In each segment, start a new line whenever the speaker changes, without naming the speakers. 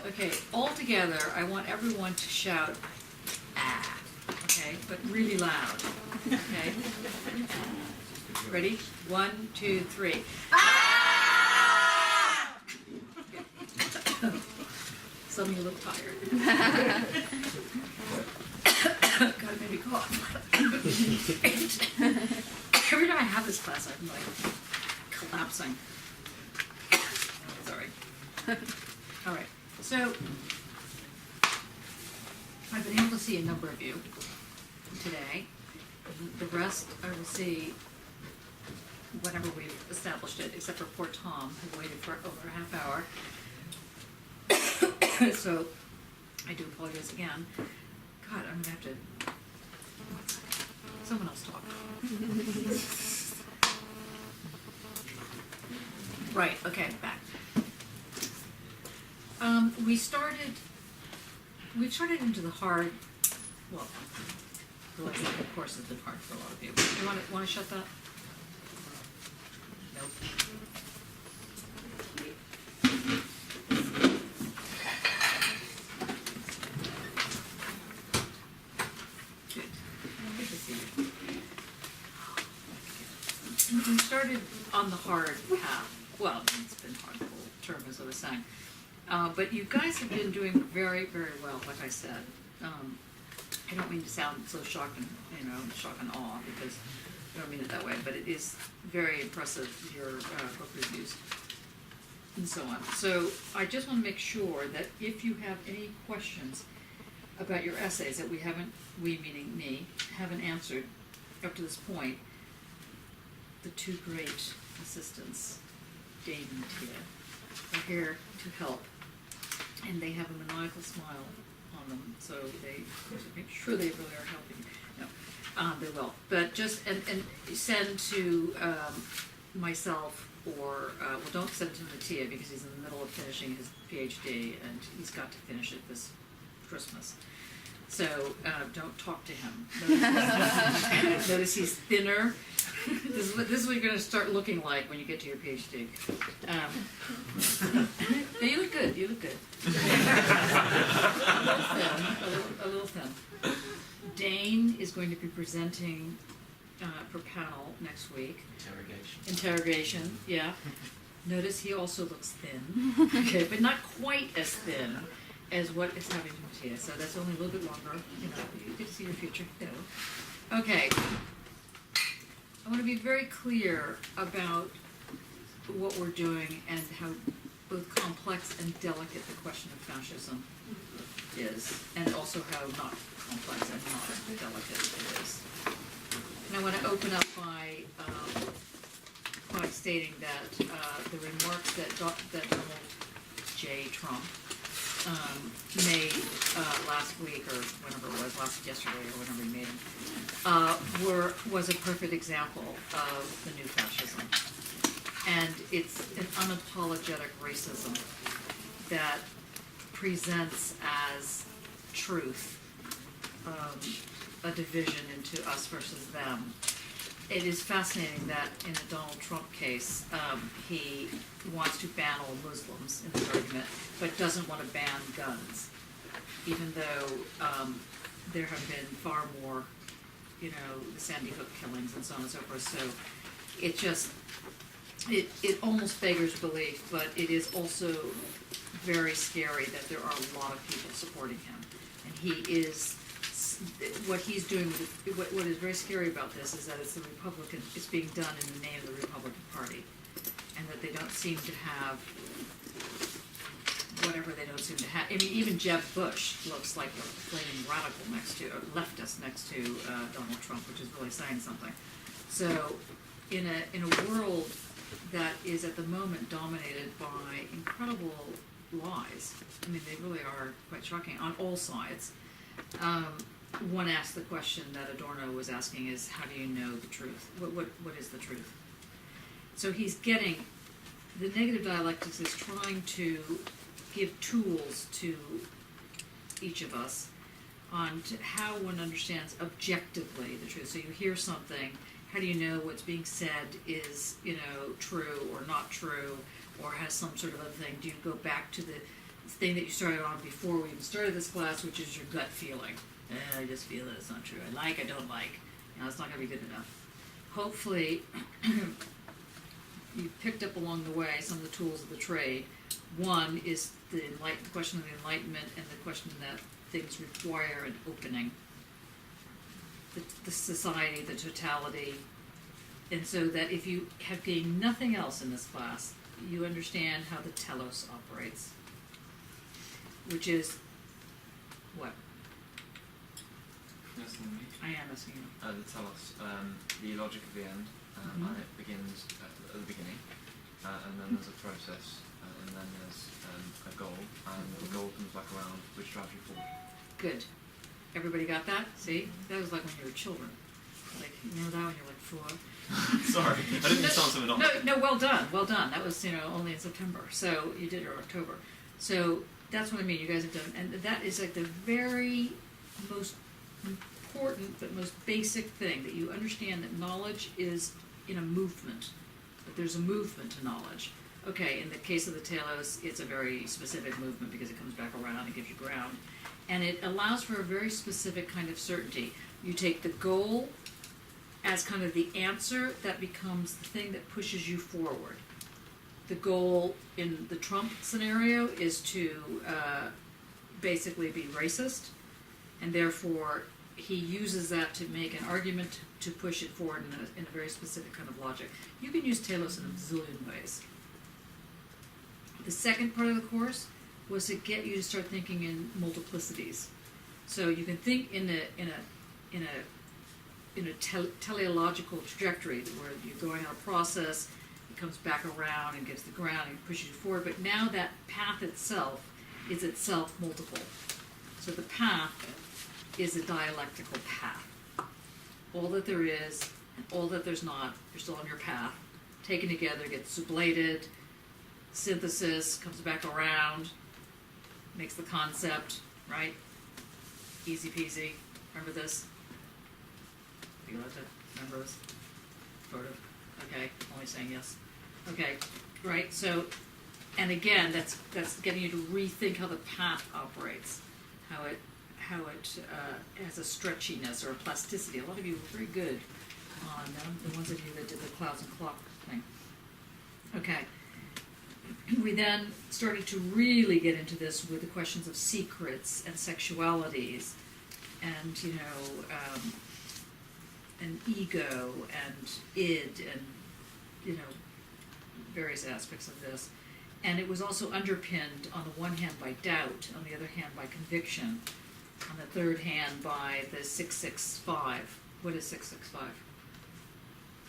Okay, all together, I want everyone to shout, ah, okay, but really loud, okay? Ready? 1, 2, 3. Ah! Some of you look tired. God, it made me cough. Every time I have this class, I'm like collapsing. Sorry. All right. So I've been able to see a number of you today. The rest I will see whenever we've established it, except for poor Tom, who waited for over a half hour. So I do apologize again. God, I'm gonna have to. Someone else talk. Right. Okay. Back. We've started into the hard. Well, the last couple of course has been hard for a lot of you. You want to shut that? Nope. Good. Good to see you. We started on the hard path. Well, it's been hard the whole term, as I was saying. But you guys have been doing very, very well, like I said. I don't mean to sound so shock and awe, because I don't mean it that way, but it is very impressive, your book reviews and so on. So I just want to make sure that if you have any questions about your essays that we meaning me, haven't answered up to this point, the two great assistants, Dave and Tia, are here to help. And they have a maniacal smile on them, so they make sure they really are helping. No, they will. But just and send to myself, or well, don't send it to Tia, because he's in the middle of finishing his PhD and he's got to finish it this Christmas. So don't talk to him. Notice he's thinner. This is what you're going to start looking like when you get to your PhD. No, you look good. You look good. A little thin. Dane is going to be presenting for panel next week. Interrogation. Yeah. Notice he also looks thin. Okay, but not quite as thin as what is happening to Mattia. So that's only a little bit longer. You get to see your future. Okay. I want to be very clear about what we're doing and how both complex and delicate the question of fascism is, and also how not complex and not delicate it is. And I want to open up by stating that the remarks that Donald J. Trump made last week, or whenever it was, yesterday or whenever he made them, was a perfect example of the new fascism. And it's an unapologetic racism that presents as truth a division into us versus them. It is fascinating that in the Donald Trump case, he wants to ban all Muslims in the argument, but doesn't want to ban guns, even though there have been far more, the Sandy Hook killings and so on and so forth. So it just, it almost beggars belief, but it is also very scary that there are a lot of people supporting him. And he is, what he's doing, what is very scary about this is that it's being done in the name of the Republican Party. And that they don't seem to have, whatever they don't seem to have. I mean, even Jeb Bush looks like a flaming radical leftist next to Donald Trump, which is really saying something. So in a world that is at the moment dominated by incredible lies, I mean, they really are quite shocking on all sides. One asked the question that Adorno was asking is, how do you know the truth? What is the truth? So he's getting, the negative dialectics is trying to give tools to each of us on how one understands objectively the truth. So you hear something, how do you know what's being said is, true or not true, or has some sort of other thing? Do you go back to the thing that you started on before we even started this class, which is your gut feeling. I just feel that it's not true. I don't like. It's not going to be good enough. Hopefully, you picked up along the way some of the tools of the trade. One is the question of the Enlightenment and the question that things require an opening. The society, the totality. And so that if you have gained nothing else in this class, you understand how the telos operates. Which is what?
Asking me?
I am asking you.
The telos, the logic of the end, and it begins at the beginning, and then there's a process, and then there's a goal, and the goal comes back around, which drives you forward.
Good. Everybody got that? See? That was like when you were children. Like, you remember that when you were like 4?
Sorry, I didn't mean to sound so monotonous.
No, well done, well done. That was, only in September. So you did it in October. So that's what I mean, you guys have done. And that is like the very most important but most basic thing, that you understand that knowledge is in a movement. That there's a movement to knowledge. Okay, in the case of the telos, it's a very specific movement because it comes back around and gives you ground. And it allows for a very specific kind of certainty. You take the goal as kind of the answer that becomes the thing that pushes you forward. The goal in the Trump scenario is to basically be racist, and therefore he uses that to make an argument to push it forward in a very specific kind of logic. You can use telos in a zillion ways. The second part of the course was to get you to start thinking in multiplicities. So you can think in a teleological trajectory where you're going on a process, it comes back around and gives the ground and pushes you forward. But now that path itself is itself multiple. So the path is a dialectical path. All that there is and all that there's not, you're still on your path. Taken together, gets sublated, synthesis, comes back around, makes the concept, right? Easy peasy. Remember this? You want to remember this? Sort of. Okay, only saying yes. Okay, right, so, and again, that's getting you to rethink how the path operates, how it has a stretchiness or a plasticity. A lot of you were very good on the ones of you that did the clouds and clock thing. Okay. We then started to really get into this with the questions of secrets and sexualities and, and ego and id and, various aspects of this. And it was also underpinned on the one hand by doubt, on the other hand by conviction, on the third hand by the 665. What is 665?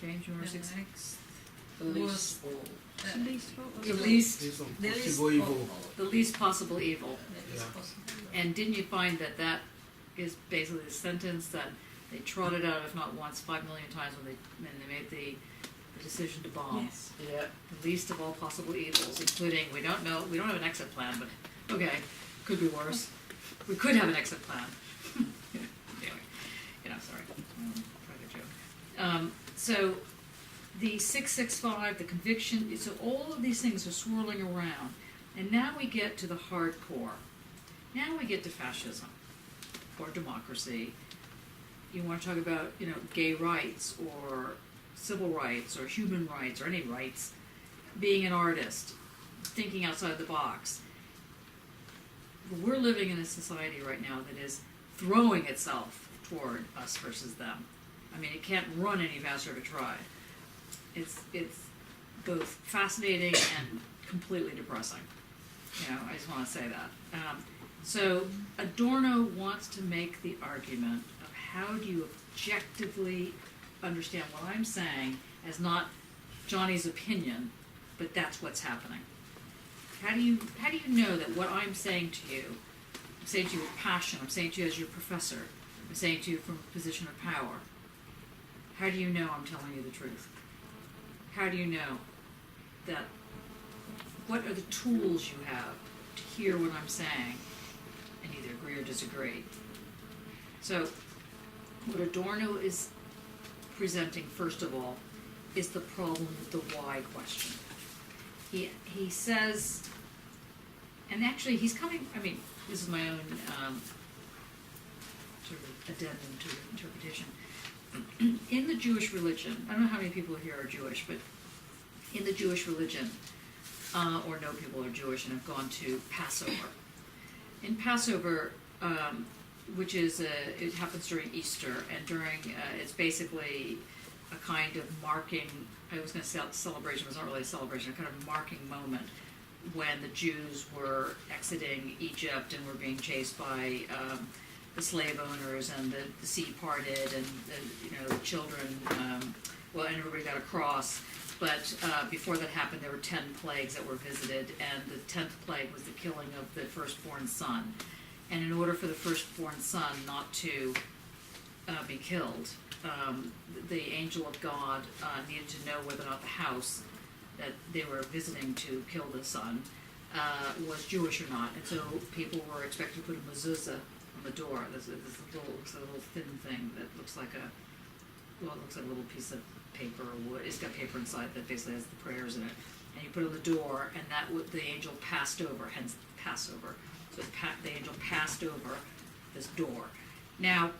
James, you remember 665? The least possible evil.
Yeah.
And didn't you find that is basically the sentence that they trotted out, if not once, 5 million times when they made the decision to bomb?
Yes.
Yeah.
The least of all possible evils, including, we don't have an exit plan, but okay, could be worse. We could have an exit plan. Anyway, sorry, private joke. So the 665, the conviction, so all of these things are swirling around. And now we get to the hardcore. Now we get to fascism or democracy. You want to talk about, gay rights or civil rights or human rights or any rights, being an artist, thinking outside the box. We're living in a society right now that is throwing itself toward us versus them. I mean, it can't run any faster if it tried. It's both fascinating and completely depressing. I just want to say that. So Adorno wants to make the argument of how do you objectively understand what I'm saying as not Johnny's opinion, but that's what's happening. How do you know that what I'm saying to you, I'm saying to you with passion, I'm saying to you as your professor, I'm saying to you from a position of power, how do you know I'm telling you the truth? How do you know that, what are the tools you have to hear what I'm saying and either agree or disagree? So what Adorno is presenting, first of all, is the problem with the why question. He says, And actually, he's coming, I mean, this is my own sort of addendum to interpretation. In the Jewish religion, I don't know how many people here are Jewish, but in the Jewish religion, or know people who are Jewish and have gone to Passover. In Passover, which is, it happens during Easter, and during, it's basically a kind of marking, I was gonna say celebration, it was not really a celebration, a kind of marking moment when the Jews were exiting Egypt and were being chased by the slave owners, and the sea parted, and the children, well, and everybody got across. But before that happened, there were 10 plagues that were visited, and the 10th plague was the killing of the firstborn son. And in order for the firstborn son not to be killed, the angel of God needed to know whether or not the house that they were visiting to kill the son was Jewish or not. And so people were expected to put a mezuzah on the door. This little thin thing that looks like it looks like a little piece of paper or wood. It's got paper inside that basically has the prayers in it. And you put it on the door, and the angel passed over, hence Passover. So the angel passed over this door. Now,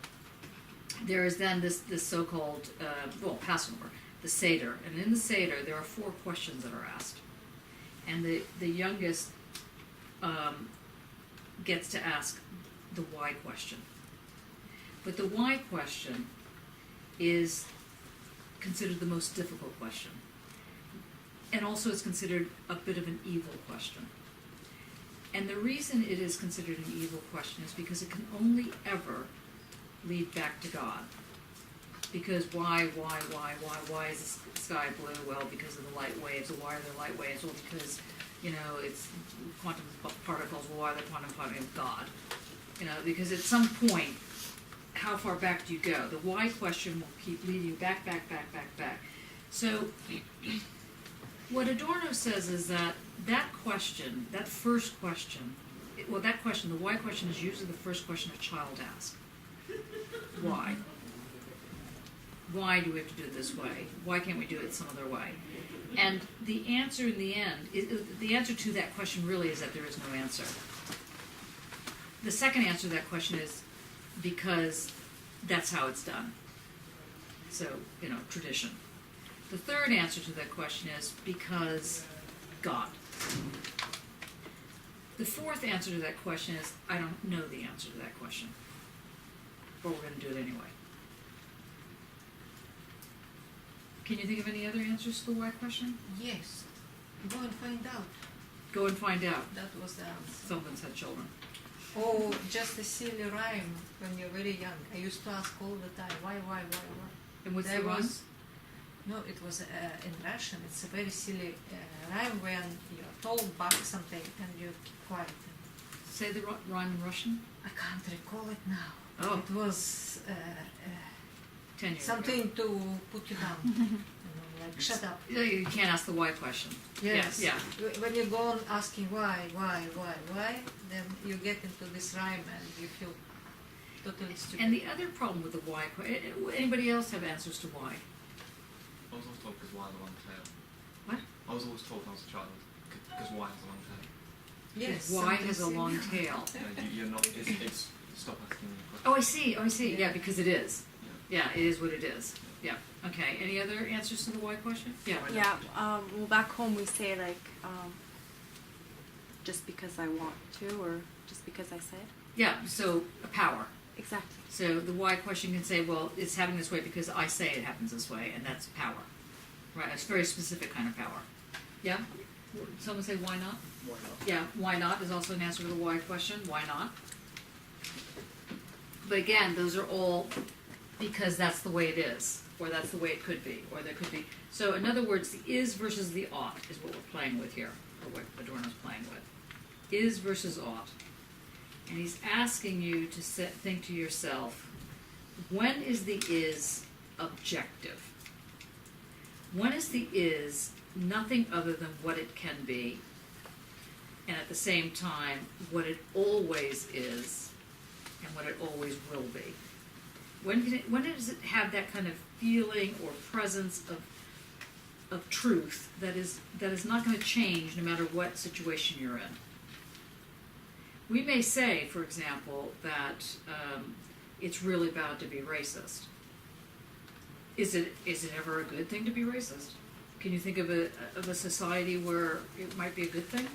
there is then this so-called, Passover, the Seder. And in the Seder, there are 4 questions that are asked. And the youngest gets to ask the why question. But the why question is considered the most difficult question. And also it's considered a bit of an evil question. And the reason it is considered an evil question is because it can only ever lead back to God. Because why is the sky blue? Well, because of the light waves. Well, why are there light waves? Well, because, it's quantum particles. Well, why are there quantum particles? God. Because at some point, how far back do you go? The why question will keep leading you back. So, what Adorno says is that question, that first question, the why question is usually the first question a child asks. Why? Why do we have to do it this way? Why can't we do it some other way? And the answer in the end, the answer to that question really is that there is no answer. The second answer to that question is because that's how it's done. So, tradition. The third answer to that question is because God. The fourth answer to that question is I don't know the answer to that question. But we're going to do it anyway. Can you think of any other answers to the why question?
Yes. Go and find out.
Go and find out.
That was the answer.
Someone said children.
Oh, just a silly rhyme when you're very young. I used to ask all the time, why?
And what's
There
the one?
was, no, it was in Russian. It's a very silly rhyme when you're told back something and you keep quiet.
Say the rhyme in Russian.
I can't recall it now.
Oh.
It was
10 years
something
ago.
to put you down. Like, shut up.
Yeah, you can't ask the why question.
Yes.
Yeah.
When you go on asking why, then you get into this rhyme and you feel totally stupid.
And the other problem with the why question, anybody else have answers to why?
I was always told because why has a long tail.
What?
I was always told when I was a child because why has a long tail.
Yes.
Why has a long tail?
You're not. It's stop asking me questions.
Oh, I see. Yeah, because it is.
Yeah.
Yeah, it is what it is. Yeah. Okay. Any other answers to the why question? Yeah.
Yeah, well, back home we say just because I want to, or just because I said.
Yeah. So a power.
Exactly.
So the why question can say, well, it's happening this way because I say it happens this way, and that's power. Right. It's a very specific kind of power. Yeah. Someone say why not?
Why not?
Yeah. Why not is also an answer to the why question. Why not? But again, those are all because that's the way it is, or that's the way it could be, or there could be. So in other words, the is versus the ought is what we're playing with here, or what Adorno's playing with. Is versus ought. And he's asking you to think to yourself, when is the is objective? When is the is nothing other than what it can be, and at the same time, what it always is, and what it always will be? When does it have that kind of feeling or presence of truth that is not going to change no matter what situation you're in? we may say, for example, that it's really bad to be racist. Is it ever a good thing to be racist? Can you think of a society where it might be a good thing?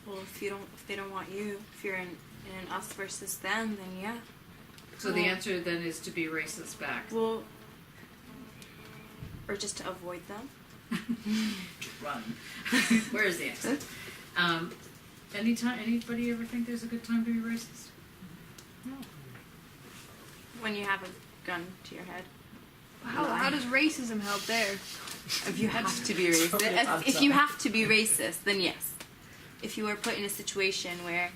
Well, if they don't want you, if you're in an us versus them, then yeah.
So the answer then is to be racist back.
Well, or just to avoid them.
Run. Where is the exit? Anybody ever think there's a good time to be racist? No.
When you have a gun to your head.
How does racism help there?
If you have to be racist, if you have to be racist, then yes. If you are put in a situation where,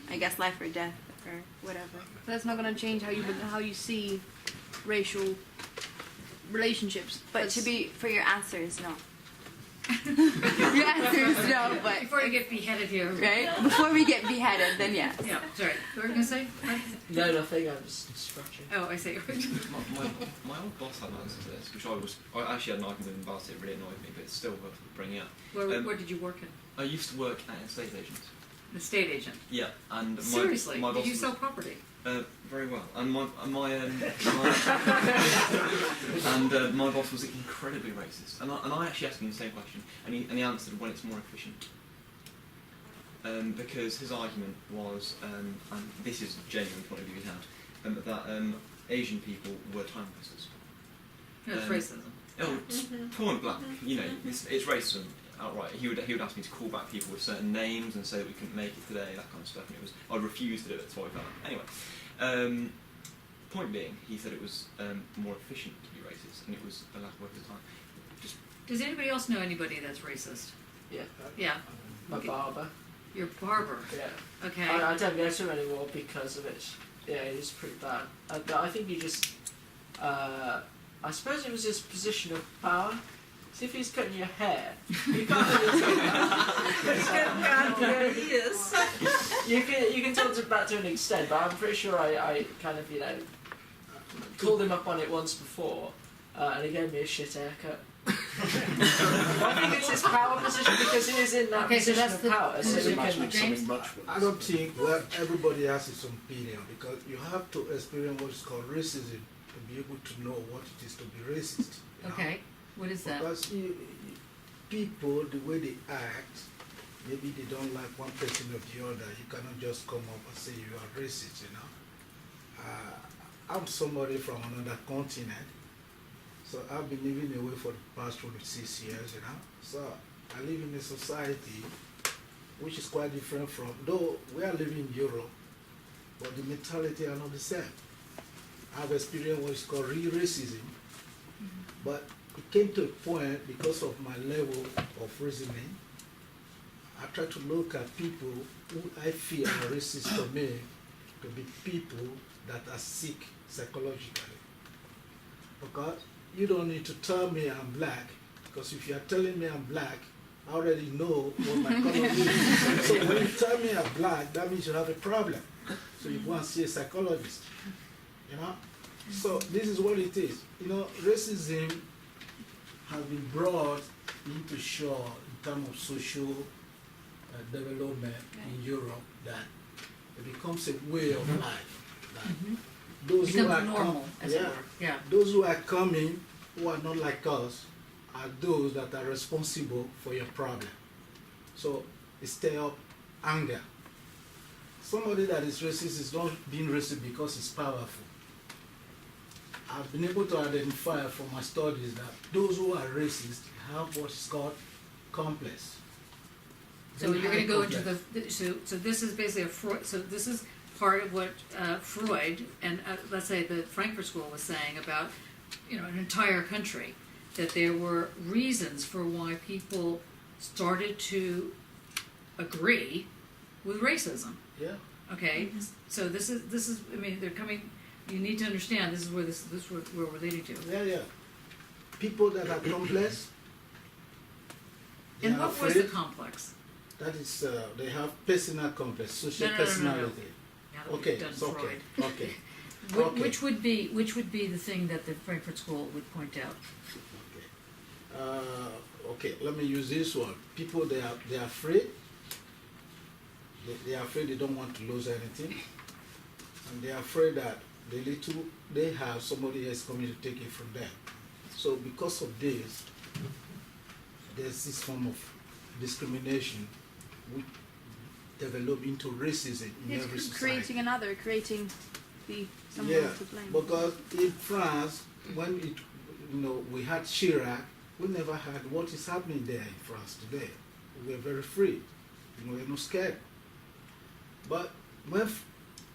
I guess, life or death or whatever.
That's not going to change how you see racial relationships.
But for your answer is no. Your answer is no, but
Before you get beheaded here.
right before we get beheaded, then yes.
Yeah, sorry. What were you going to say?
No, nothing. I was scratching.
Oh, I see.
My old boss had an answer to this, which I actually had an argument with him about it. It really annoyed me, but it's still worth bringing up.
Where did you work in?
I used to work at an estate agent.
The state agent.
Yeah, and
Seriously,
my boss
did you
was,
sell property?
very well, and my boss was incredibly racist, and I actually asked him the same question, and he answered when it's more efficient. Because his argument was, and this is a genuine point of view he had, that Asian people were time wasters.
No, it's racism.
Oh, it's point blank. You know, it's racism outright. He would ask me to call back people with certain names and say that we couldn't make it today, that kind of stuff. And I'd refuse to do it. That's why we found it. Anyway, point being, he said it was more efficient to be racist, and it was a lack of work at the time.
Does anybody else know anybody that's racist?
Yeah.
Yeah.
My barber.
Your barber.
Yeah.
Okay.
I don't go to him anymore because of it. Yeah, it is pretty bad. I think he just. I suppose it was his position of power. See, if he's cutting your hair, you can't really talk about you can talk about to an extent, but I'm pretty sure I kind of, called him up on it once before, and he gave me a shit haircut. I think it's his power position because he is in that position of power, so he can...
I don't think everybody has its own opinion, because you have to experience what is called racism to be able to know what it is to be racist. you know?
Okay. What is that?
Because people, the way they act, maybe they don't like one person or the other. You cannot just come up and say you are racist, I'm somebody from another continent, so I've been living away for the past 26 years, So I live in a society which is quite different from, though we are living in Europe, but the mentality are not the same. I've experienced what is called real racism, but it came to a point, because of my level of reasoning, I try to look at people who I feel are racist to me to be people that are sick psychologically. Because you don't need to tell me I'm black, because if you are telling me I'm black, I already know what my color is. So when you tell me I'm black, that means you have a problem. So you go and see a psychologist, So this is what it is. Racism has been brought into shore in terms of social development in Europe, that it becomes a way of life. Those who are
normal, as it were. Yeah.
Those who are coming, who are not like us, are those that are responsible for your problem. So it stirs up anger. Somebody that is racist is not being racist because he's powerful. I've been able to identify from my studies that those who are racist have what is called complex.
So you're going to go into the so this is basically a Freud. So this is part of what Freud and let's say the Frankfurt School was saying about an entire country, that there were reasons for why people started to agree with racism.
Yeah.
Okay. So this is I mean they're coming. You need to understand this is where we're leading to.
Yeah. People that are complex.
And what was the complex?
That is, they have personal complex, social personality.
Now that
Okay,
we've done
it's okay.
Freud.
Okay.
Okay. Which would be the thing that the Frankfurt School would point out?
Okay, let me use this one. People, they are afraid. they are afraid they don't want to lose anything, and they are afraid that the little they have, somebody else coming to take it from them. So because of this, there's this form of discrimination which develop into racism in
It's
every society.
creating another, creating the someone
Yeah,
to blame.
because in France, when it, we had Chirac, we never had what is happening there in France today. We were very free, we were not scared. But when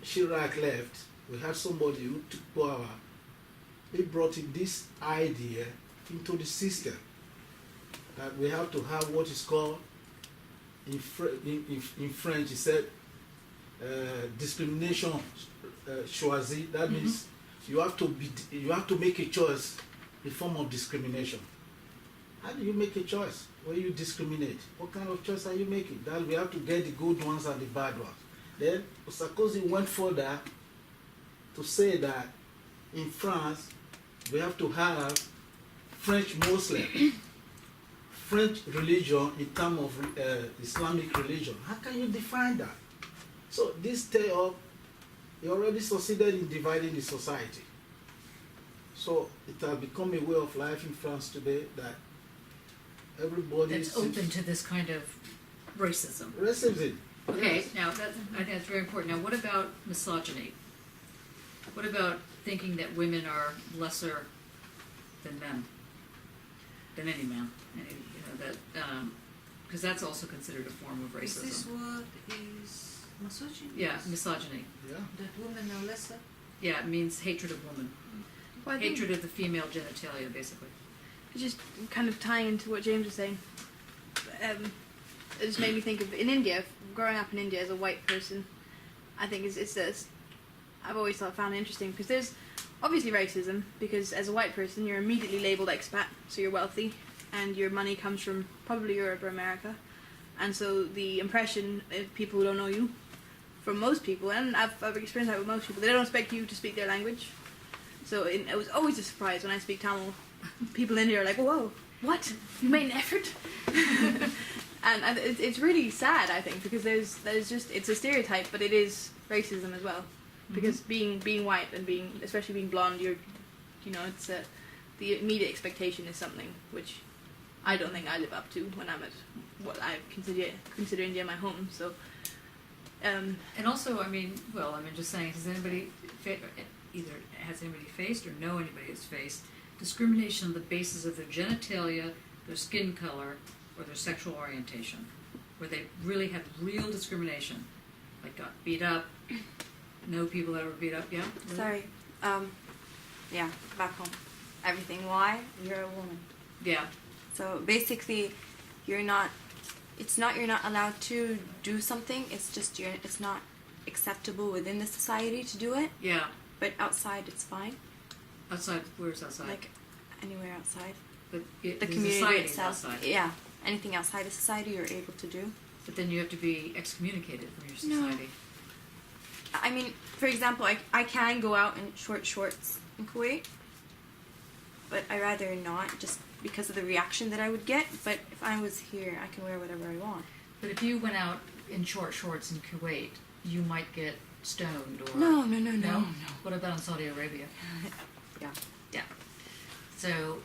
Chirac left, we had somebody who took power. He brought in this idea into the system that we have to have what is called in French. He said discrimination choisie. That means you have to make a choice, a form of discrimination. How do you make a choice when you discriminate? What kind of choice are you making? That we have to get the good ones and the bad ones. Then Sarkozy went further to say that in France we have to have French Muslim, French religion in terms of Islamic religion. How can you define that? So this stay up, he already succeeded in dividing the society. So it has become a way of life in France today that everybody
That's open to this kind of racism.
racism.
Okay,
Yes.
now I think that's very important. Now, what about misogyny? What about thinking that women are lesser than men, than any man? Because that's also considered a form of
Is this
racism.
what is misogyny?
Yeah, misogyny.
Yeah.
That women are lesser?
Yeah, it means hatred of woman,
Well, I think
hatred of the female genitalia, basically.
just kind of tying into what James was saying, it just made me think of in India, growing up in India as a white person. I think I've always found it interesting because there's obviously racism because as a white person you're immediately labeled expat, so you're wealthy and your money comes from probably Europe or America, and so the impression of people who don't know you, from most people, and I've experienced that with most people, they don't expect you to speak their language. So it was always a surprise when I speak Tamil. People in here are like, whoa, what? You made an effort? And it's really sad, I think, because there's just, it's a stereotype, but it is racism as well. Because being white and especially being blonde, it's the immediate expectation is something which I don't think I live up to when I'm at what I consider India my home. So,
And also, just saying, has anybody faced or know anybody who's faced discrimination on the basis of their genitalia, their skin color, or their sexual orientation, where they really had real discrimination, like got beat up, know people that were beat up, yeah?
Sorry. Yeah, back home. Everything. Why? You're a woman.
Yeah.
So basically, you're not allowed to do something. It's just it's not acceptable within the society to do it.
Yeah.
But outside, it's fine.
Outside, where's outside?
Like anywhere outside.
But
The
the
community
society is
itself.
outside.
Yeah. Anything outside the society, you're able to do.
But then you have to be excommunicated from your
No.
society.
I mean, for example, I can go out in short shorts in Kuwait, but I rather not, just because of the reaction that I would get. But if I was here, I can wear whatever I want.
But if you went out in short shorts in Kuwait, you might get stoned or...
No.
What about in Saudi Arabia?
Yeah.
Yeah. So,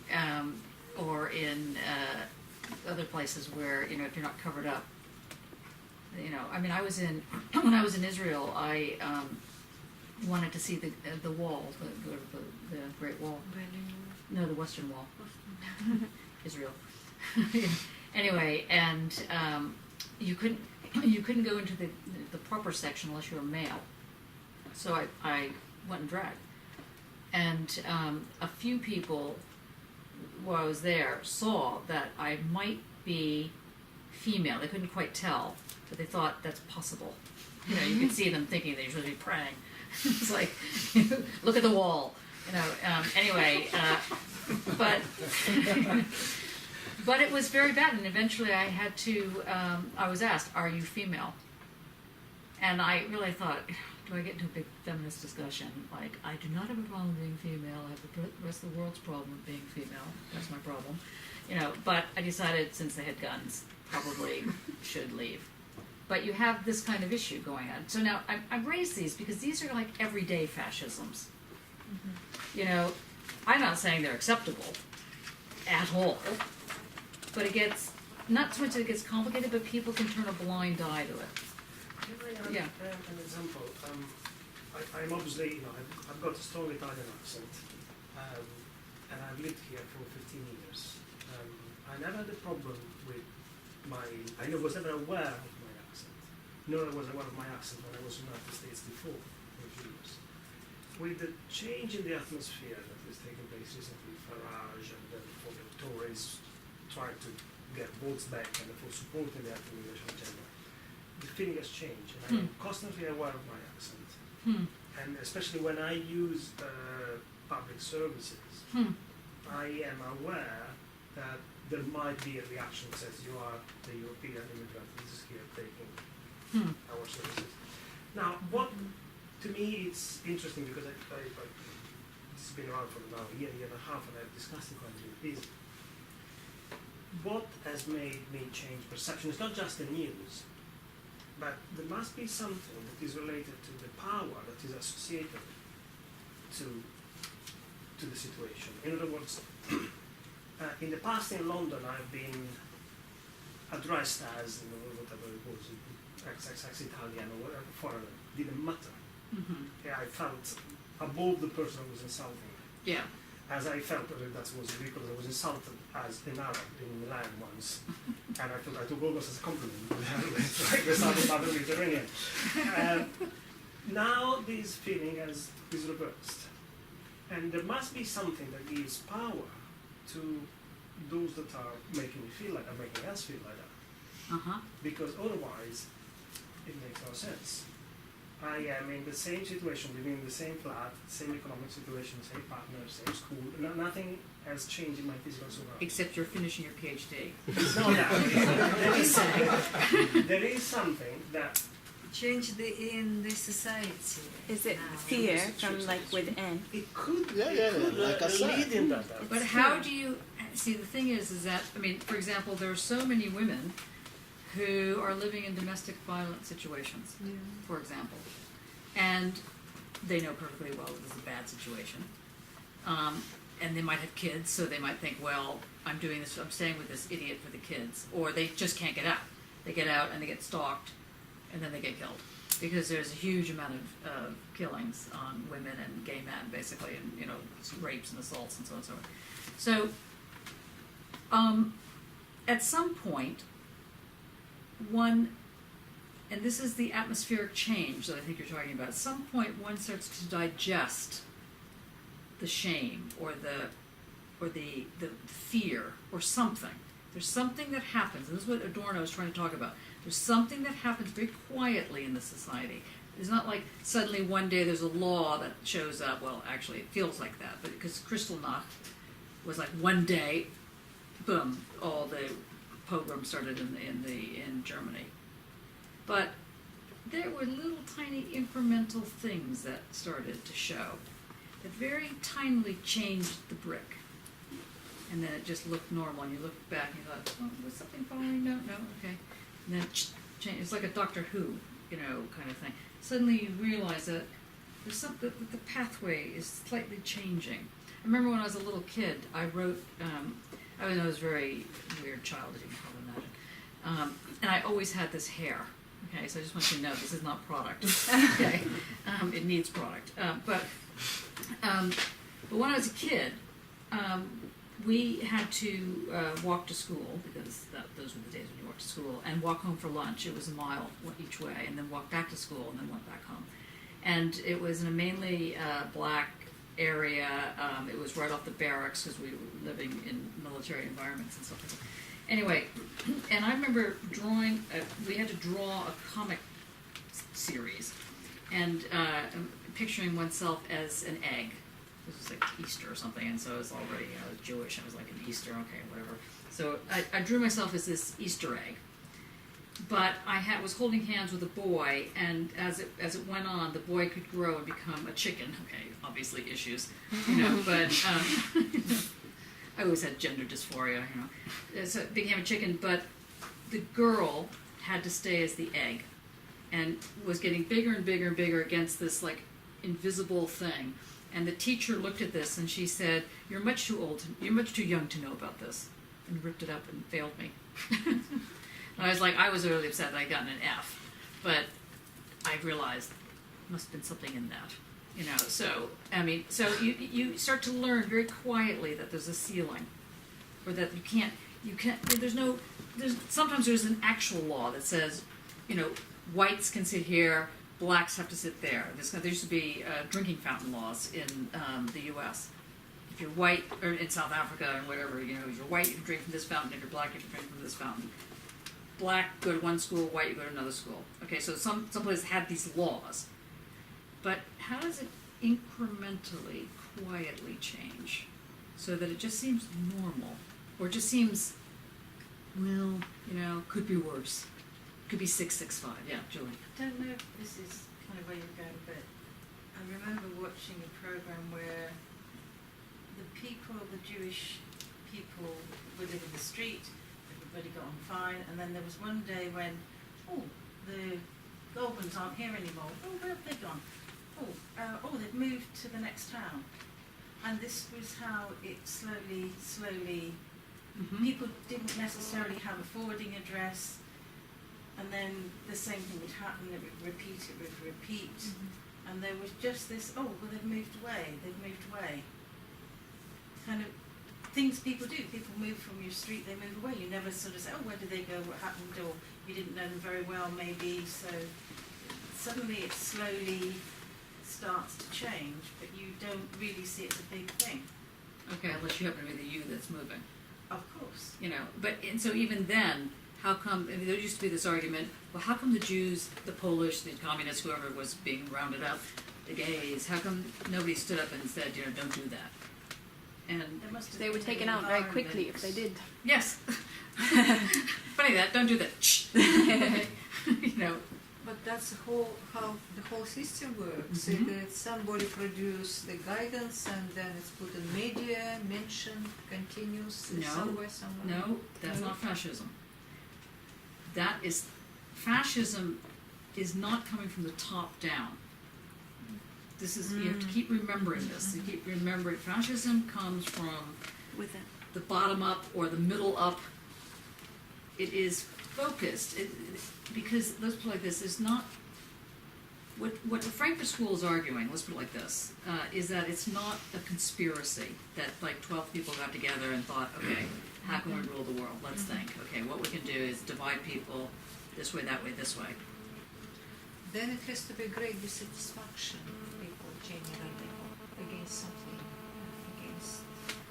or in other places where, if you're not covered up, I was in, when I was in Israel, I wanted to see the wall, the Great Wall. No, the Western Wall. Israel. Anyway, and you couldn't go into the proper section unless you were male. So I went and dragged. And a few people, while I was there, saw that I might be female. They couldn't quite tell, but they thought that's possible. You could see them thinking they should be praying. It's like, look at the wall. Anyway, but it was very bad, and eventually I had to, I was asked, are you female? And I really thought, do I get into a big feminist discussion? Like, I do not have a problem with being female. I have the rest of the world's problem with being female. That's my problem. But I decided since they had guns, probably should leave. but you have this kind of issue going on. So now I raised these because these are like everyday fascisms. You know, I'm not saying they're acceptable at all, but it gets, not so much that it gets complicated, but people can turn a blind eye to it.
Can I add
Yeah.
an example? I'm obviously, I've got a strong Italian accent, and I've lived here for 15 years. I never had a problem with I was never aware of my accent. Nor I was aware of my accent when I was in the United States before, for a few years. With the change in the atmosphere that is taking place recently, Farage and then for the Tories trying to get votes back and for supporting the immigration agenda, the feeling has changed, and I'm constantly aware of my accent. And especially when I use public services, I am aware that there might be a reaction that says you are the European immigrant, this is here taking our services. Now, what to me it's interesting because this has been around for now a year and a half, and I've discussed it quite a bit. Is what has made me change perception? It's not just the news, but there must be something that is related to the power that is associated to the situation. In other words, in the past in London, I've been addressed as whatever it was, ex-Italian or whatever, foreigner. Didn't matter. Yeah, I felt above the person who was insulting me.
Yeah.
As I felt that was because I was insulted as an Arab in Milan once, and I took almost as a compliment. It's like the southern part of the Mediterranean. Now this feeling is reversed, and there must be something that gives power to those that are making me feel like, are making us feel like that. Because otherwise, it makes no sense. I am in the same situation, living in the same flat, same economic situation, same partner, same school. Nothing has changed in my physical surroundings.
Except you're finishing your PhD.
No, there is something that
Change in the society.
Is it
now.
fear from like within?
it could,
Yeah,
it
yeah,
could
yeah, like I said.
lead in that direction.
But how do you see? The thing is that I mean, for example, there are so many women who are living in domestic violence situations, for example, and they know perfectly well this is a bad situation, and they might have kids, so they might think, well, I'm doing this, I'm staying with this idiot for the kids, or they just can't get out. They get out and they get stalked, and then they get killed. Because there's a huge amount of killings on women and gay men, basically, and rapes and assaults and so on and so on. So, at some point, and this is the atmospheric change that I think you're talking about. At some point, one starts to digest the shame or the fear or something. There's something that happens, and this is what Adorno is trying to talk about. There's something that happens very quietly in the society. It's not like suddenly one day there's a law that shows up. Well, actually, it feels like that, but because Kristallnacht was like one day, boom, all the pogroms started in Germany. But there were little tiny incremental things that started to show that very tinily changed the brick. And then it just looked normal, and you looked back and you thought, oh, was something following? No, okay. And then it changed. It's like a Doctor Who, kind of thing. Suddenly you realize that there's something, that the pathway is slightly changing. I remember when I was a little kid, I wrote, I was a very weird child, as you can probably imagine. And I always had this hair. Okay, so I just want you to know this is not product. Okay, it needs product. But when I was a kid, we had to walk to school, because those were the days when you walked to school, and walk home for lunch. It was a mile each way, and then walk back to school, and then went back home. And it was in a mainly black area. It was right off the barracks, because we were living in military environments and stuff like that. Anyway, and I remember we had to draw a comic series, and picturing oneself as an egg. This was like Easter or something, and so I was already, Jewish. I was like an Easter, okay, whatever. So I drew myself as this Easter egg, but I was holding hands with a boy, and as it went on, the boy could grow and become a chicken. Okay, obviously issues, but I always had gender dysphoria, so it became a chicken. But the girl had to stay as the egg, and was getting bigger and bigger and bigger against this like invisible thing. And the teacher looked at this and she said, "You're much too young to know about this," and ripped it up and failed me. And I was like, I was really upset that I got an F, but I realized must have been something in that, you know. So I mean, so you start to learn very quietly that there's a ceiling, or that you can't. Sometimes there's an actual law that says, you know, whites can sit here, blacks have to sit there. There used to be drinking fountain laws in the U.S. If you're white, or in South Africa and whatever, you know, if you're white, you can drink from this fountain. If you're black, you can drink from this fountain. Black, go to one school. White, you go to another school. Okay, so some places had these laws. But how does it incrementally, quietly change so that it just seems normal? Or it just seems, well, you know, could be worse. Could be 665. Yeah, Julie.
I don't know if this is kind of where you're going, but I remember watching a program where the Jewish people were living in the street, everybody got on fine, and then there was one day when, the Goldmans aren't here anymore. Oh, where have they gone? They've moved to the next town. And this was how it slowly, people didn't necessarily have a forwarding address, and then the same thing would happen, it would repeat, and there was just this, they've moved away. Kind of things people do. People move from your street, they move away. You never sort of say, where did they go, what happened, or you didn't know them very well maybe, so suddenly it slowly starts to change, but you don't really see it as a big thing.
Okay, unless you happen to be the you that's moving.
Of course.
You know, and so even then, how come, I mean, there used to be this argument, well, how come the Jews, the Polish, the communists, whoever was being rounded up, the gays, how come nobody stood up and said, you know, don't do that? And
They were taken out very quickly if they did.
yes. Funny that, don't do that. You know.
But that's how the whole system works.
Mhm.
That somebody produce the guidance and then it's put in media, mentioned, continues somewhere.
No, that's not fascism. Fascism is not coming from the top down. This is, you have to keep remembering this. You keep remembering, fascism comes from
Within.
the bottom up or the middle up. It is focused, because let's put it like this, is not, what the Frankfurt School is arguing, let's put it like this, is that it's not a conspiracy, that like 12 people got together and thought, okay, how can we rule the world? Let's think, okay, what we can do is divide people this way, that way, this way.
Then it has to be great dissatisfaction of people generally against something, against.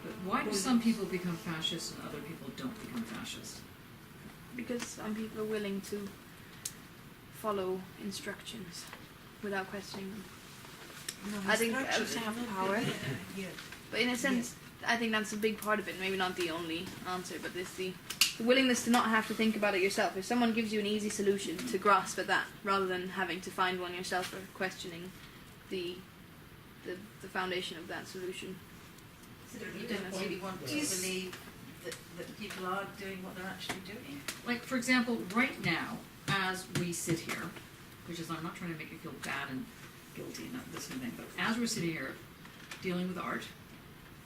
But why do some people become fascists and other people don't become fascists?
Because some people are willing to follow instructions without questioning them.
No,
I think
to have power.
Yeah.
But in a sense, I think that's a big part of it. Maybe not the only answer, but it's the willingness to not have to think about it yourself. If someone gives you an easy solution, to grasp at that, rather than having to find one yourself or questioning the foundation of that solution.
So you don't really want to believe that people are doing what they're actually doing.
Like, for example, right now, as we sit here, which is, I'm not trying to make you feel bad and guilty, not this kind of thing, but as we're sitting here dealing with art,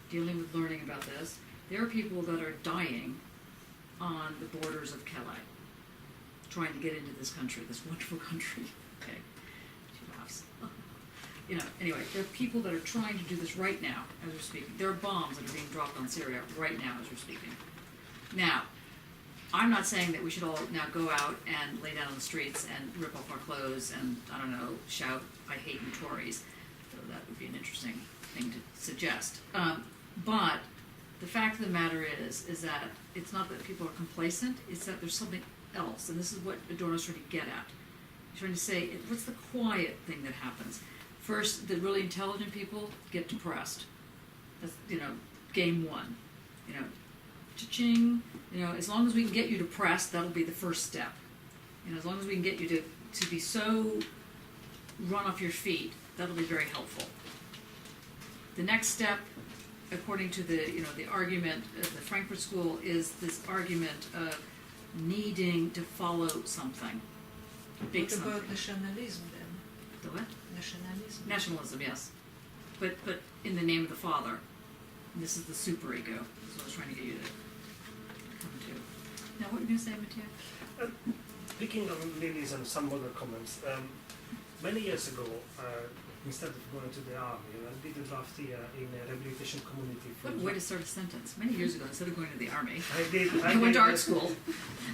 dealing with learning about this, there are people that are dying on the borders of Calais, trying to get into this country, this wonderful country. Okay, she laughs. You know, anyway, there are people that are trying to do this right now as we're speaking. There are bombs that are being dropped on Syria right now as we're speaking. Now, I'm not saying that we should all now go out and lay down on the streets and rip off our clothes and, I don't know, shout, I hate you Tories. So that would be an interesting thing to suggest. But the fact of the matter is that it's not that people are complacent, it's that there's something else. And this is what Adorno's trying to get at. He's trying to say, what's the quiet thing that happens? First, the really intelligent people get depressed. That's, you know, game one. You know, cha-ching. You know, as long as we can get you depressed, that'll be the first step. You know, as long as we can get you to be so run off your feet, that'll be very helpful. The next step, according to the argument of the Frankfurt School, is this argument of needing to follow something. Big
What
something.
about nationalism then?
The what?
Nationalism.
Nationalism, yes. But in the name of the Father. And this is the superego, is what I was trying to get you to come to. Now, what were you going to say, Mattia?
Picking on Lily's and some other comments, many years ago, instead of going to the army, I did a draft year in a rehabilitation community.
What a way to start a sentence. Many years ago, instead of going to the army,
I
went to
did,
art school.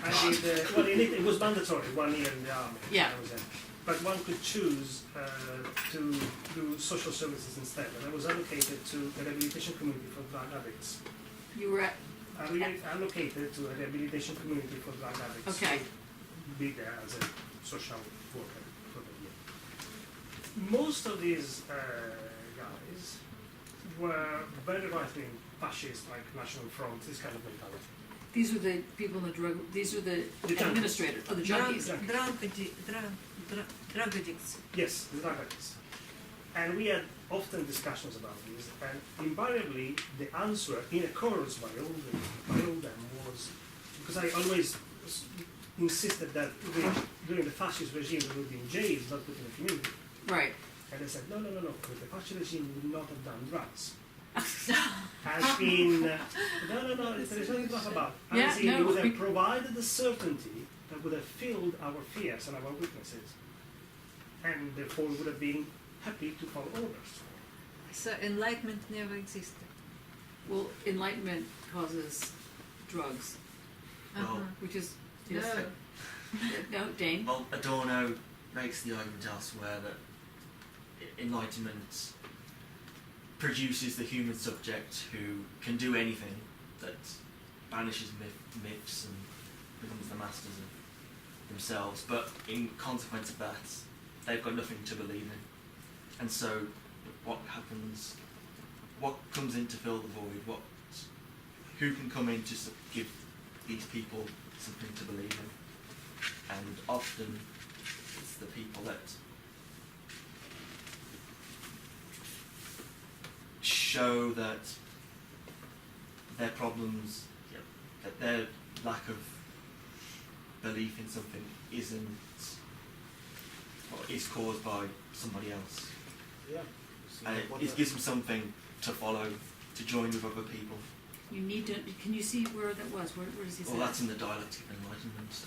I did, well, it was mandatory, 1 year in the army.
Yeah.
I was in. But one could choose to do social services instead, and I was allocated to a rehabilitation community for drug addicts.
You were at,
Allocated to a rehabilitation community for drug addicts.
okay.
To be there as a social worker for the year. Most of these guys were very right-wing, fascist, like National Front, this kind of mentality.
These were the people in the drug, these were the
junkies.
administrators, or the junkies.
Drug addicts.
Yes, the drug addicts. And we had often discussions about this, and invariably the answer in a chorus by all them was, because I always insisted that during the fascist regime we would be in jails, not put in a community.
Right.
And they said, no, because the fascist regime would not have done drugs. As in, no, there is nothing to talk about. As in, it would have provided the certainty that would have filled our fears and our weaknesses. And therefore we would have been happy to follow orders.
So enlightenment never existed.
Well, enlightenment causes drugs,
Uh-huh.
which is,
No.
yes. No, Dane?
Well, Adorno makes the argument elsewhere that enlightenment produces the human subject who can do anything, that banishes myths and becomes the masters of themselves, but in consequence of that, they've got nothing to believe in. And so what happens, what comes in to fill the void, who can come in to give these people something to believe in? And often it's the people that show that their problems, that their lack of belief in something isn't, or is caused by somebody else.
Yeah.
And it gives them something to follow, to join with other people.
You need to, can you see where that was? Where does he say
Well,
that?
that's in the Dialectics of Enlightenment. So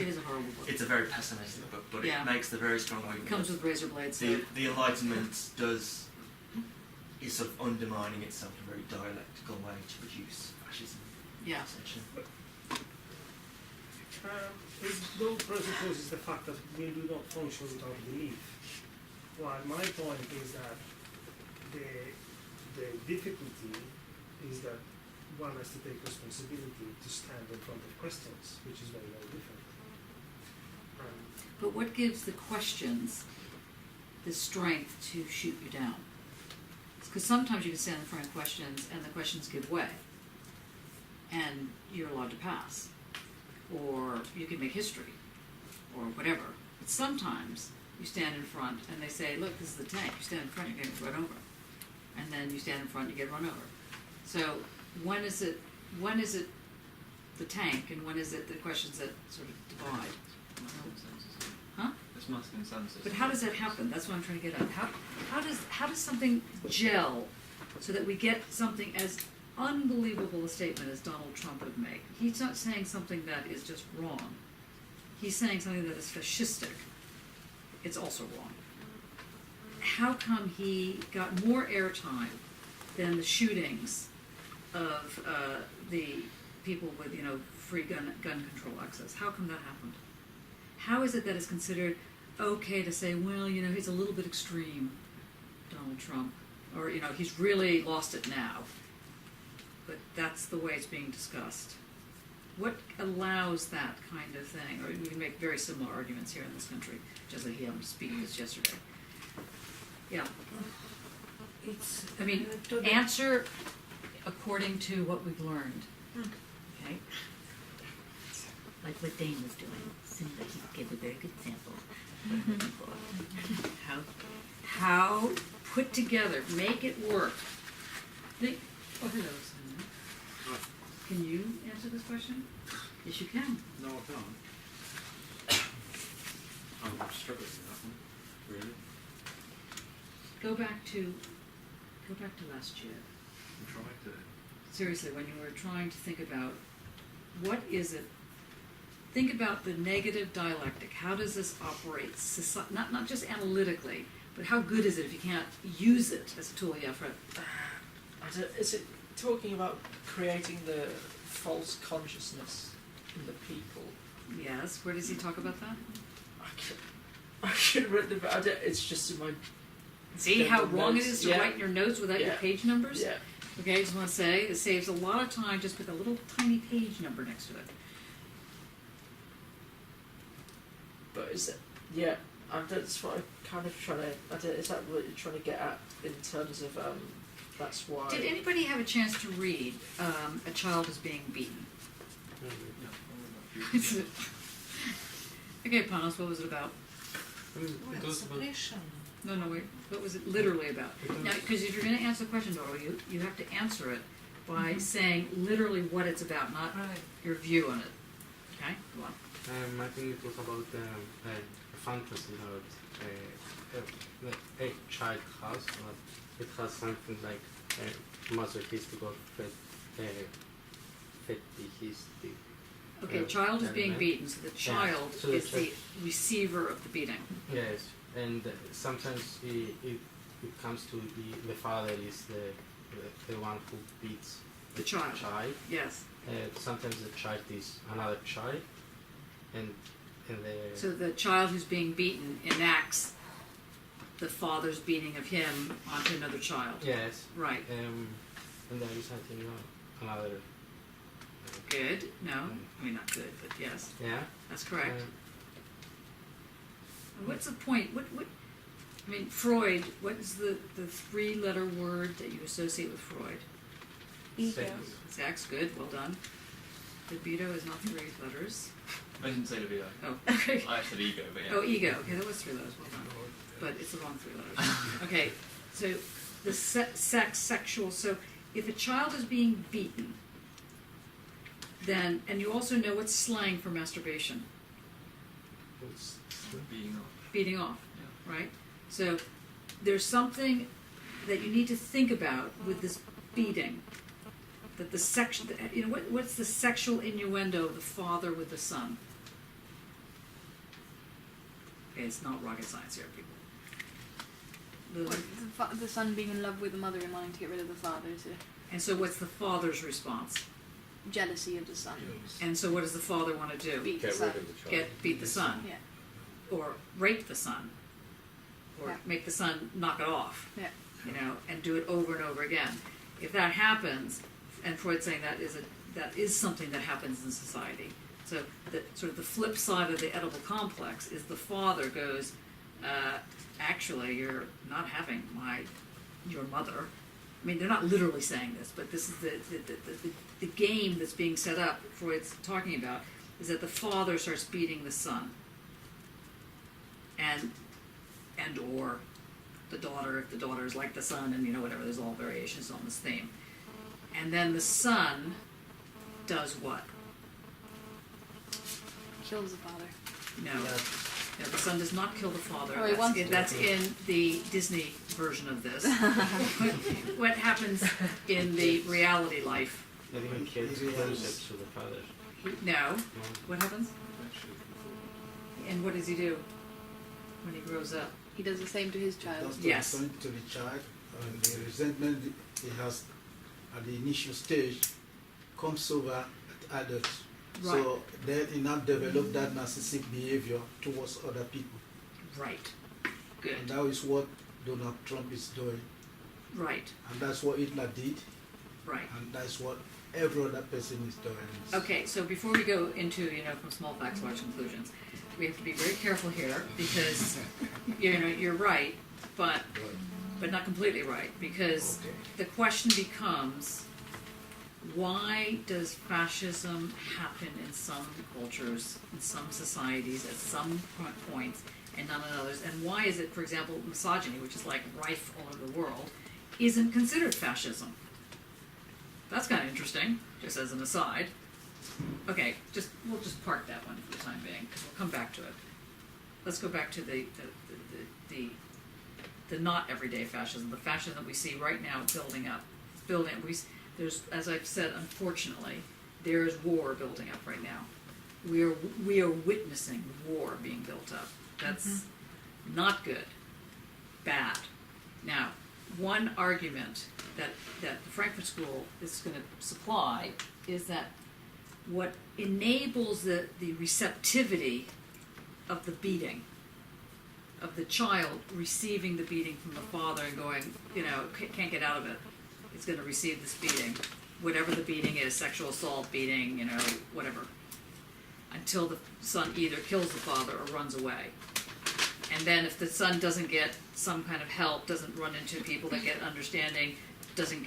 It is a horrible book.
it's a very pessimistic book, but
Yeah.
it makes the very strong
It
argument.
comes with razor blades. So.
The Enlightenment is sort of undermining itself in a very dialectical way to produce fascism,
Yeah.
essentially.
It though presupposes the fact that we do not function without belief. While my point is that the difficulty is that one has to take responsibility to stand in front of questions, which is very, very different.
But what gives the questions the strength to shoot you down? Because sometimes you can stand in front of questions and the questions give way and you're allowed to pass. Or you can make history or whatever. But sometimes you stand in front and they say, look, this is the tank. You stand in front, you're getting run over. And then you stand in front, you get run over. So when is it the tank and when is it the questions that sort of divide? Huh?
It's mass consensus.
But how does that happen? That's what I'm trying to get at. How does something gel so that we get something as unbelievable a statement as Donald Trump would make? He's not saying something that is just wrong. He's saying something that is fascistic. It's also wrong. How come he got more airtime than the shootings of the people with, free gun control access? How come that happened? How is it that it's considered okay to say, well, he's a little bit extreme, Donald Trump, or, he's really lost it now? But that's the way it's being discussed. What allows that kind of thing? Or we can make very similar arguments here in this country, just like he happened to speak this yesterday. Yeah. Answer according to what we've learned. Okay? Like what Dane was doing. Seems like he gave a very good example. How put together, make it work. Oh, hello, Simon. Can you answer answer this question? Yes, you can.
No, I can't. I'm struggling with that one, really.
Go back to last year.
I'm trying to.
Seriously, when you were trying to think about what is it, think about the negative dialectic. How does this operate? Not just analytically, but how good is it if you can't use it as a tool? Yeah, Fred.
Is it talking about creating the false consciousness in the people?
Yes. Where does he talk about that?
I should have written about it. It's just in my.
See how
general
wrong it
notes.
is to
Yeah.
write your notes without your
Yeah.
page numbers?
Yeah.
Okay, I just want to say, it saves a lot of time, just put a little tiny page number next to it.
But is it? Yeah. That's what I'm kind of trying to. Is that what you're trying to get at in terms of That's why.
Did anybody have a chance to read A Child is Being Beaten? Okay, Panos, what was it about?
It was about
No, wait. What was it literally about? Now, because if you're going to answer the question, Doro, you have to answer it by saying literally what it's about, not your view on it. Okay, go on.
I think it was about a fantasy that a child has. It has something like masochistic or fetishistic.
Okay, child is being
element.
beaten, so the child
so the
is the receiver of the beating.
Yes, and sometimes it comes to the father is the one who beats
The child. Yes.
Sometimes the child is another child, and the
So the child who's being beaten enacts the father's beating of him onto another child.
yes,
Right.
and there is I think another.
Good. No, I mean not good, but yes,
Yeah.
that's correct. What's the point? What? I mean, Freud. What is the three-letter word that you associate with Freud?
Ego.
Sex. Good. Well done. Libido is not 3 letters.
I didn't say libido.
Oh, okay.
I said ego, but yeah.
Oh, ego. Okay, that was 3 letters. Well done. But it's the wrong 3 letters. Okay, so the sexual. So if a child is being beaten, then, and you also know what's slang for masturbation,
Being off.
beating off,
Yeah.
right? So there's something that you need to think about with this beating. That the section, you know, what's the sexual innuendo of the father with the son? Okay, it's not rocket science here, people.
The son being in love with the mother and wanting to get rid of the father, so
And so what's the father's response?
jealousy of the son.
And so what does the father want to do?
Beat the son.
Beat the son.
Yeah.
Or rape the son. Or
Yeah.
make the son knock it off.
Yeah.
You know, and do it over and over again. If that happens, and Freud's saying that is something that happens in society. So the sort of the flip side of the Oedipal complex is the father goes, actually, you're not having your mother. I mean, they're not literally saying this, but this is the game that's being set up, Freud's talking about, is that the father starts beating the son. And or the daughter, if the daughter is like the son, and you know, whatever, there's all variations on this theme. And then the son does what?
Kills the father.
No. No, the son does not kill the father.
Oh, he wants to.
That's in the Disney version of this. What happens in the reality life?
I think he kills closer to the father.
No.
No.
What happens? And what does he do when he grows up?
He does the same to his child.
That's
Yes.
the to the child, and the resentment he has at the initial stage comes over at adults.
Right.
So then he now develop that narcissistic behavior towards other people.
Right.
And
Good.
that is what Donald Trump is doing.
Right.
And that's what Hitler did,
Right.
and that's what every other person is doing.
Okay, so before we go into, you know, from small facts large conclusions, we have to be very careful here because, you know, you're right, but not completely right, because
Okay.
the question becomes, why does fascism happen in some cultures, in some societies, at some points, and not in others? And why is it, for example, misogyny, which is like rife all over the world, isn't considered fascism? That's kind of interesting, just as an aside. Okay, we'll just park that one for the time being, because we'll come back to it. Let's go back to the not everyday fascism, the fascism that we see right now building up. There's, as I've said, unfortunately, there is war building up right now. We are witnessing war being built up. That's not good. Bad. Now, one argument that the Frankfurt School is going to supply is that what enables the receptivity of the beating, of the child receiving the beating from the father and going, can't get out of it. It's going to receive this beating, whatever the beating is, sexual assault, beating, whatever, until the son either kills the father or runs away. And then if the son doesn't get some kind of help, doesn't run into people that get understanding, doesn't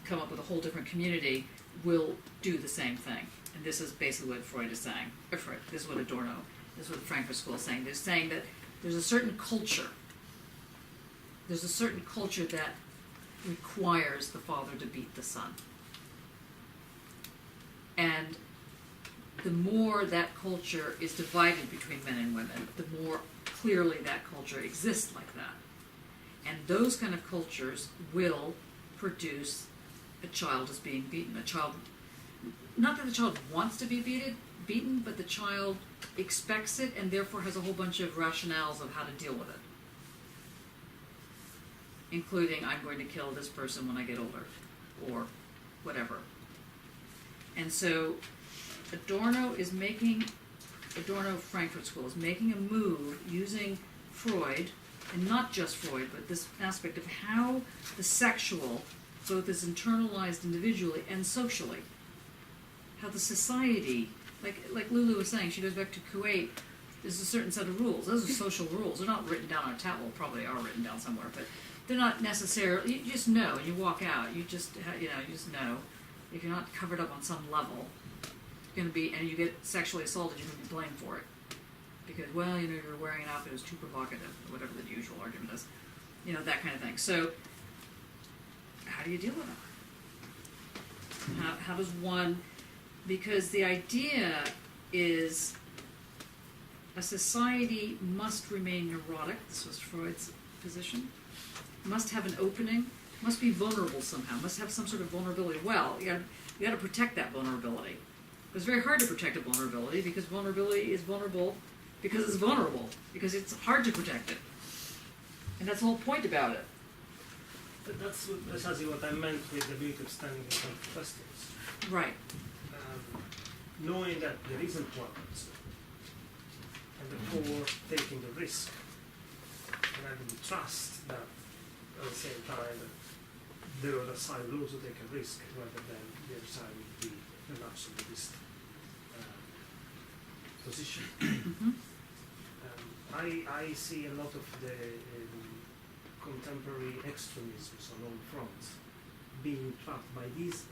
come up with a whole different community, will do the same thing. And this is basically what Freud is saying. This is what Adorno, this is what the Frankfurt School is saying. They're saying that there's a certain culture. There's a certain culture that requires the father to beat the son. And the more that culture is divided between men and women, the more clearly that culture exists like that. And those kind of cultures will produce a child as being beaten. Not that the child wants to be beaten, but the child expects it and therefore has a whole bunch of rationales of how to deal with it. Including, I'm going to kill this person when I get older, or whatever. And so Adorno Frankfurt School is making a move using Freud, and not just Freud, but this aspect of how the sexual both is internalized individually and socially. How the society, like Lulu was saying, she goes back to Kuwait, there's a certain set of rules. Those are social rules. They're not written down on a tablet, well, probably are written down somewhere, but they're not necessarily, you just know, and you walk out, you just know. If you're not covered up on some level, you're going to be, and you get sexually assaulted, you're going to be blamed for it. Because, well, you were wearing an outfit that was too provocative, or whatever the usual argument is. That kind of thing. So, how do you deal with it? How does one, because the idea is a society must remain neurotic, this was Freud's position, must have an opening, must be vulnerable somehow, must have some sort of vulnerability. Well, you got to protect that vulnerability. It's very hard to protect a vulnerability because vulnerability is vulnerable because it's vulnerable, because it's hard to protect it. And that's the whole point about it.
But that's precisely what I meant with the ability of standing in front of questions.
Right.
Knowing that there isn't one answer, and therefore taking the risk, and having the trust that at the same time that the other side will also take a risk rather than the other side would be an absolutist position. I see a lot of the contemporary extremisms on all fronts being trapped by these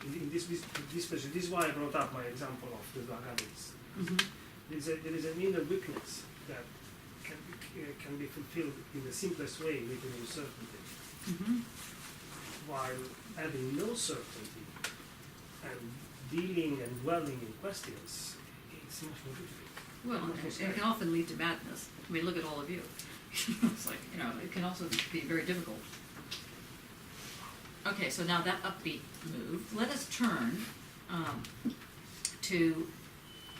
in this position. This is why I brought up my example of the drug addicts. There is an inner weakness that can be fulfilled in the simplest way with an uncertainty, while having no certainty and dealing and dwelling in questions, it's much more difficult.
Well, it can often lead to madness. I mean, look at all of you. It's like, it can also be very difficult. Okay, so now that upbeat move, let us turn to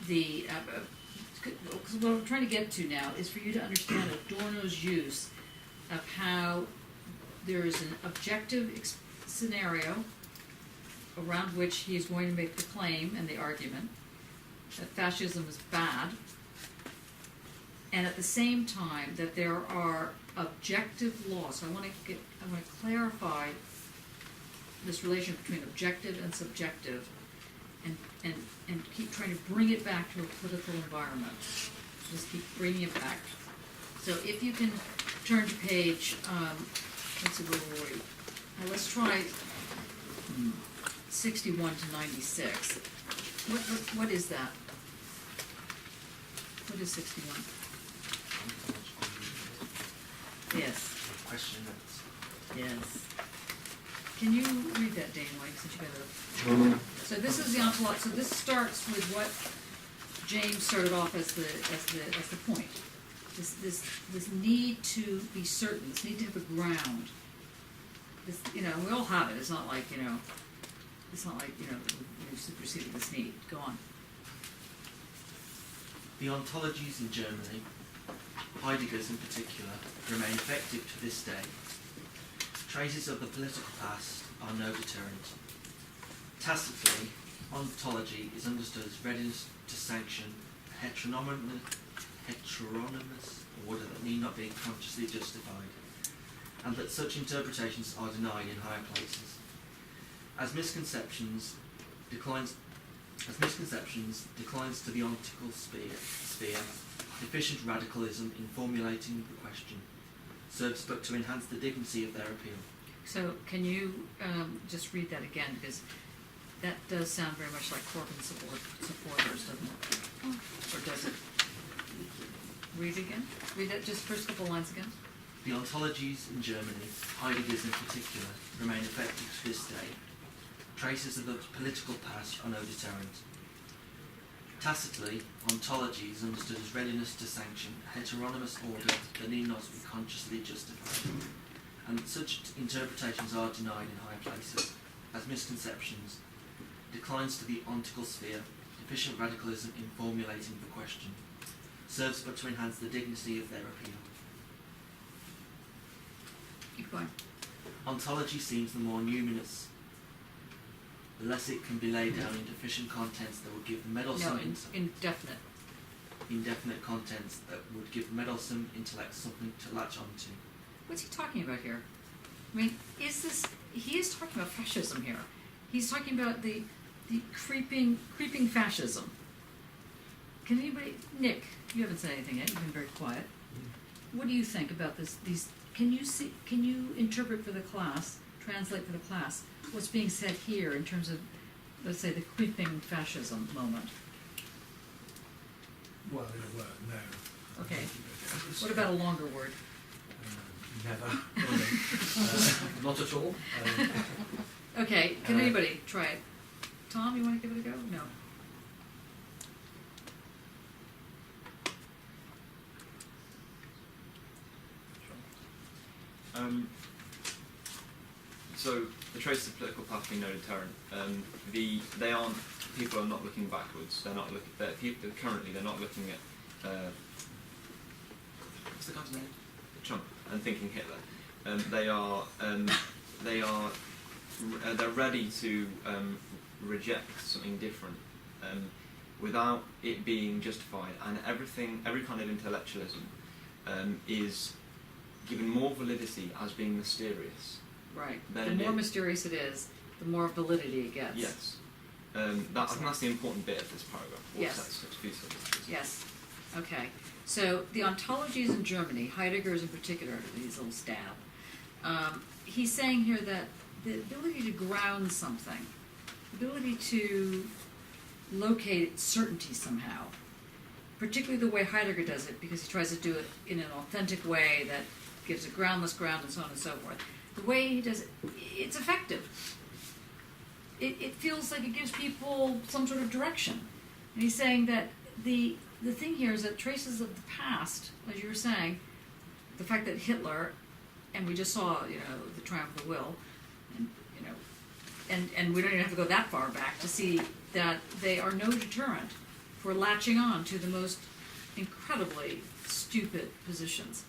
the, because what I'm trying to get to now is for you to understand Adorno's use of how there is an objective scenario around which he is going to make the claim and the argument that fascism is bad, and at the same time that there are objective laws. So I want to clarify this relation between objective and subjective, and keep trying to bring it back to a political environment. Just keep bringing it back. So if you can turn to page, let's see, where were we? Let's try 61 to 96. What is that? What is 61? Yes.
Question notes.
Yes. can you read that, Dane, like, since you got it? So this is the ontology, so this starts with what James started off as the point. This need to be certain, this need to have a ground. This, you know, we all have it, it's not like, you know, we've superseded this need. Go on.
The ontologies in Germany, Heidegger's in particular, remain effective to this day. Traces of the political past are no deterrent. Tacitly, ontology is understood as readiness to sanction a heteronymous order that need not be consciously justified, and that such interpretations are denied in higher places. As misconceptions declines to the ontical sphere, efficient radicalism in formulating the question serves but to enhance the dignity of their appeal.
So can you just read that again, because that does sound very much like Corbyn supporters, doesn't it? Or does it? Read again? Read that just first couple lines again.
The ontologies in Germany, Heidegger's in particular, remain effective to this day. Traces of the political past are no deterrent. Tacitly, ontology is understood as readiness to sanction a heteronymous order that need not be consciously justified, and such interpretations are denied in higher places. As misconceptions, declines to the ontical sphere, efficient radicalism in formulating the question, serves but to enhance the dignity of their appeal.
Keep going.
Ontology seems the more numinous, the less it can be laid down in deficient contents that would give the meddlesome
Indefinite.
indefinite contents that would give meddlesome intellect something to latch onto.
What's he talking about here? I mean, he is talking about fascism here. He's talking about the creeping fascism. Can anybody, Nick, you haven't said anything yet, you've been very quiet. What do you think about these, can you interpret for the class, translate for the class, what's being said here in terms of, let's say, the creeping fascism moment?
Well, in a word, no.
Okay. What about a longer word?
Never. Not at all.
Okay, can anybody try it? Tom, you want to give it a go? No.
So the traces of political path being no deterrent. People are not looking backwards. They're not looking. Currently, they're not looking at what's the guy's name? Trump, and thinking Hitler. They're ready to reject something different without it being justified, and every kind of intellectualism is given more validity as being mysterious.
Right.
Then
The more mysterious it is, the more validity it gets.
Yes. I think that's the important bit of this paragraph.
Yes. Yes. Okay. So the ontologies in Germany, Heidegger's in particular, his little stab, he's saying here that the ability to ground something, the ability to locate certainty somehow, particularly the way Heidegger does it, because he tries to do it in an authentic way that gives a groundless ground and so on and so forth. The way he does it, it's effective. It feels like it gives people some sort of direction. And he's saying that the thing here is that traces of the past, as you were saying, the fact that Hitler, and we just saw, the triumph of the will, and we don't even have to go that far back to see that they are no deterrent for latching on to the most incredibly stupid positions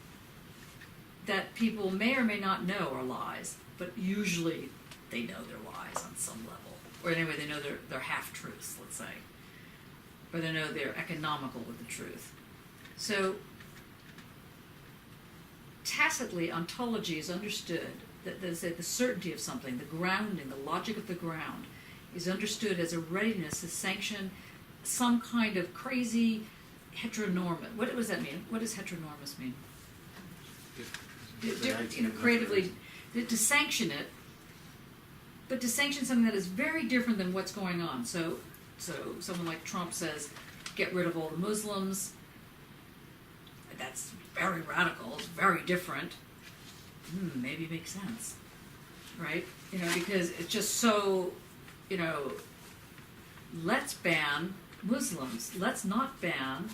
that people may or may not know are lies, but usually they know they're lies on some level. Or anyway, they know they're half-truths, let's say. Or they know they're economical with the truth. So, tacitly, ontology is understood, that the certainty of something, the grounding, the logic of the ground, is understood as a readiness to sanction some kind of crazy heteronormous. What does that mean? What does heteronormous mean? Creatively, to sanction it, but to sanction something that is very different than what's going on. So someone like Trump says, get rid of all the Muslims. That's very radical. It's very different. Maybe it makes sense. right? You know, because it's just so, you know, let's ban Muslims. Let's not ban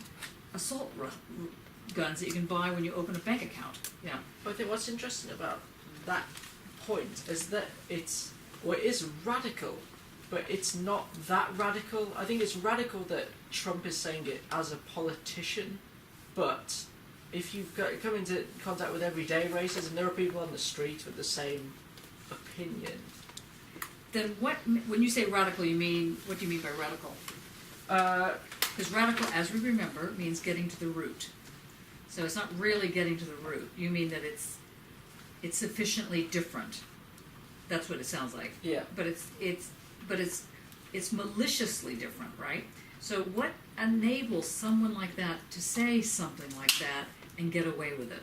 assault guns that you can buy when you open a bank account. Yeah.
But I think what's interesting about that point is that it is radical, but it's not that radical. I think it's radical that Trump is saying it as a politician, but if you come into contact with everyday racists and there are people on the street with the same opinion,
Then what, when you say radical, you mean, what do you mean by radical? Because radical, as we remember, means getting to the root. So it's not really getting to the root. You mean that it's sufficiently different. That's what it sounds like.
yeah.
But it's maliciously different, right? So what enables someone like that to say something like that and get away with it?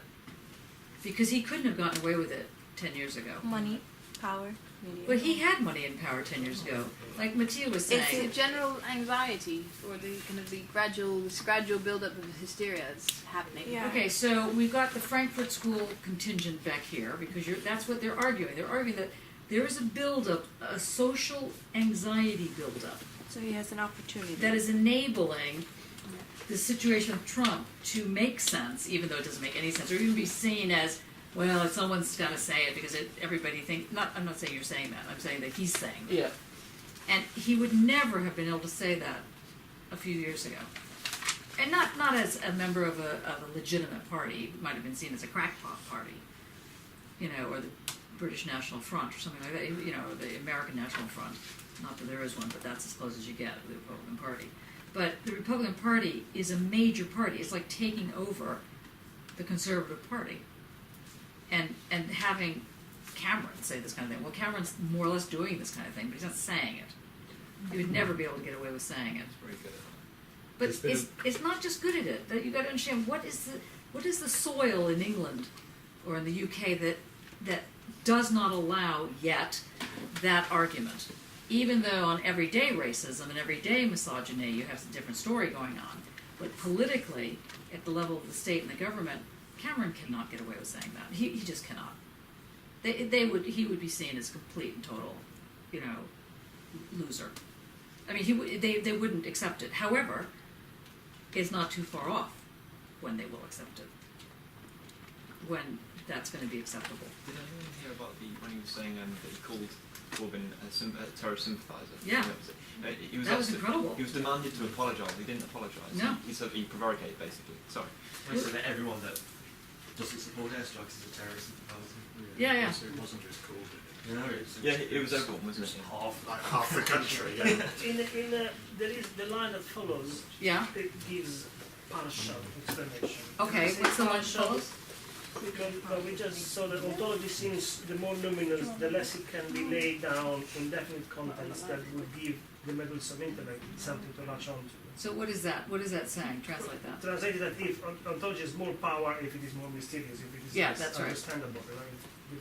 Because he couldn't have gotten away with it 10 years ago.
Money, power, media.
But he had money and power 10 years ago. Like Mattia was
It's
saying.
the general anxiety, or the kind of this gradual build-up of hysteria that's happening.
Yeah.
Okay, so we've got the Frankfurt School contingent back here, because that's what they're arguing. They're arguing that there is a build-up, a social anxiety build-up,
So he has an opportunity.
that is enabling the situation of Trump to make sense, even though it doesn't make any sense, or even be seen as, well, someone's got to say it because everybody thinks. I'm not saying you're saying that. I'm saying that he's saying that.
Yeah.
And he would never have been able to say that a few years ago. And not as a member of a legitimate party. He might have been seen as a crackpot party, you know, or the British National Front or something like that, you know, or the American National Front. Not that there is one, but that's as close as you get with the Republican Party. But the Republican Party is a major party. It's like taking over the Conservative Party. And having Cameron say this kind of thing. Well, Cameron's more or less doing this kind of thing, but he's not saying it. He would never be able to get away with saying it.
It's very good at
But it's not just good at it. That you got to understand what is the soil in England or in the UK that does not allow yet that argument. Even though on everyday racism and everyday misogyny you have a different story going on, but politically at the level of the state and the government, Cameron cannot get away with saying that. He just cannot. He would be seen as complete and total, you know, loser. I mean, they wouldn't accept it. However, it's not too far off when they will accept it. When that's going to be acceptable.
Did anyone hear about when he was saying that he called Corbyn a terrorist sympathiser?
Yeah.
He was
That was
asked
incredible.
He was demanded to apologise. He didn't apologise.
No.
He said he prevaricated, basically. Sorry.
I said that everyone that doesn't support airstrikes is a terrorist sympathiser.
Yeah.
So it wasn't just called it.
No, it's
Yeah, it was everyone, wasn't it?
half the country. Yeah.
There is the line that follows.
Yeah.
It gives partial explanation.
Okay.
It's
What's the one
partial
follows?
Because we just saw that ontology seems the more luminous, the less it can be laid down in definite contents that would give the medals of intellect something to latch onto.
So what is that? What is that saying? Translate that.
Translated that if ontology has more power, if it is more mysterious, if it is
Yeah,
less
that's right.
understandable.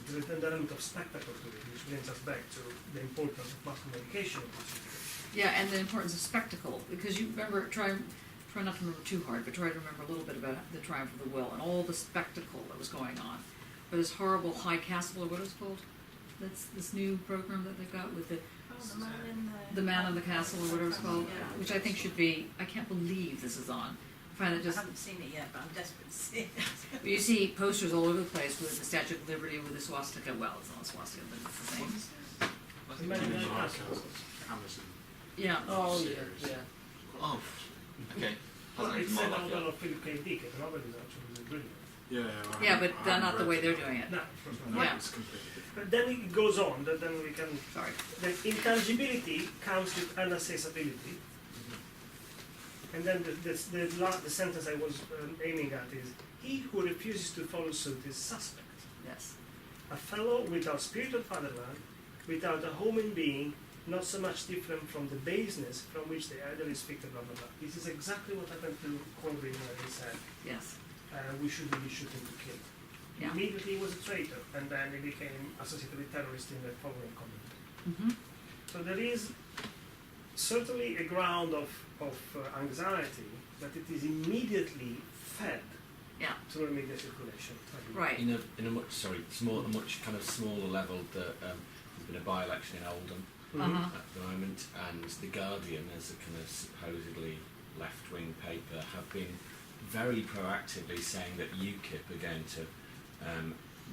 There's an element of spectacle to it, which brings us back to the importance of mass communication in this situation.
Yeah, and the importance of spectacle, because you remember, try not to remember too hard, but try to remember a little bit about the triumph of the will and all the spectacle that was going on. Or this horrible high castle, or what is it called? That's this new program that they've got with the man in the castle, or whatever it's called, which I think should be. I can't believe this is on. I find it
I
just.
haven't seen it yet, but I'm desperate to see it.
You see posters all over the place with the Statue of Liberty with the swastika. Well, it's not a swastika, but it's the same.
I think
Imagine
it was-
that.
Amazon.
Yeah.
Oh yeah, yeah.
Oh, okay.
Well,
Hasn't
it's
even
said
like
out
it.
of Philip K. Dick, the novel is actually brilliant.
Yeah, but they're not the way they're doing it.
No,
Yeah.
It's completely different.
but then it goes on, that then we can.
Sorry.
The intangibility comes with unaccessibility. And then the sentence I was aiming at is, he who refuses to follow suit is suspect.
Yes.
A fellow without spirit of fatherland, without a human being, not so much different from the baseness from which the idol is picked, blah, blah, blah. This is exactly what happened to Corbyn when he said,
Yes.
we should really shoot him to kill.
Yeah.
Immediately he was a traitor, and then he became associated with terrorists in the following comment.
Mm-hmm.
So there is certainly a ground of anxiety that it is immediately fed
Yeah.
to the media circulation.
Right.
In a much kind of smaller level, there's been a by-election in Oldham
Uh-huh.
at the moment, and the Guardian, as a kind of supposedly left-wing paper, have been very proactively saying that UKIP are going to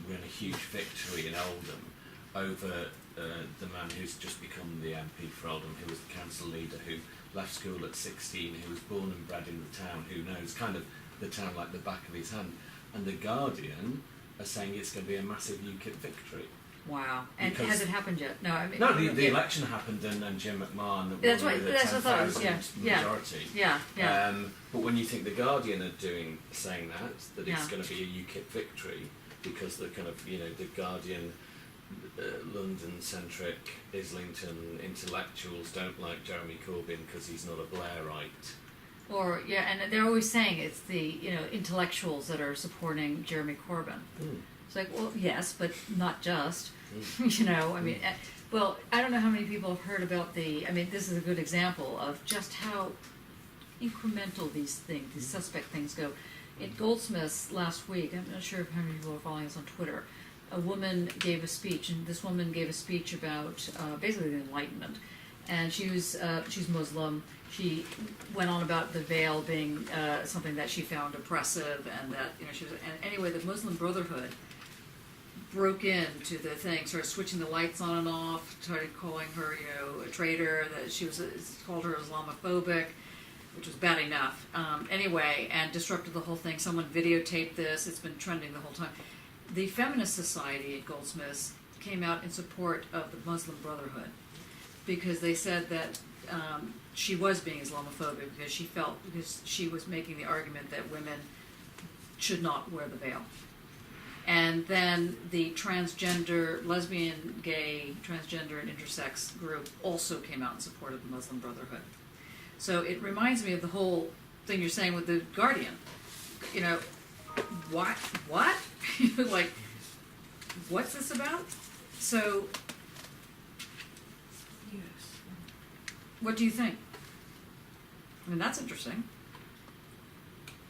win a huge victory in Oldham over the man who's just become the MP for Oldham, who was the council leader, who left school at 16, who was born and bred in the town, who knows kind of the town like the back of his hand. And the Guardian are saying it's going to be a massive UKIP victory.
Wow. And
Because-
has it happened yet? No, I mean.
No, the
yeah.
election happened, and Jim McMahon
That's
won
right,
with a
that's what I thought it was,
10,000
yeah,
majority.
Yeah.
But when you think the Guardian are saying that it's
Yeah.
going to be a UKIP victory, because the kind of, the Guardian, London-centric Islington intellectuals don't like Jeremy Corbyn because he's not a Blairite.
Or, yeah, and they're always saying it's the, intellectuals that are supporting Jeremy Corbyn. It's like, well, yes, but not just. Well, I don't know how many people have heard about this is a good example of just how incremental these things, these suspect things go. At Goldsmiths last week, I'm not sure how many people are following us on Twitter, a woman gave a speech, and this woman gave a speech about basically the Enlightenment. And she's Muslim. She went on about the veil being something that she found oppressive, and that she was. And anyway, the Muslim Brotherhood broke into the thing, started switching the lights on and off, started calling her, a traitor. That she was called her Islamophobic, which was bad enough. Anyway, and disrupted the whole thing. Someone videotaped this. It's been trending the whole time. The Feminist Society at Goldsmiths came out in support of the Muslim Brotherhood because they said that she was being Islamophobic because she was making the argument that women should not wear the veil. And then the transgender, lesbian, gay, transgender, and intersex group also came out in support of the Muslim Brotherhood. So it reminds me of the whole thing you're saying with the Guardian. What? Like, what's this about? So,
Yes.
what do you think? I mean, that's interesting.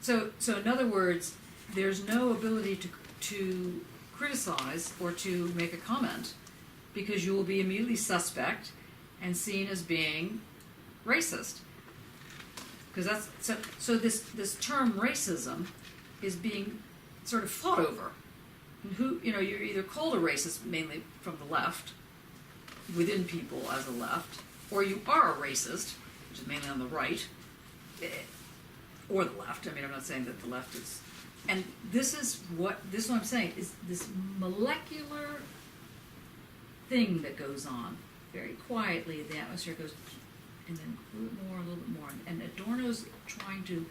So in other words, there's no ability to criticize or to make a comment because you will be immediately suspect and seen as being racist. Because that's so this term racism is being sort of fought over. And you're either called a racist mainly from the left, within people as a left, or you are a racist, which is mainly on the right, or the left. I mean, I'm not saying that the left is. And this is what I'm saying is this molecular thing that goes on very quietly. The atmosphere goes, and then a little bit more, and Adorno's trying to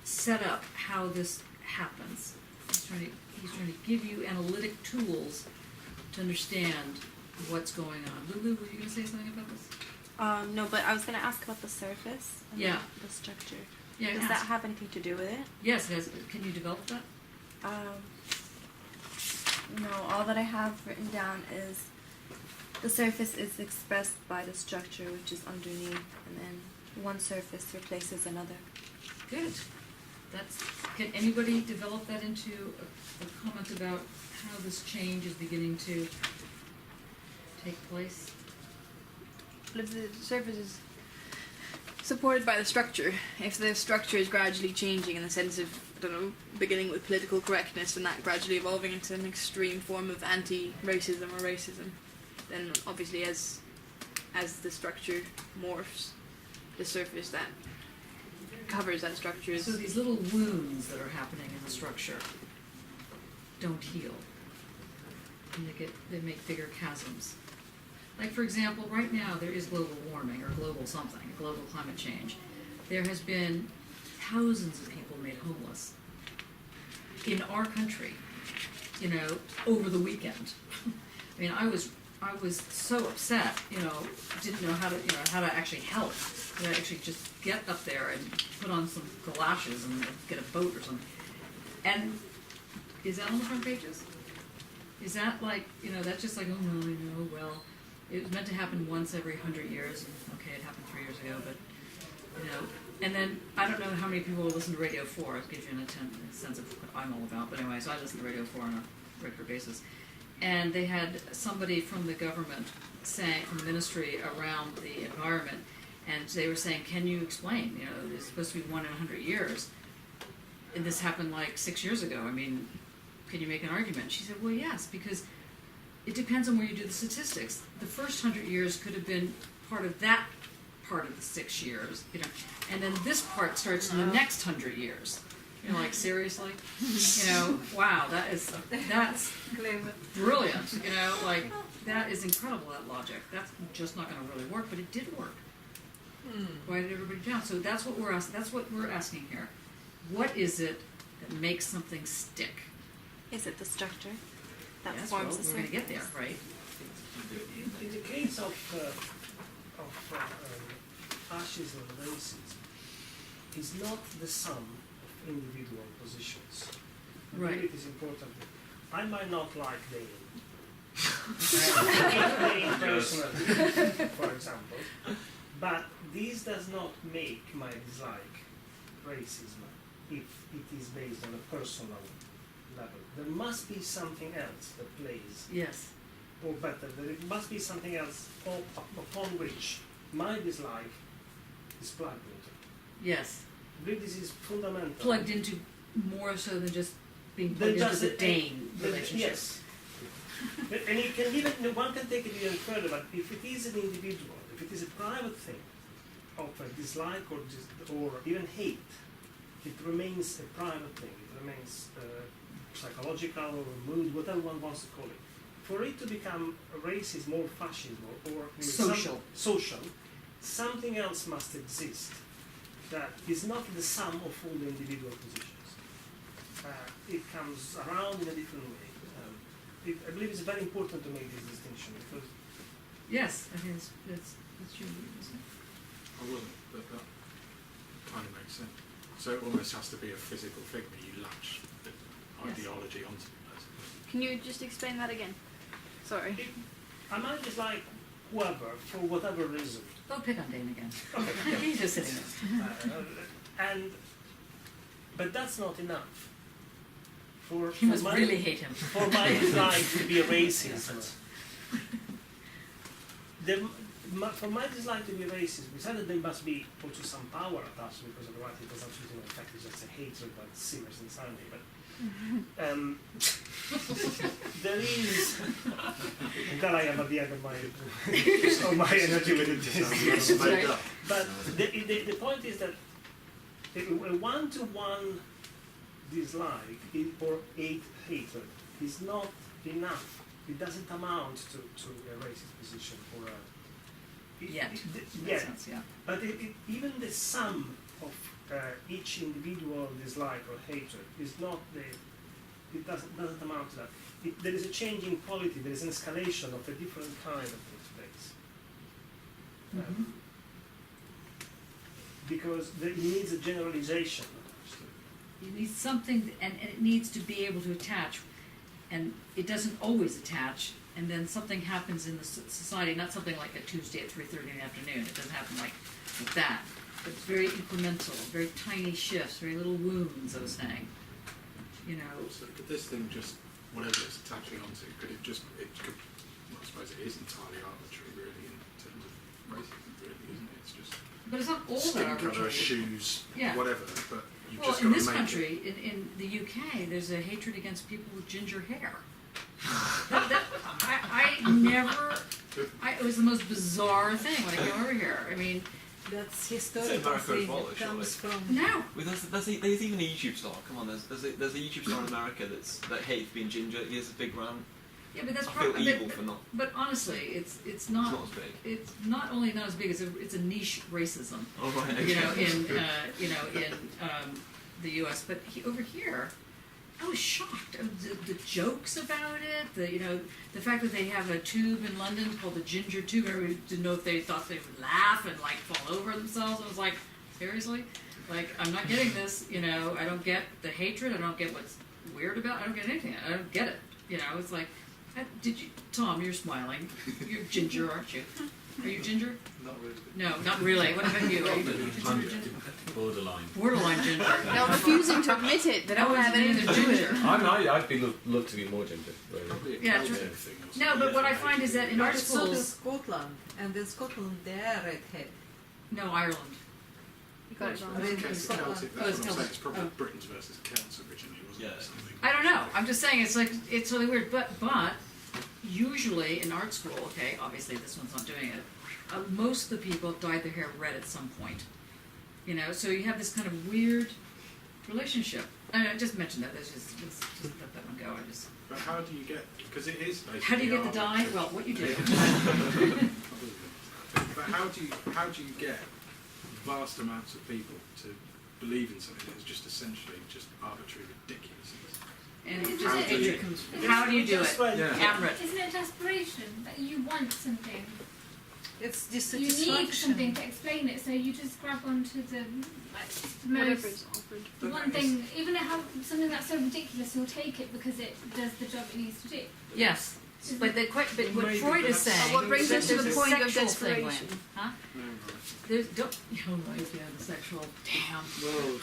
set up how this happens. He's trying to give you analytic tools to understand what's going on. Lulu, were you going to say something about this?
No, but I was going to ask about the surface and
Yeah.
the structure.
Yeah,
Does that have anything to do with it?
Yes, it has. Can you develop that?
No, all that I have written down is the surface is expressed by the structure, which is underneath, and then one surface replaces another.
Good. Can anybody develop that into a comment about how this change is beginning to take place?
But if the surface is supported by the structure, if the structure is gradually changing in the sense of, beginning with political correctness and that gradually evolving into an extreme form of anti-racism or racism, then obviously as the structure morphs, the surface that covers that structure is...
So these little wounds that are happening in the structure don't heal. And they make bigger chasms. Like, for example, right now there is global warming or global something, global climate change. There has been thousands of people made homeless in our country, over the weekend. I mean, I was so upset, didn't know how to actually help. To actually just get up there and put on some galoshes and get a boat or something. And is that on the front pages? Is that like, that's just like, oh no, well, it was meant to happen once every 100 years. Okay, it happened 3 years ago, but, And then, I don't know how many people listen to Radio 4, it gives you a sense of what I'm all about, but anyway, so I listen to Radio 4 on a regular basis. And they had somebody from the government saying, from the ministry around the environment, and they were saying, can you explain, you know, it's supposed to be 1 in 100 years, and this happened like 6 years ago, I mean, can you make an argument? She said, well, yes, because it depends on where you do the statistics. The first 100 years could have been part of that part of the 6 years, you know, and then this part starts in the next 100 years. You're like, seriously? You know, wow, that's brilliant, you know, like, that is incredible, that logic. That's just not going to really work, but it did work. Why did everybody down? So that's what we're asking here. What is it that makes something stick?
Is it the structure that
Yes,
forms
well,
the
we're going to get
surface?
there, right?
In the case of fascism and racism, is not the sum of individual positions. I
Right.
believe it is important. I might not like Dane. Dane personally, for example, but this does not make my dislike racism if it is based on a personal level. There must be something else that plays,
Yes.
or better, there must be something else upon which my dislike is plugged into.
Yes.
I believe this is fundamental.
Plugged into more so than just being
Than
plugged into
just
the
a-
Dane
the-
relationship.
Yes. And it can even, one can take it even further, but if it is an individual, if it is a private thing of a dislike or even hate, it remains a private thing. It remains psychological or mood, whatever one wants to call it. For it to become racism or fascism or
Social.
social, something else must exist that is not the sum of all the individual positions. It comes around in a different way. I believe it's very important to make this distinction because
Yes, I think that's true. Isn't it?
I wasn't, but that kind of makes sense. So it almost has to be a physical thing that you latch the
Yes.
ideology onto.
Can you just explain that again? Sorry.
I might dislike whoever for whatever reason.
Don't pick on Dane again.
Okay.
He's just sitting there.
But that's not enough. For
You must
my,
really hate him.
for my dislike to be racist. For my dislike to be racist, we said that there must be also some power attached because otherwise it does absolutely no effect. It's just a hatred that simmers inside me. But there is. I'm glad I am at the end of my energy with it.
Right.
But the point is that a one-to-one dislike or hatred is not enough. It doesn't amount to a racist position or a.
Yet. In that
Yet.
sense, yeah.
But even the sum of each individual dislike or hatred is not it doesn't amount to that. There is a change in quality, there is an escalation of a different kind of takes place.
Mhm.
Because it needs a generalization.
You need something, and it needs to be able to attach, and it doesn't always attach, and then something happens in the society, not something like a Tuesday at 3:30 in the afternoon, it doesn't happen like that, but it's very incremental, very tiny shifts, very little wounds, I was saying, you know.
So could this thing just, whatever it's attaching onto, could it just, it could, well, I suppose it is entirely arbitrary really in terms of racism really, isn't it? It's just
But it's not all that
skin colour,
arbitrary.
shoes,
Yeah.
whatever, but you've
Well,
just
in
got to
this
make
country, in the UK, there's a hatred against people with ginger hair. I never, it was the most bizarre thing when I came over here. I mean,
That's
It's
historical
America as
thing.
well,
It comes
surely.
from.
no.
Well, there's even a YouTube star. Come on, there's a YouTube star in America that hates being ginger. He has a big rant.
Yeah, but that's
I feel
probably.
evil for not.
But honestly, it's
It's
not.
not as big.
It's not only not as big. It's a niche racism.
Oh right. Okay.
You know, in the U.S. But over here, I was shocked. The jokes about it. The fact that they have a tube in London called the ginger tube. Everybody didn't know if they thought they would laugh and like fall over themselves. I was like, seriously? Like, I'm not getting this. You know, I don't get the hatred. I don't get what's weird about it. I don't get anything. I don't get it. You know, it's like, did you, Tom? You're smiling. You're ginger, aren't you? Are you ginger?
Not really.
No, not really. What about you? Are you ginger?
Borderline.
Borderline ginger.
No, refusing to admit it. They don't
No,
have
it's
anything to
neither
do with
ginger.
it.
I'd be love to be more ginger. Really.
Probably a
Yeah,
culture
true.
thing or
No,
something.
but what I find is that in art
It's not in
schools,
Scotland, and in Scotland they are redhead.
no, Ireland.
You got it
I
wrong.
think
Really?
it's Celtic.
Oh,
That's
it's
what I'm saying.
Celtic.
It's probably
Oh.
Britons versus Celts originally, wasn't
Yeah.
it? Something.
I don't know. I'm just saying it's like it's really weird. But usually in art school, okay, obviously this one's not doing it. Most of the people have dyed their hair red at some point. You know, so you have this kind of weird relationship. I just mentioned that. Let's just let that one go. I just.
But how do you get? Because it is basically.
How do you get the dye?
arbitrary.
Well, what you do.
But how do you get vast amounts of people to believe in something that is just essentially just arbitrary ridiculousness?
And it
How
just
do you-
how do you do
Just
it?
when-
Yeah.
Amrit.
Isn't it desperation that you want something?
It's
You need
dissatisfaction.
something to explain it, so you just grab onto the
Whatever
most
is offered.
the one thing, even how something that's so ridiculous, you'll take it because it does the job it needs to do.
Yes. But what
Maybe,
Freud
but
is
that's-
saying.
What brings
is
us to
that
the
there's a
point of
sexual thing,
desperation?
Lynn. Huh?
No, right.
There's don't. Oh right, yeah, the sexual. Damn.
Well,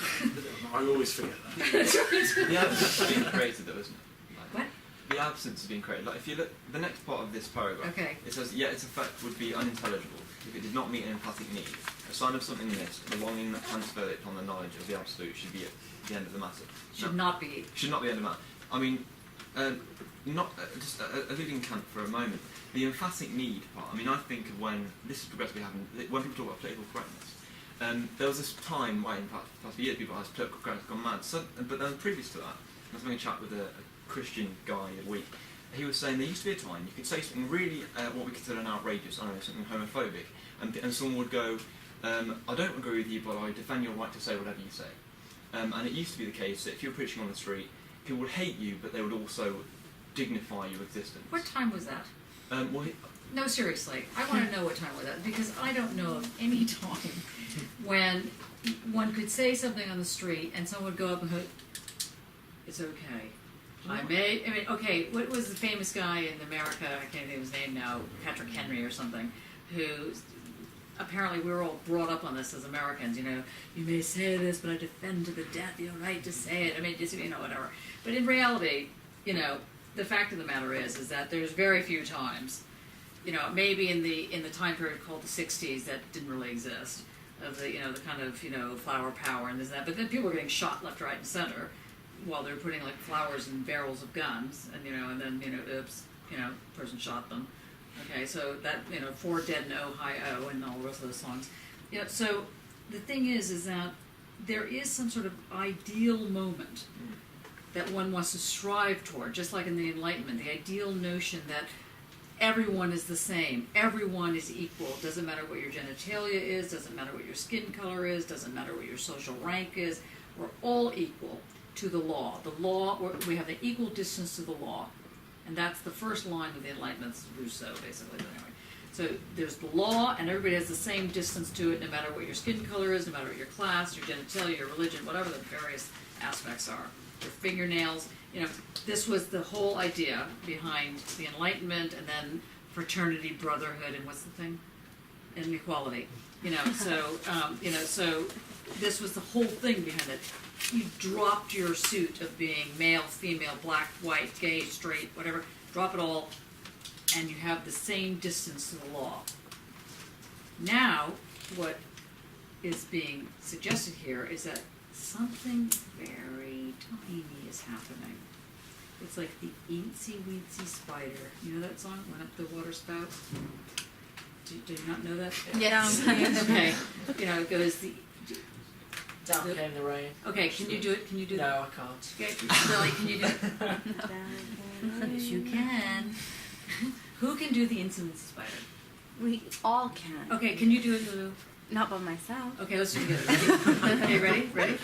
I always forget that.
That's right.
The absence has been created, though, isn't it? Like,
What?
The absence has been created. Like, if you look, the next part of this paragraph,
Okay.
it says, yet its effect would be unintelligible if it did not meet an emphatic need. A sign of something missed, the longing that transferred it upon the knowledge of the absolute should be at the end of the matter.
Should
No,
not be.
should not be the end of the matter. I mean, just alluding Kant for a moment, the emphatic need part. I mean, I think of when this has progressively happened, when people talk about political correctness. There was this time when, in fact, the past few years, people have political correctness gone mad. So, but then previous to that, I was having a chat with a Christian guy a week. He was saying there used to be a time you could say something really, what we consider an outrageous, I don't know, something homophobic, and someone would go, I don't agree with you, but I defend your right to say whatever you say. And it used to be the case that if you were preaching on the street, people would hate you, but they would also dignify your existence.
What time was that?
Well,
No, seriously. I want to know what time was that because I don't know of any time when one could say something on the street and someone would go up and go, "It's okay." Okay, what was the famous guy in America, I can't think of his name now, Patrick Henry or something, who apparently we were all brought up on this as Americans, you know, you may say this, but I defend to the death your right to say it, I mean, just, you know, whatever. But in reality, you know, the fact of the matter is that there's very few times, you know, maybe in the time period called the 60s that didn't really exist, of the, you know, the kind of, you know, flower power and this and that, but then people were getting shot left, right, and center, while they were putting like flowers in barrels of guns, and you know, and then you know, oops, you know, person shot them. Okay, so that you know, 4 dead and oh hi oh, and all the rest of those songs. You know, so the thing is that there is some sort of ideal moment that one wants to strive toward, just like in the Enlightenment, the ideal notion that everyone is the same, everyone is equal. Doesn't matter what your genitalia is, doesn't matter what your skin color is, doesn't matter what your social rank is. We're all equal to the law. The law, we have the equal distance to the law. And that's the first line of the Enlightenment, Rousseau, basically. But anyway. So there's the law, and everybody has the same distance to it, no matter what your skin color is, no matter what your class, your genitalia, your religion, whatever the various aspects are. Your fingernails, you know, this was the whole idea behind the Enlightenment, and then fraternity, brotherhood, and what's the thing? And equality. You know, so, so this was the whole thing behind it. You dropped your suit of being male, female, black, white, gay, straight, whatever, drop it all, and you have the same distance to the law. Now, what is being suggested here is that something very tiny is happening. It's like the eensy weensy spider. You know that song, Went Up the Water Spout? Do you not know that?
Yes.
Okay. You know, it goes the...
Down came the rain.
Okay, can you do it? Can you do that?
No, I can't.
Okay, Billy, can you do it? Yes, you can. Who can do the insolence spider?
We all can.
Okay, can you do it, Lulu?
Not by myself.
Okay, let's do it together. Okay, ready? Ready?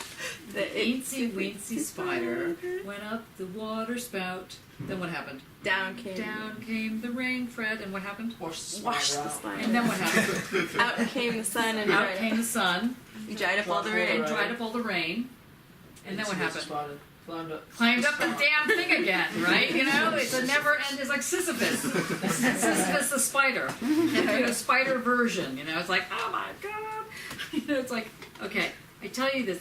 The
Eensy weensy spider went up the water spout. Then what happened?
Down came.
Down came the rain, Fred, and what happened?
Wash the
Wash
spider
the
out.
spider.
And then what happened?
Out came the sun and
Out came the sun
you dried up all the
and
rain.
dried up all the rain. And then what
Insolence
happened?
spider. Climbed up.
Climbed up the damn thing again, right? You know, it's a never end. It's like Sisyphus. Sisyphus the spider. A spider version. You know, it's like, oh my god. You know, it's like, okay. I tell you this,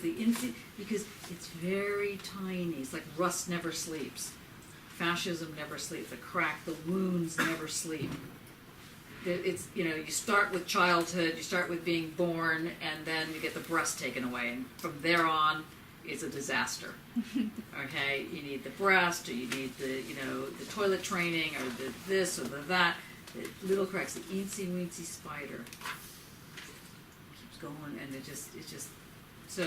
because it's very tiny. It's like rust never sleeps. Fascism never sleeps. The crack, the wounds never sleep. It's, you know, you start with childhood, you start with being born, and then you get the breast taken away, and from there on, it's a disaster. Okay, you need the breast, or you need the, you know, the toilet training, or the this or the that. The little cracks, the eensy weensy spider keeps going, and it's just so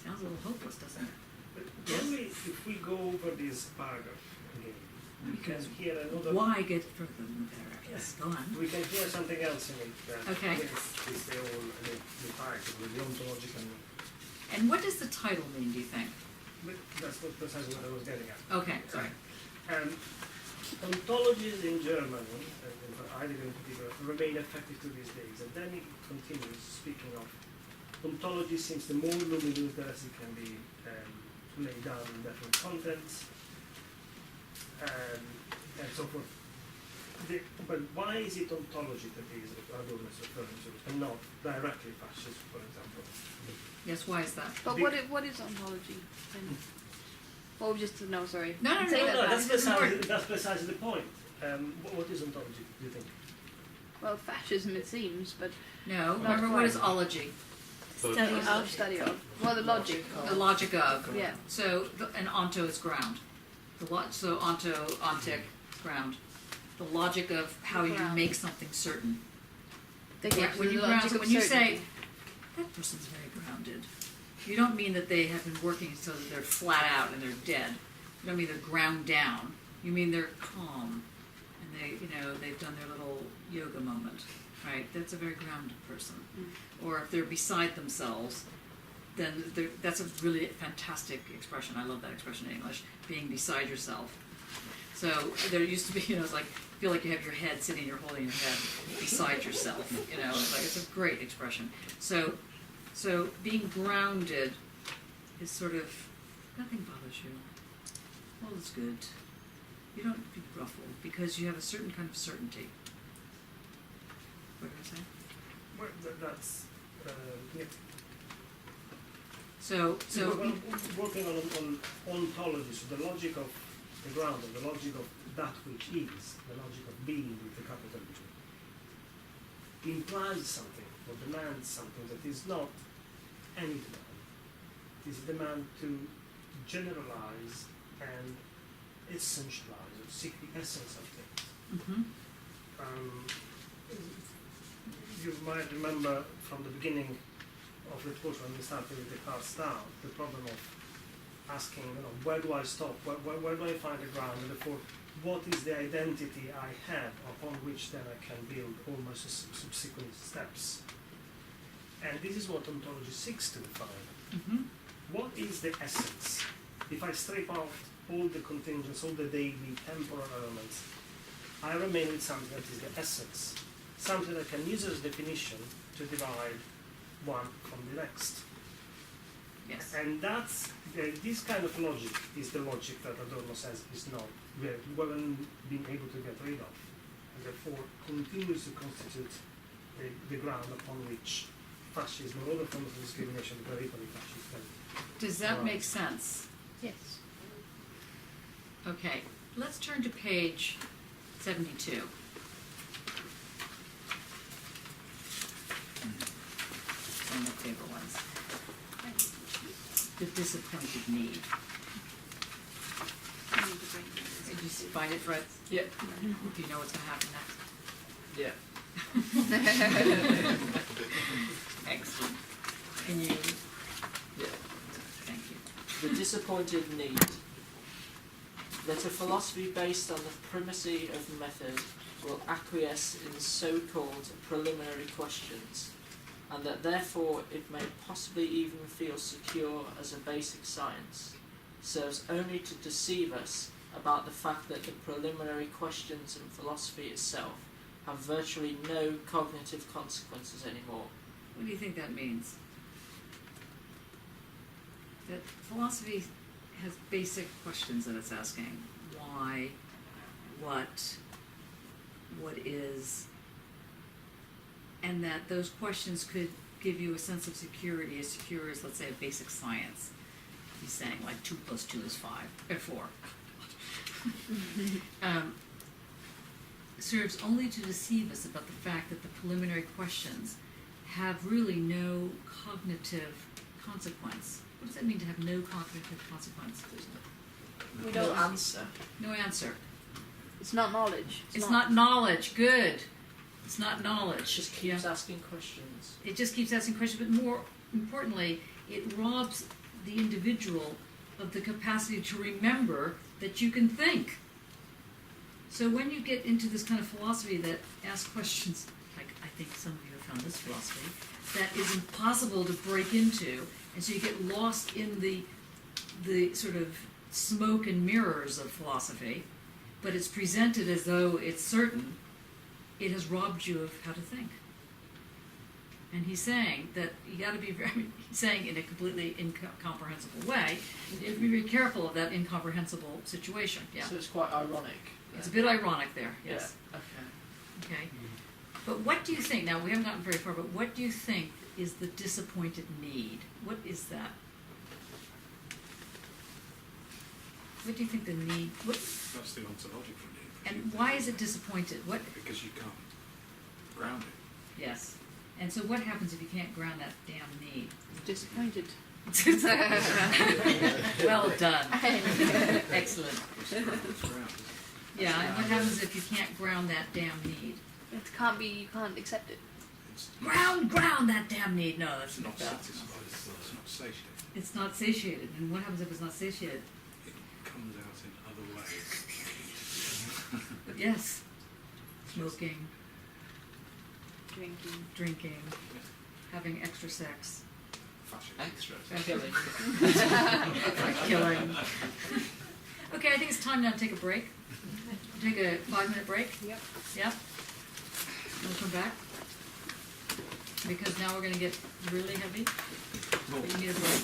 sounds a little hopeless, doesn't it?
But
Yes?
only if we go over this paragraph again, we
Because
can hear another.
why get further than the paragraph? Yes, go on.
We can hear something else in it.
Okay.
It's the whole the title, the ontological.
And what does the title mean, do you think?
But that's what precisely what I was getting at.
Okay, sorry.
Ontologies in Germany, and for Heidegger in particular, remain effective to these days. And then he continues speaking of ontology seems the more luminous the less it can be laid down in definite contents, and so forth. But why is it ontology that Adorno is referring to, and not directly fascism, for example?
Yes, why is that?
But what is ontology then? Or just to know, sorry.
No,
Say that back.
That's precisely the point. What is ontology, do you think?
Well, fascism it seems, but
No,
Not
remember what is
quite.
ology?
Study of.
study of. Well, the logic.
The logic of.
Yeah.
So, and onto is ground. So ontic, ground. The logic of how you
Ground.
make something certain.
Okay,
When
so
you
the
ground,
logic
so
of
when you
certainty.
say, that person's very grounded, you don't mean that they have been working so that they're flat out and they're dead. You don't mean they're ground down. You mean they're calm, and they've done their little yoga moment, right? That's a very grounded person. Or if they're beside themselves, then that's a really fantastic expression. I love that expression in English, being beside yourself. So there used to be, it's like, feel like you have your head sitting, you're holding your head beside yourself. It's a great expression. So being grounded is sort of, nothing bothers you. All is good. You don't be ruffled because you have a certain kind of certainty. What did I say?
Well, that's yeah.
So
We're working on ontology, so the logic of the ground, or the logic of that which is, the logic of being with the capital B, implies something or demands something that is not any demand. It is a demand to generalize and essentialize, or seek the essence of things.
mhm.
You might remember from the beginning of the course when we started with the class down, the problem of asking, where do I stop? Where do I find the ground? And therefore, what is the identity I have upon which then I can build all my subsequent steps? And this is what ontology seeks to define.
Mhm.
What is the essence? If I strip out all the contingents, all the daily temporal elements, I remain with something that is the essence, something I can use as definition to divide one from the next.
Yes.
And that's this kind of logic is the logic that Adorno says is not we haven't been able to get rid of, and therefore continues to constitute the ground upon which fascism or other forms of discrimination, but equally fascism.
Does that make sense?
Yes.
Okay, let's turn to page 72. Some of my favorite ones. The disappointed need. Did you find it, Fred?
Yeah.
Do you know what's going to happen next?
Yeah.
Excellent. Can you?
Yeah.
Thank you.
The disappointed need. That a philosophy based on the primacy of method will acquiesce in so-called preliminary questions, and that therefore it may possibly even feel secure as a basic science, serves only to deceive us about the fact that the preliminary questions in philosophy itself have virtually no cognitive consequences anymore.
What do you think that means? That philosophy has basic questions that it's asking. Why, what is, and that those questions could give you a sense of security as secure as, let's say, a basic science. He's saying like 2 + 2 is 5, or 4. Serves only to deceive us about the fact that the preliminary questions have really no cognitive consequence. What does that mean to have no cognitive consequence?
We don't answer.
No answer.
It's not knowledge.
It's not knowledge. Good. It's not
It
knowledge.
just keeps asking questions.
It just keeps asking questions, but more importantly, it robs the individual of the capacity to remember that you can think. So when you get into this kind of philosophy that asks questions, like I think some of you have found this philosophy, that is impossible to break into, and so you get lost in the sort of smoke and mirrors of philosophy, but it's presented as though it's certain, it has robbed you of how to think. And he's saying that you got to be he's saying in a completely incomprehensible way, you have to be very careful of that incomprehensible situation. Yeah.
So it's quite ironic.
It's a bit ironic there, yes.
Yeah. Okay.
Okay. But what do you think, now we haven't gotten very far, but what do you think is the disappointed need? What is that? What do you think the need, what,
That's the ontological need.
and why is it disappointed? What,
Because you can't ground it.
yes. And so what happens if you can't ground that damn need?
Disappointed.
Well done. Excellent.
It's ground.
Yeah, and what happens if you can't ground that damn need?
It can't be. You can't accept it.
It's
Ground that damn need. No, that's
not
not that.
satisfied. It's not satiated.
It's not satiated. And what happens if it's not satiated?
It comes out in other ways.
But yes, smoking, drinking, having extra sex,
Fashion.
Extra.
killing. Okay, I think it's time now to take a break. Take a 5-minute break.
Yep.
Yep. We'll come back. Because now we're going to get really heavy. You need a break.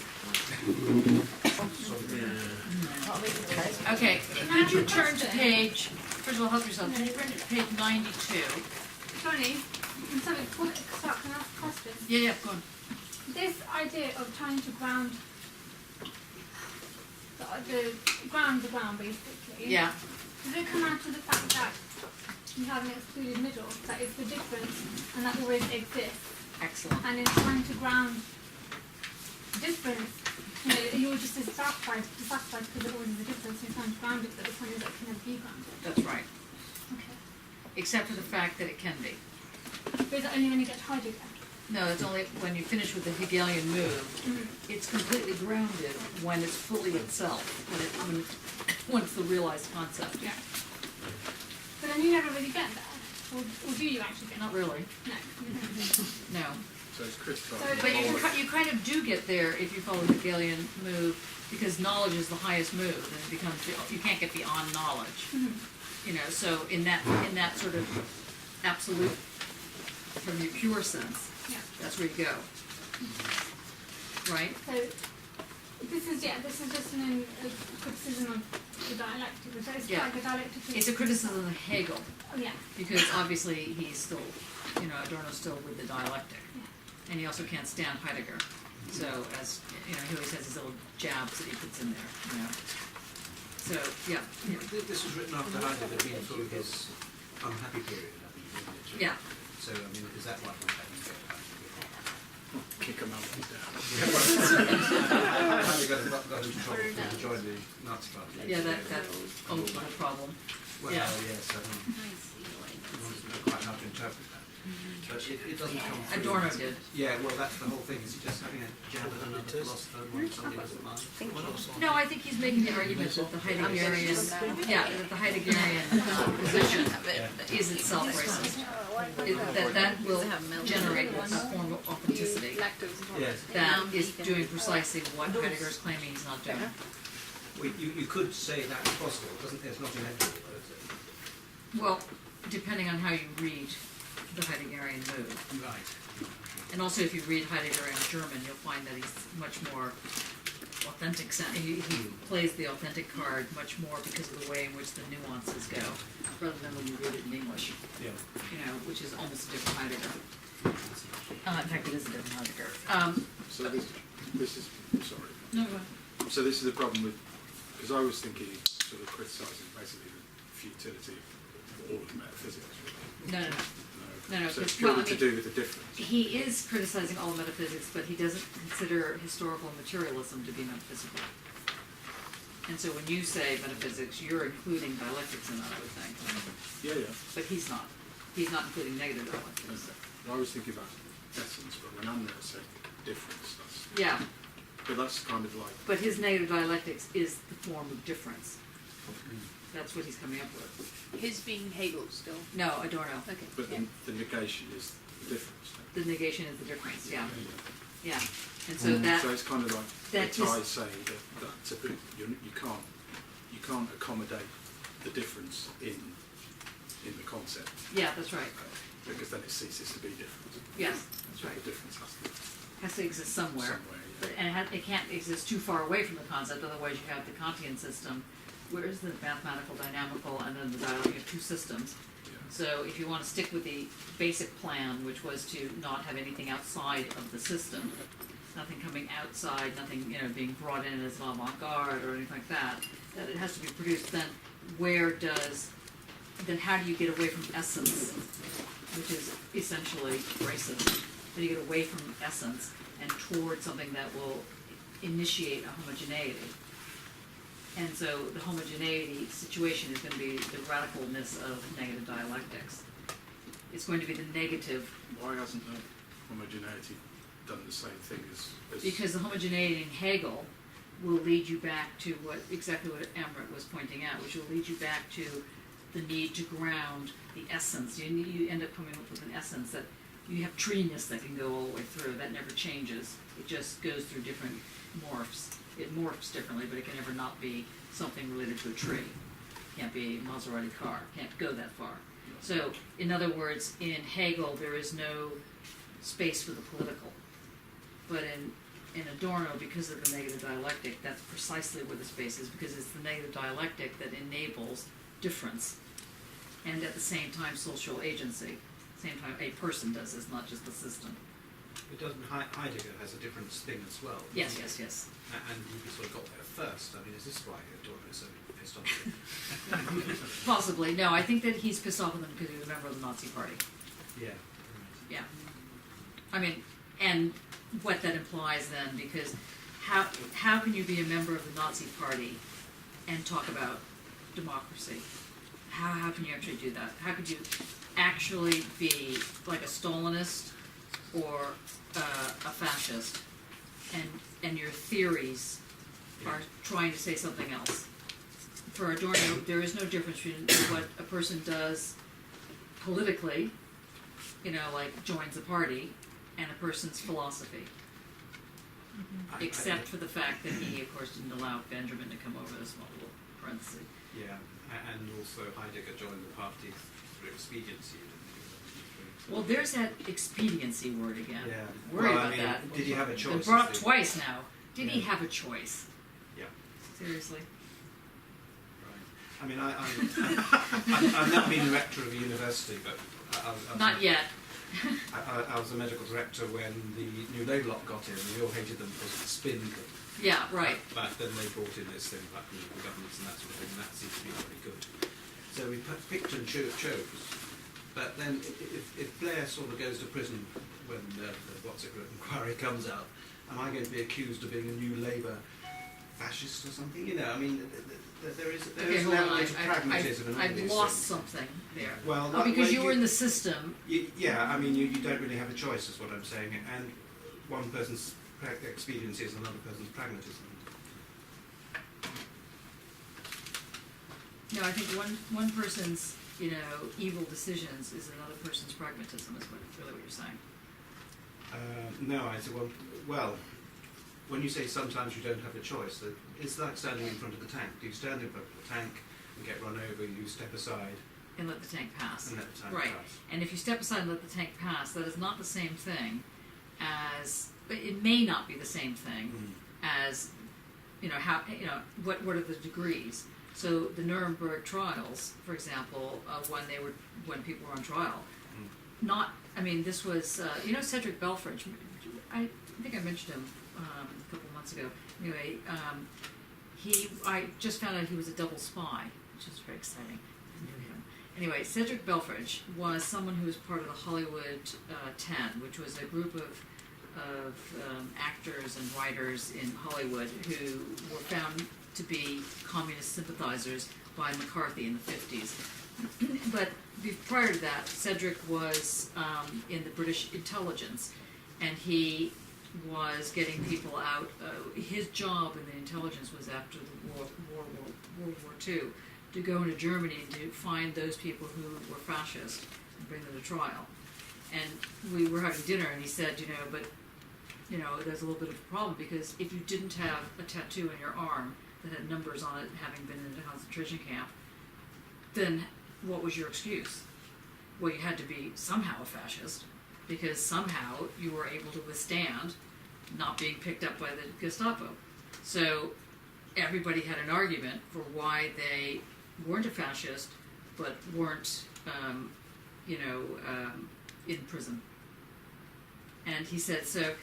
Okay, could you turn to page, first of all, help yourself, could you turn to page 92?
Tony, can I ask a question?
Yeah, go on.
This idea of trying to ground the ground basically.
Yeah.
Does it come out of the fact that you have an excluded middle, that is the difference, and that always exists?
Excellent.
And in trying to ground difference, you know, you're just dissatisfied because there always is a difference. You're trying to ground it, but the point is that it can never be grounded.
That's right.
Okay.
Except for the fact that it can be.
But is that only when you get to Heidegger?
No, it's only when you finish with the Hegelian move. It's completely grounded when it's fully itself, when it's the realized concept.
Yeah. But then you never really get there. Or do you actually get
Not really.
No.
No.
So it's critical.
But you kind of do get there if you follow the Hegelian move, because knowledge is the highest move, and it becomes you can't get beyond knowledge. You know, so in that sort of absolute, from your pure sense, that's where you go. Right?
So this is just a criticism of the dialectic, which is
Yeah.
like a dialectic.
It's a criticism of Hegel,
Oh yeah.
because obviously he's still, Adorno's still with the dialectic. And he also can't stand Heidegger. So, as he always has his little jabs that he puts in there, So, yeah.
This was written after Heidegger had been through his unhappy period, I think, isn't it?
Yeah.
So, I mean, is that why one having to go
Kick him out and down.
Heidegger got into trouble when he joined the Nazi Party.
Yeah, that old problem.
Well,
Yeah.
yes, I think it's quite hard to interpret that. But it doesn't come through.
Adorno did.
Yeah, well, that's the whole thing. Is he just having a jab at another philosopher when somebody doesn't mind?
No, I think he's making the argument that the Heideggerian, that the Heideggerian position is itself racist. That will generate a form of authenticity
Yes.
that is doing precisely what Heidegger's claiming he's not doing.
Well, you could say that's possible, doesn't there? It's not inevitable, though, is it?
Well, depending on how you read the Heideggerian move.
Right.
And also if you read Heidegger in German, you'll find that he's much more authentic sound. He plays the authentic card much more because of the way in which the nuances go, rather than when you read it in English.
Yeah.
You know, which is almost a different Heidegger. In fact, it is a different Heidegger.
So this is sorry.
No, go ahead.
So this is the problem with, because I was thinking sort of criticising basically the futility of all of metaphysics. Really.
No. No,
So it's
'cause, well,
purely
I
to
mean,
do with the difference.
he is criticizing all metaphysics, but he doesn't consider historical materialism to be metaphysical. And so when you say metaphysics, you're including dialectics in that, I would think.
Yeah.
But he's not. He's not including negative dialectics.
I was thinking about essence, but when I'm there saying difference, that's
Yeah,
but that's kind of like
but his negative dialectics is the form of difference. That's what he's coming up with.
His being Hegel still.
No, Adorno.
Okay.
but
yeah.
the negation is the difference.
The negation is the difference, yeah. Yeah. And so that,
So it's kind of like
that
the tie
is-
saying that you can't accommodate the difference in the concept
yeah, that's right.
because then it ceases to be different.
Yes, that's right.
The difference
Has to exist somewhere.
yeah.
And it can't exist too far away from the concept, otherwise you have the Kantian system, where is the mathematical, dynamical, and then the dialectic of two systems.
Yeah.
So if you want to stick with the basic plan, which was to not have anything outside of the system, nothing coming outside, nothing, you know, being brought in as an avant-garde or anything like that, that it has to be produced, then how do you get away from essence, which is essentially racism? How do you get away from essence and toward something that will initiate a homogeneity? And so the homogeneity situation is going to be the radicalness of negative dialectics. It's going to be the negative.
Why hasn't that homogeneity done the same thing as
Because the homogeneity in Hegel will lead you back to exactly what Emmerich was pointing out, which will lead you back to the need to ground the essence. You end up coming up with an essence that you have treeness that can go all the way through. That never changes. It just goes through different morphs. It morphs differently, but it can never not be something related to a tree. Can't be a Maserati car. Can't go that far. So, in other words, in Hegel, there is no space for the political. But in Adorno, because of the negative dialectic, that's precisely where the space is, because it's the negative dialectic that enables difference, and at the same time social agency. Same time a person does this, not just the system.
It doesn't. Heidegger has a different spin as well.
Yes,
doesn't
yes, yes.
it? And he sort of got there first. I mean, is this why Adorno is so pissed off?
Possibly. No, I think that he's pissed off with them because he was a member of the Nazi Party.
Yeah.
Yeah. I mean, and what that implies then, because how can you be a member of the Nazi Party and talk about democracy? How can you actually do that? How could you actually be like a Stalinist or a fascist, and your theories are trying to say something else? For Adorno, there is no difference between what a person does politically, you know, like joins a party, and a person's philosophy. Except for the fact that he, of course, didn't allow Benjamin to come over this small little parenthesis.
Yeah, and also Heidegger joined the party through expediency.
Well, there's that expediency word again.
Yeah.
Worry
Well,
about
I mean,
that.
did he have a
Been
choice?
brought up twice now. Did he
Yeah.
have a choice?
Yeah.
Seriously?
Right. I mean, I've not been a rector of a university, but I was
Not yet.
I was a medical director when the New Labour lot got in, and we all hated them because of the spin.
Yeah, right.
But then they brought in this thing about political governance and that sort of thing, and that seemed to be very good. So we picked and chose. But then if Blair sort of goes to prison when the inquiry comes out, am I going to be accused of being a New Labour fascist or something? You know, I mean, there is an
Hold on.
element of pragmatism and all
I've
these
lost
things.
something there.
Well,
Oh, because you were in the system.
Yeah, I mean, you don't really have a choice, is what I'm saying. And one person's expediency is another person's pragmatism.
No, I think one person's, you know, evil decisions is another person's pragmatism, is really what you're saying.
No, I said, well, when you say sometimes you don't have a choice, it's like standing in front of the tank. Do you stand in front of the tank and get run over, you step aside
And let the tank pass.
and let the tank
Right.
pass?
And if you step aside and let the tank pass, that is not the same thing as, but it may not be the same thing as how, what are the degrees? So the Nuremberg trials, for example, when people were on trial, this was, Cedric Belfridge, I think I mentioned him a couple months ago. Anyway, I just found out he was a double spy, which is very exciting. I knew him. Anyway, Cedric Belfridge was someone who was part of the Hollywood 10, which was a group of actors and writers in Hollywood who were found to be communist sympathizers by McCarthy in the 50s. But prior to that, Cedric was in the British intelligence, and he was getting people out. His job in the intelligence was after the World War II to go into Germany and to find those people who were fascist and bring them to trial. And we were having dinner, and he said, there's a little bit of a problem, because if you didn't have a tattoo on your arm that had numbers on it, having been in a concentration camp, then what was your excuse? Well, you had to be somehow a fascist, because somehow you were able to withstand not being picked up by the Gestapo. So everybody had an argument for why they weren't a fascist, but weren't, in prison. And he said, so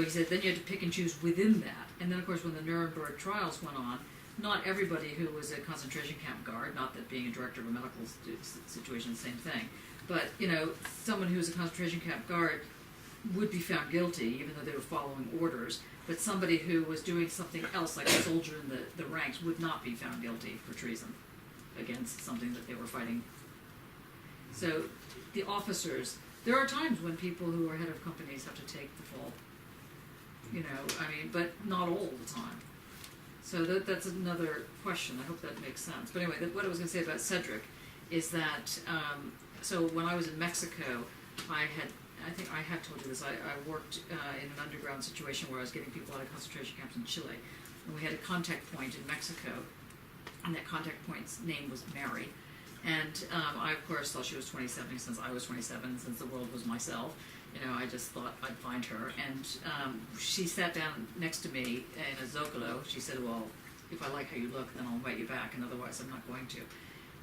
he said, then you had to pick and choose within that. And then, of course, when the Nuremberg trials went on, not everybody who was a concentration camp guard, not that being a director of a medical situation is the same thing, but, someone who was a concentration camp guard would be found guilty, even though they were following orders, but somebody who was doing something else, like a soldier in the ranks, would not be found guilty for treason against something that they were fighting. So the officers, there are times when people who are head of companies have to take the fall, but not all the time. So that's another question. I hope that makes sense. But anyway, what I was going to say about Cedric is that, so when I was in Mexico, I think I have told you this, I worked in an underground situation where I was getting people out of concentration camps in Chile. And we had a contact point in Mexico, and that contact point's name was Mary. And I, of course, thought she was 27, since I was 27, since the world was myself. I just thought I'd find her. And she sat down next to me in a Zocalo. She said, well, if I like how you look, then I'll invite you back, and otherwise I'm not going to.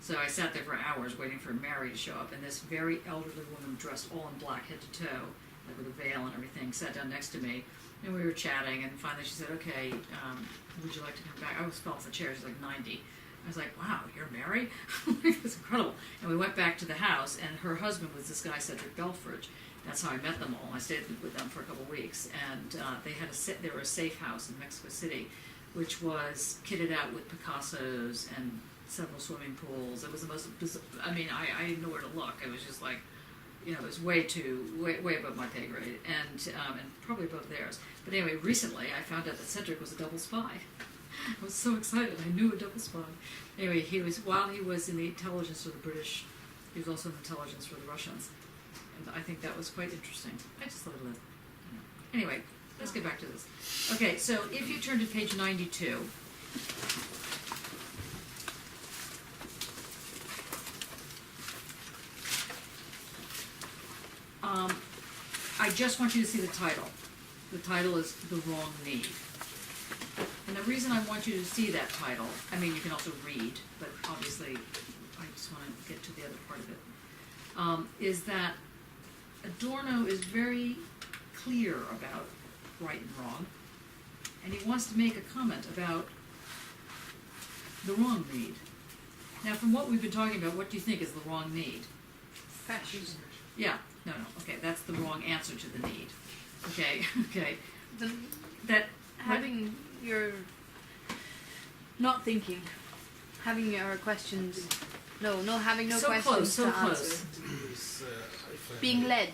So I sat there for hours waiting for Mary to show up, and this very elderly woman, dressed all in black head to toe, like with a veil and everything, sat down next to me, and we were chatting, and finally she said, okay, would you like to come back? I always fell off the chair. She's like 90. I was like, wow, you're Mary? It was incredible. And we went back to the house, and her husband was this guy, Cedric Belfridge. That's how I met them all. I stayed with them for a couple of weeks, and they were a safe house in Mexico City, which was kitted out with Picassos and several swimming pools. It was the most bizarre, I didn't know where to look. It was just like, it was way above my pay grade, and probably above theirs. But anyway, recently I found out that Cedric was a double spy. I was so excited. I knew a double spy. Anyway, while he was in the intelligence for the British, he was also in the intelligence for the Russians. And I think that was quite interesting. I just thought of it. Anyway, let's get back to this. Okay, so if you turn to page 92, I just want you to see the title. The title is The Wrong Need. And the reason I want you to see that title, you can also read, but obviously I just want to get to the other part of it, is that Adorno is very clear about right and wrong, and he wants to make a comment about the wrong need. Now, from what we've been talking about, what do you think is the wrong need?
Fascism.
Yeah, no, okay, that's the wrong answer to the need. Okay.
Having your not thinking, having your questions, having no questions to answer. Being led.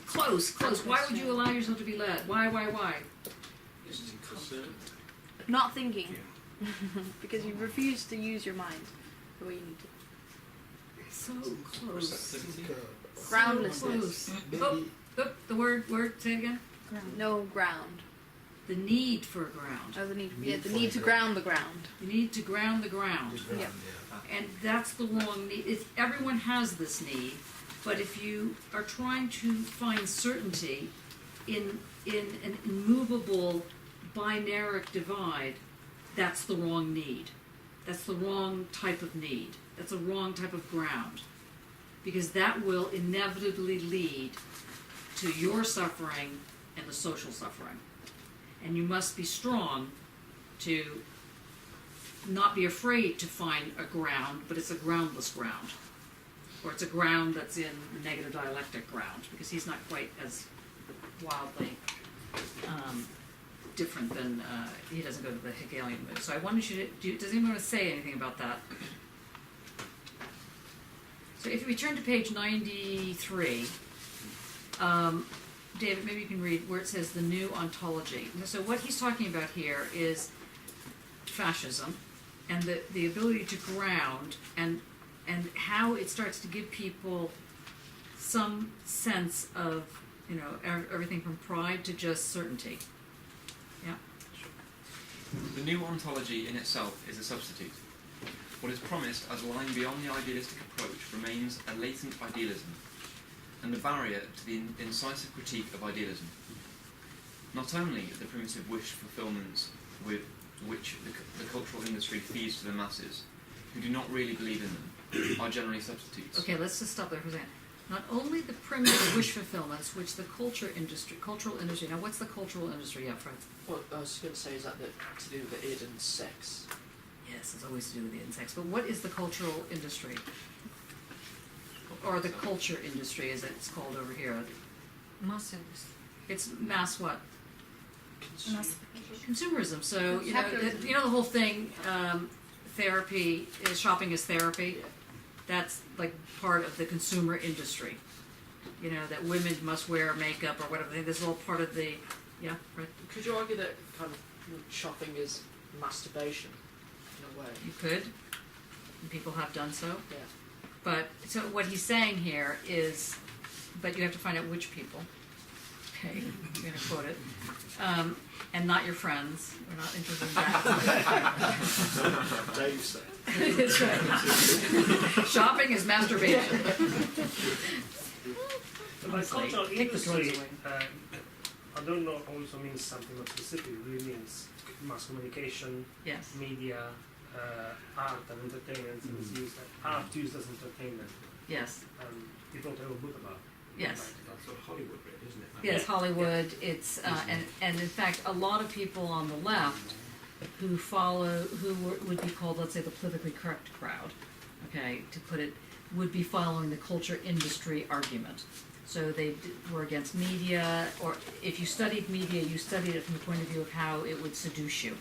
Close. Why would you allow yourself to be led? Why?
Not thinking. Because you refuse to use your mind the way you need to.
So close.
Groundlessness.
So close. The word, say it again?
No ground.
The need for ground.
Oh, the need to ground the ground.
You need to ground the ground.
Yeah.
And that's the wrong need. Everyone has this need, but if you are trying to find certainty in an immovable binaric divide, that's the wrong need. That's the wrong type of need. That's the wrong type of ground. Because that will inevitably lead to your suffering and the social suffering. And you must be strong to not be afraid to find a ground, but it's a groundless ground. Or it's a ground that's in the negative dialectic ground, because he's not quite as wildly different than, he doesn't go to the Hegelian mood. So I wanted you to, does anyone want to say anything about that? So if we turn to page 93, David, maybe you can read where it says the new ontology. So what he's talking about here is fascism and the ability to ground and how it starts to give people some sense of, you know, everything from pride to just certainty. Yeah.
The new ontology in itself is a substitute. What is promised as lying beyond the idealistic approach remains a latent idealism, and the barrier to the incisive critique of idealism. Not only the primitive wish fulfillments with which the cultural industry feeds to the masses, who do not really believe in them, are generally substitutes.
Okay, let's just stop there for a second. Not only the primitive wish fulfillments, which the cultural industry, now what's the cultural industry, yeah, Fred?
Well, I was going to say, is that to do with id and sex?
Yes, it's always to do with the insects, but what is the cultural industry? Or the culture industry, as it's called over here.
Mass industry.
It's mass what?
Consumer.
Consumerism. So, you know,
Capitalism.
you know the whole thing, therapy, shopping is therapy. That's like part of the consumer industry. You know, that women must wear makeup or whatever. This is all part of the, yeah, right?
Could you argue that kind of shopping is masturbation in a way?
You could, and people have done so.
Yeah.
But, so what he's saying here is, but you have to find out which people. Okay, I'm going to quote it. And not your friends. We're not interested in that.
Dave said.
That's right. Shopping is masturbation.
But by
Honestly,
cultural
take the drugs
industry,
away.
Adorno also means something more specific. It really means mass communication,
Yes.
media, art and entertainment. And it's used art used as entertainment.
Yes.
You wrote a whole book about.
Yes.
That's sort of Hollywood, really, isn't it?
Yes, Hollywood. It's and in fact, a lot of people on the left who would be called, let's say, the politically correct crowd, okay, to put it, would be following the culture industry argument. So they were against media, or if you studied media, you studied it from the point of view of how it would seduce you,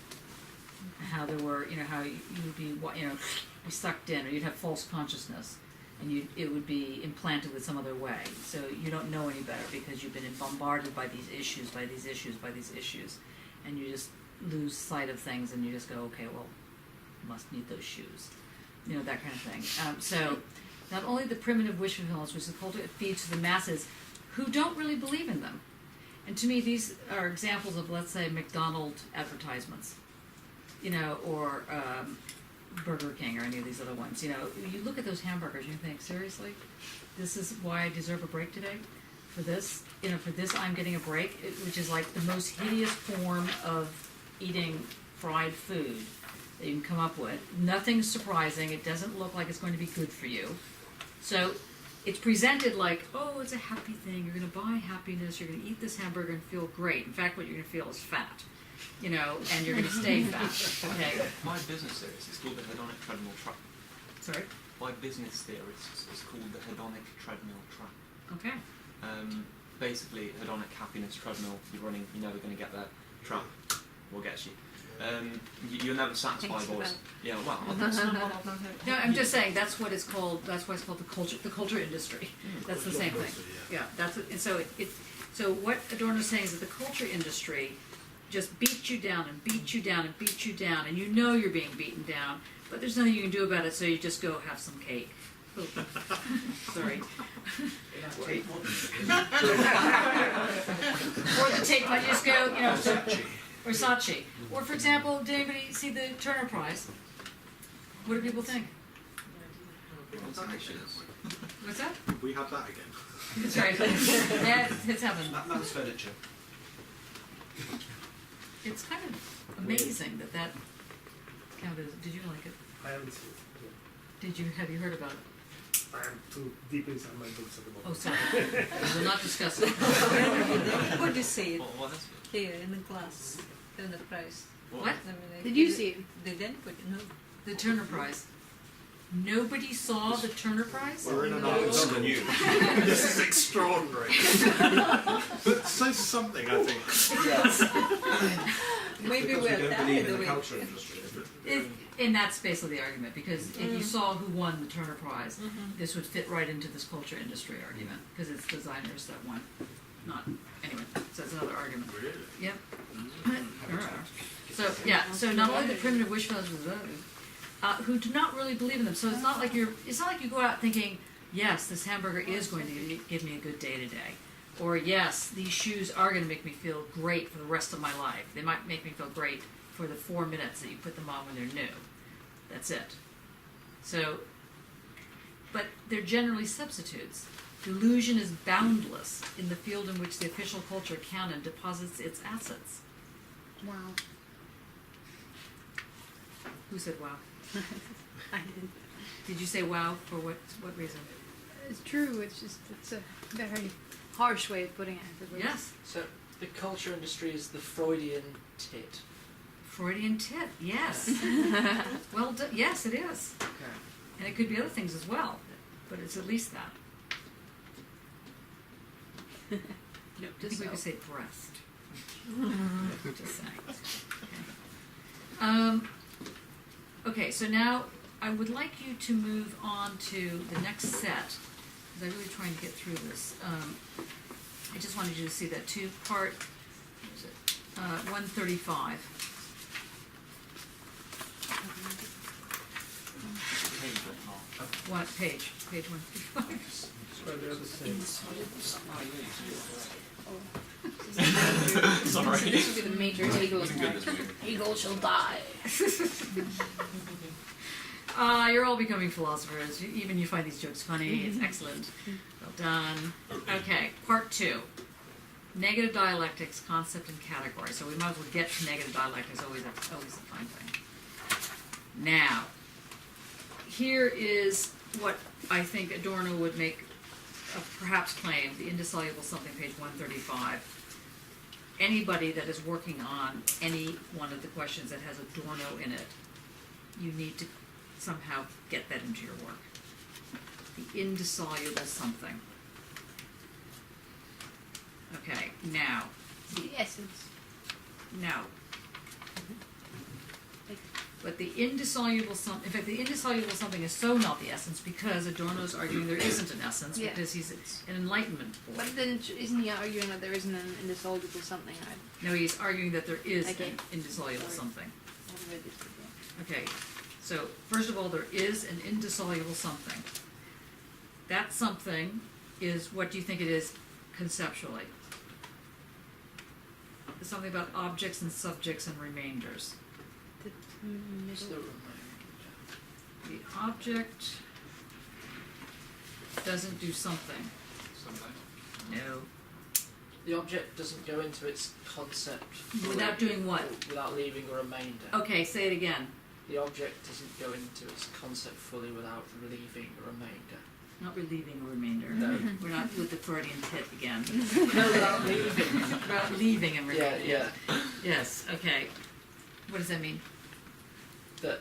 how there were, you know, how you would be, you know, be sucked in, or you'd have false consciousness. And it would be implanted with some other way. So you don't know any better because you've been bombarded by these issues, by these issues, by these issues. And you just lose sight of things and you just go, okay, well, must need those shoes. You know, that kind of thing. So not only the primitive wish fulfillments, which the culture feeds to the masses who don't really believe in them. And to me, these are examples of, let's say, McDonald's advertisements, you know, or Burger King or any of these other ones. You know, you look at those hamburgers and you think, seriously, this is why I deserve a break today? For this, you know, for this I'm getting a break, which is like the most hideous form of eating fried food that you can come up with. Nothing surprising. It doesn't look like it's going to be good for you. So it's presented like, oh, it's a happy thing. You're going to buy happiness. You're going to eat this hamburger and feel great. In fact, what you're going to feel is fat. You know, and you're going to stay fat. Okay.
My business theorist is called the hedonic treadmill trap.
Sorry.
My business theorist is called the hedonic treadmill trap.
Okay.
Basically, hedonic happiness treadmill. You're running. You're never going to get there. Trap will get you. You're never satisfied, boys. Yeah. Well.
No, I'm just saying that's what it's called. That's why it's called the culture industry. That's the same thing. Yeah. That's it. And so so what Adorno's saying is that the culture industry just beats you down and beats you down and beats you down, and you know you're being beaten down, but there's nothing you can do about it, so you just go have some cake. Sorry. Or the tape, I just go, you know, or Saatchi. Or for example, did anybody see the Turner Prize? What do people think? What's that?
We had that again.
Sorry. Yeah, it's happened.
That was furniture.
It's kind of amazing that How did you like it?
I haven't seen it.
Have you heard about it?
I am too deep inside my books at the moment.
Oh, sorry. We'll not discuss it.
What do you see
What is it?
here in the class, in the prize?
What?
I mean,
Did you see it?
Did anybody? No.
The Turner Prize. Nobody saw the Turner Prize?
We're in an
No.
art
It's on the
school.
news.
This is extraordinary. But say something, I think.
Maybe
Because
we're
we don't
tired
believe in
of
the
it.
culture industry.
And that's basically the argument, because if you saw who won the Turner Prize, this would fit right into this culture industry argument, because it's designers that won, not, anyway, so it's another argument.
Really?
Yep. So, yeah, so not only the primitive wish fellows who do not really believe in them, so it's not like you go out thinking, yes, this hamburger is going to give me a good day today, or yes, these shoes are going to make me feel great for the rest of my life. They might make me feel great for the 4 minutes that you put them on when they're new. That's it. So, but they're generally substitutes. Delusion is boundless in the field in which the official culture canon deposits its assets.
Wow.
Who said wow?
I didn't.
Did you say wow for what reason?
It's true. It's a very harsh way of putting it. I suppose.
Yes.
So the culture industry is the Freudian tit.
Freudian tit, yes. Well, yes, it is.
Okay.
And it could be other things as well, but it's at least that. I think we could say breast. Just saying. Okay, so now I would like you to move on to the next set, because I'm really trying to get through this. I just wanted you to see that two-part, what is it? 135. What page? Page 135.
Well, the other side.
Sorry.
This would be the major Hegel
Wasn't good this
attack.
week.
Hegel shall die.
You're all becoming philosophers. Even you find these jokes funny. It's excellent. Well done. Okay, part 2. Negative dialectics, concept and category. So we might as well get to negative dialectics. Always a fine thing. Now, here is what I think Adorno would make a perhaps claim, the indissoluble something, page 135. Anybody that is working on any one of the questions that has Adorno in it, you need to somehow get that into your work. The indissoluble something. Okay, now,
The essence.
no. But the indissoluble something, in fact, the indissoluble something is so not the essence because Adorno's arguing there isn't an essence
Yeah.
because he's an enlightenment boy.
But then isn't he arguing that there isn't an indissoluble something?
No, he's arguing that there is
Okay.
an indissoluble
Sorry.
something.
I haven't read this before.
Okay, so first of all, there is an indissoluble something. That something is, what do you think it is conceptually? It's something about objects and subjects and remainders.
The
It's
middle.
The object doesn't do something.
Sometimes.
No.
The object doesn't go into its concept
Without doing what?
without leaving a remainder.
Okay, say it again.
The object doesn't go into its concept fully without leaving a remainder.
Not relieving a remainder.
No.
We're not with the Freudian tit again.
No, without leaving.
About leaving a remainder.
Yeah, yeah.
Yes, okay. What does that mean?
That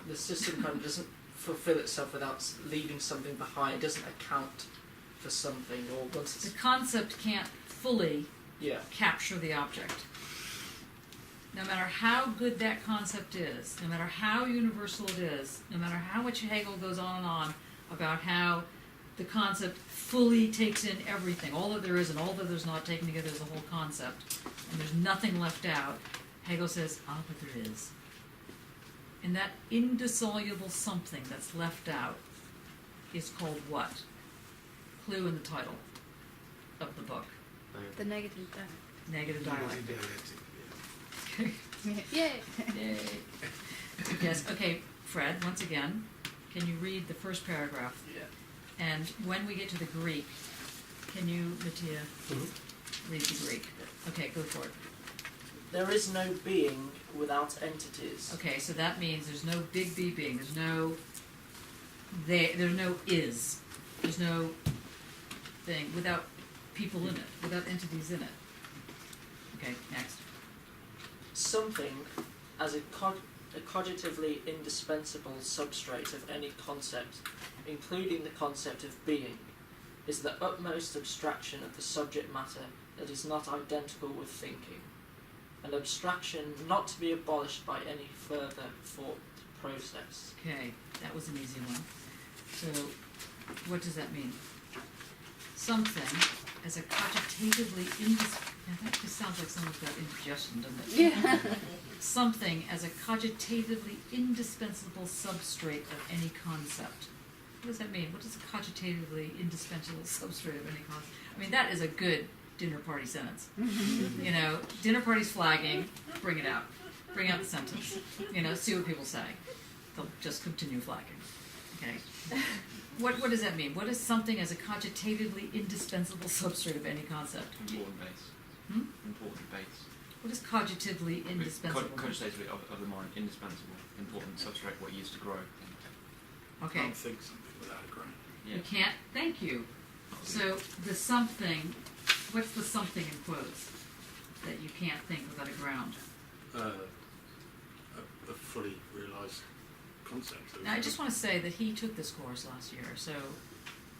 the system kind of doesn't fulfill itself without leaving something behind. It doesn't account for something, or once
The
it's
concept can't fully capture the object. No matter how good that concept is, no matter how universal it is, no matter how much Hegel goes on and on about how the concept fully takes in everything, all that there is and all that there's not taken together is the whole concept, and there's nothing left out, Hegel says, but there is. And that indissoluble something that's left out is called what? Clue in the title of the book.
The negative dialect.
Negative dialectic.
Dialectic,
Yay!
Yay. Yes, okay, Fred, once again, can you read the first paragraph?
Yeah.
And when we get to the Greek, can you, Mattia, read the Greek? Okay, go for it.
There is no being without entities.
Okay, so that means there's no big B being. There's no is. There's no thing without people in it, without entities in it. Okay, next.
Something as a cognitively indispensable substrate of any concept, including the concept of being, is the utmost abstraction of the subject matter that is not identical with thinking, an abstraction not to be abolished by any further thought process.
Okay, that was an easy one. So, what does that mean? Something as a cogitatively now that just sounds like someone's got indigestion, doesn't it?
Yeah.
Something as a cogitatively indispensable substrate of any concept. What does that mean? What does a cogitatively indispensable substrate of any concept? I mean, that is a good dinner party sentence. You know, dinner party's flagging, bring it out. Bring out the sentence. You know, see what people say. They'll just continue flagging. Okay. What does that mean? What is something as a cogitatively indispensable substrate of any concept?
Important base. Important base.
What is cogitatively indispensable?
Cogitatively of the mind, indispensable, important substrate, what used to grow.
Okay.
Can't think something without a ground.
You can't. Thank you. So the something. What's the something in quotes that you can't think without a ground?
A fully realised concept.
Now, I just want to say that he took this course last year, so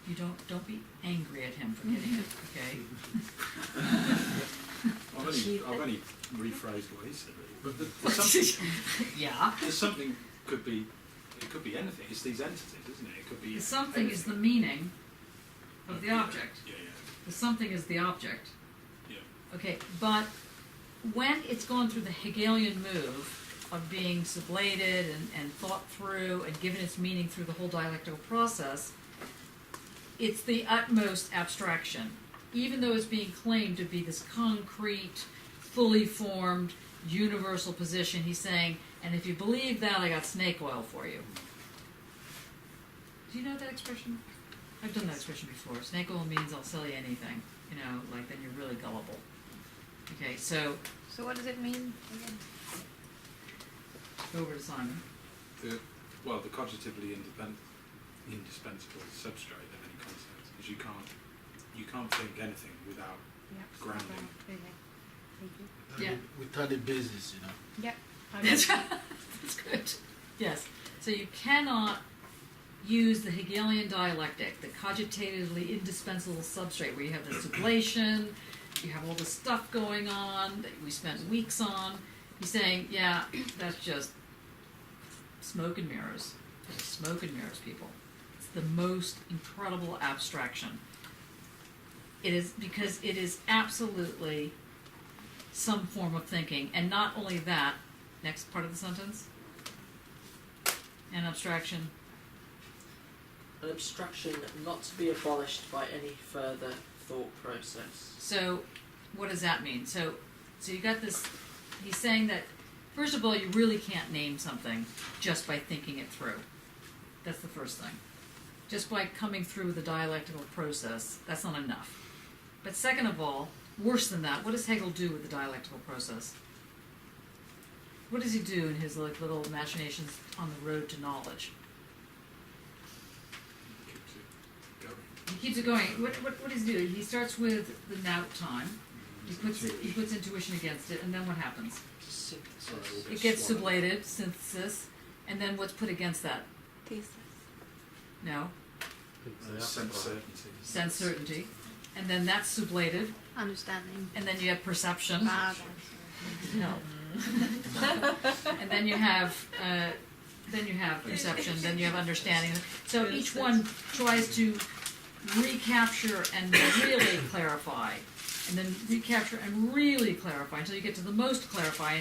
you don't be angry at him for getting it. Okay.
I've only rephrased what he said, really. But the something,
Yeah.
the something could be, it could be anything. It's these entities, isn't it? It could be.
The something
anything.
is the meaning of the object.
Yeah, yeah,
The something is the object.
yeah.
Okay, but when it's gone through the Hegelian move of being sublated and thought through and given its meaning through the whole dialectical process, it's the utmost abstraction. Even though it's being claimed to be this concrete, fully formed, universal position, he's saying, and if you believe that, I got snake oil for you. Do you know that expression? I've done that expression before. Snake oil means I'll sell you anything. You know, like then you're really gullible. Okay, so
So what does it mean again?
go over to Simon.
The cognitively indispensable substrate of any concept is you can't think anything without grounding.
Yeah.
Without a basis, you know.
Yep.
That's right. That's good. Yes. So you cannot use the Hegelian dialectic, the cogitatively indispensable substrate, where you have the sublation, you have all the stuff going on that we spent weeks on. He's saying, yeah, that's just smoke and mirrors. It's smoke and mirrors, people. It's the most incredible abstraction. It is because it is absolutely some form of thinking, and not only that, next part of the sentence, an abstraction.
An abstraction not to be abolished by any further thought process.
So, what does that mean? So you got this, he's saying that, first of all, you really can't name something just by thinking it through. That's the first thing. Just by coming through the dialectical process, that's not enough. But second of all, worse than that, what does Hegel do with the dialectical process? What does he do in his little imaginations on the road to knowledge? He keeps it going. What does he do? He starts with the now time. He puts intuition against it, and then what happens?
Synthesis.
It gets sublated, synthesis, and then what's put against that?
Thesis.
No,
Sense certainty.
sense certainty, and then that's sublated,
Understanding.
and then you have perception.
Ah,
No. And then you have perception. Then you have understanding. So each one tries to recapture and really clarify, and then recapture and really clarify until you get to the most clarify.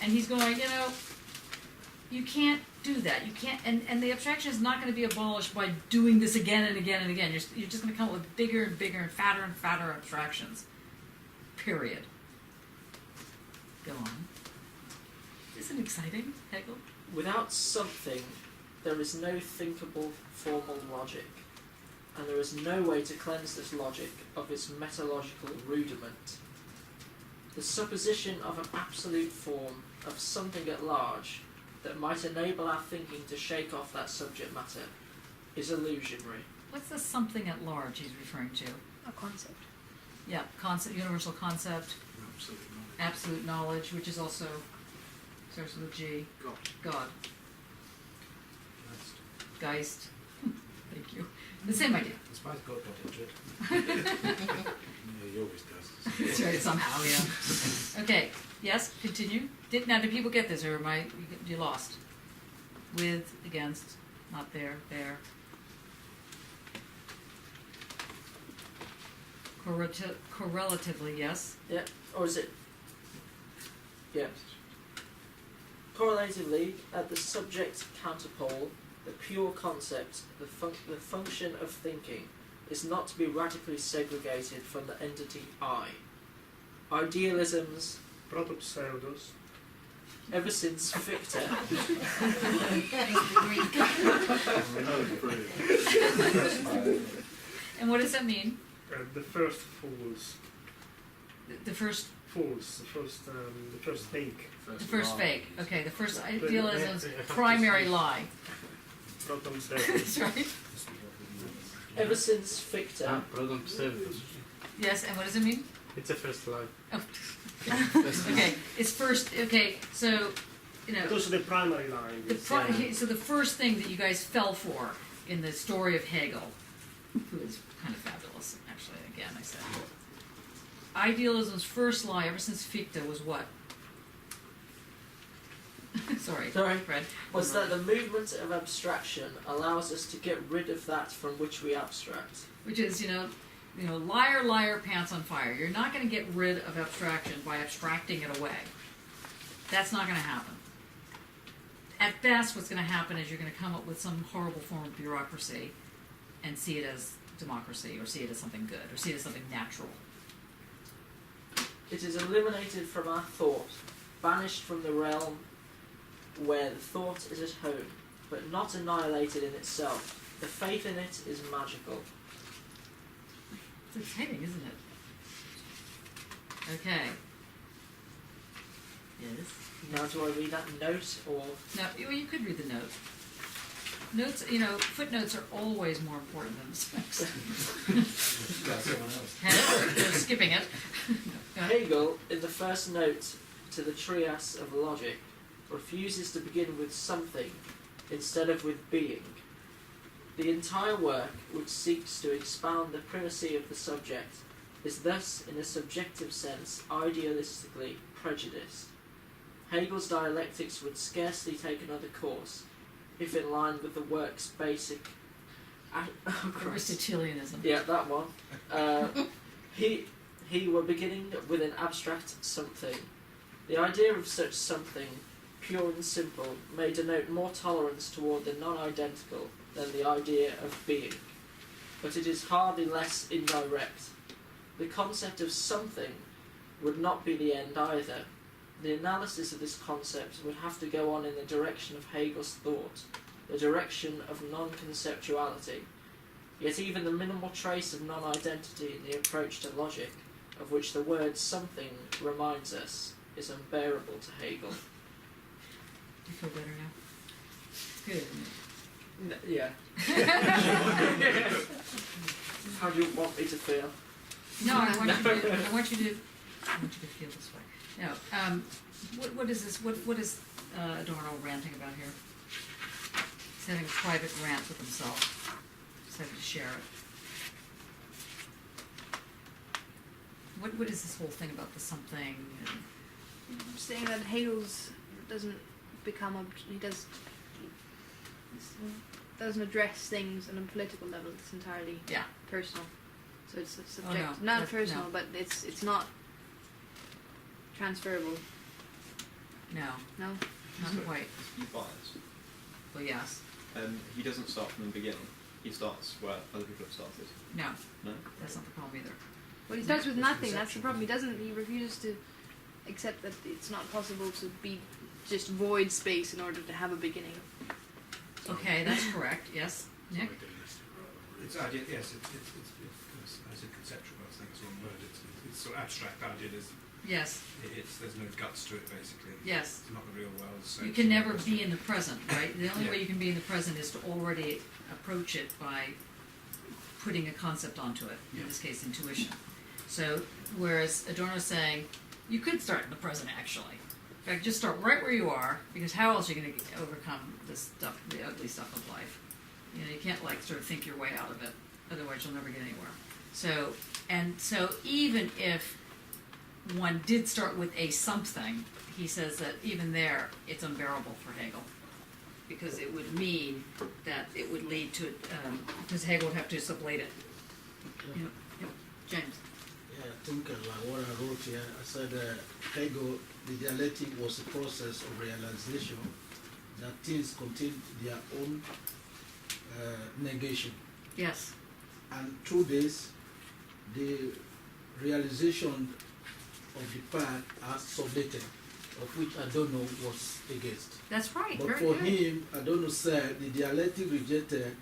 And he's going, you know, you can't do that. You can't. And the abstraction is not going to be abolished by doing this again and again and again. You're just going to come up with bigger and bigger and fatter abstractions. Period. Go on. Isn't it exciting, Hegel?
Without something, there is no thinkable formal logic, and there is no way to cleanse this logic of its metalogical rudiment. The supposition of an absolute form of something at large that might enable our thinking to shake off that subject matter is illusionary.
What's the something at large he's referring to?
A concept.
Yeah, concept, universal concept,
Absolute knowledge.
absolute knowledge, which is also starts with a G.
God.
God. Geist. Thank you. The same idea.
I suppose God got into it.
Yeah, he always does.
That's right, somehow, yeah. Okay, yes, continue. Do people get this, or am I, you lost? With, against, not there, there. Correlatively, yes.
Yeah, or is it? Yeah. Correlatively, at the subject counterpole, the pure concept, the function of thinking, is not to be radically segregated from the entity I. Idealisms,
Protopseudos.
ever since Fichte,
And what does that mean?
The first fools.
The first
Fools. The first fake.
The first fake. Okay, the first
But
idealism's
I have to
primary
see.
lie.
Protopseudos.
That's right.
ever since Fichte,
Proton pseudos.
Yes, and what does it mean?
It's a first line.
Oh. Okay, it's first. Okay, so you know.
Those are the primary line.
So the first thing that you guys fell for in the story of Hegel, who is kind of fabulous, actually. Again, I said, idealism's first lie ever since Fichte was what? Sorry, Fred.
was that the movement of abstraction allows us to get rid of that from which we abstract.
Which is, you know, liar, liar, pants on fire. You're not going to get rid of abstraction by abstracting it away. That's not going to happen. At best, what's going to happen is you're going to come up with some horrible form of bureaucracy and see it as democracy, or see it as something good, or see it as something natural.
It is eliminated from our thought, banished from the realm where the thought is at home, but not annihilated in itself. The faith in it is magical.
It's exciting, isn't it? Okay. Yes.
Now, do I read that note or?
No, well, you could read the note. Notes, you know, footnotes are always more important than the specs. They're skipping it. Go ahead.
Hegel, in the first note to the Trias of Logic, refuses to begin with something instead of with being. The entire work, which seeks to expound the primacy of the subject, is thus, in a subjective sense, idealistically prejudiced. Hegel's Dialectics would scarcely take another course, if in line with the work's basic
Aristotelianism.
Yeah, that one. He were beginning with an abstract something. The idea of such something, pure and simple, may denote more tolerance toward the non-identical than the idea of being, but it is hardly less indirect. The concept of something would not be the end either. The analysis of this concept would have to go on in the direction of Hegel's thought, the direction of non-conceptuality. Yet even the minimal trace of non-identity in the approach to logic, of which the word something reminds us, is unbearable to Hegel.
Do you feel better now? Good.
Yeah. How do you want me to feel?
No, I want you to feel this way. Now, what is this? What is Adorno ranting about here? He's having a private rant with himself. Decided to share it. What is this whole thing about the something?
I'm saying that Hegel's doesn't become doesn't address things on a political level. It's entirely personal. So it's a subject, not personal, but it's not transferable.
No,
No.
not quite.
He's biased.
Well, yes.
He doesn't start from the beginning. He starts where other people have started.
No,
No?
that's not the problem either.
Well, he starts with nothing. That's the problem. He refuses to accept that it's not possible to be just void space in order to have a beginning.
Okay, that's correct. Yes, Nick.
It's ideal. Yes, it's as a conceptual. I think it's one word. It's sort of abstract idealism.
Yes,
There's no guts to it, basically.
yes.
It's not the real world. So
You
it's
can
not
never
possible.
be in the present, right? The only
Yeah.
way you can be in the present is to already approach it by putting a concept onto it, in
Yeah.
this case, intuition. So, whereas Adorno's saying, you could start in the present, actually. In fact, just start right where you are, because how else are you going to overcome this stuff, the ugly stuff of life? You know, you can't like sort of think your way out of it, otherwise you'll never get anywhere. So even if one did start with a something, he says that even there, it's unbearable for Hegel. Because it would mean that it would lead to, because Hegel would have to sublate it. You know, yeah. James.
Yeah, I think like what I wrote here, I said Hegel, the dialectic was a process of realization that things contain their own negation.
Yes.
And through this, the realization of the part are sublated, of which Adorno was against.
That's right.
But
Very
for
good.
him, Adorno said the dialectic rejected,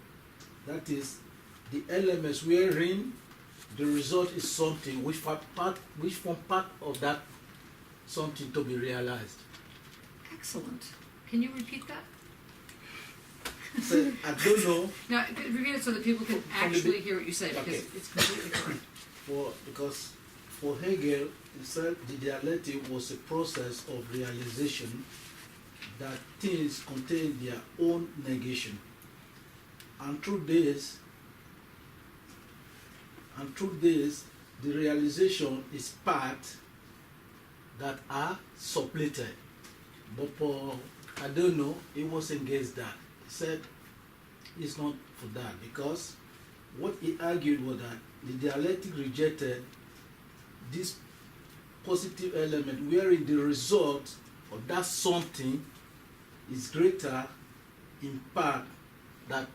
that is, the elements wherein the result is something which form part of that something to be realized.
Excellent. Can you repeat that?
So Adorno,
Now, repeat it so that people can
From the
actually
be-
hear what you say, because
Okay.
it's completely correct.
because for Hegel, he said the dialectic was a process of realization that things contain their own negation. And through this, the realization is part that are sublated. But for Adorno, he was against that. He said it's not for that, because what he argued was that the dialectic rejected this positive element wherein the result of that something is greater in part that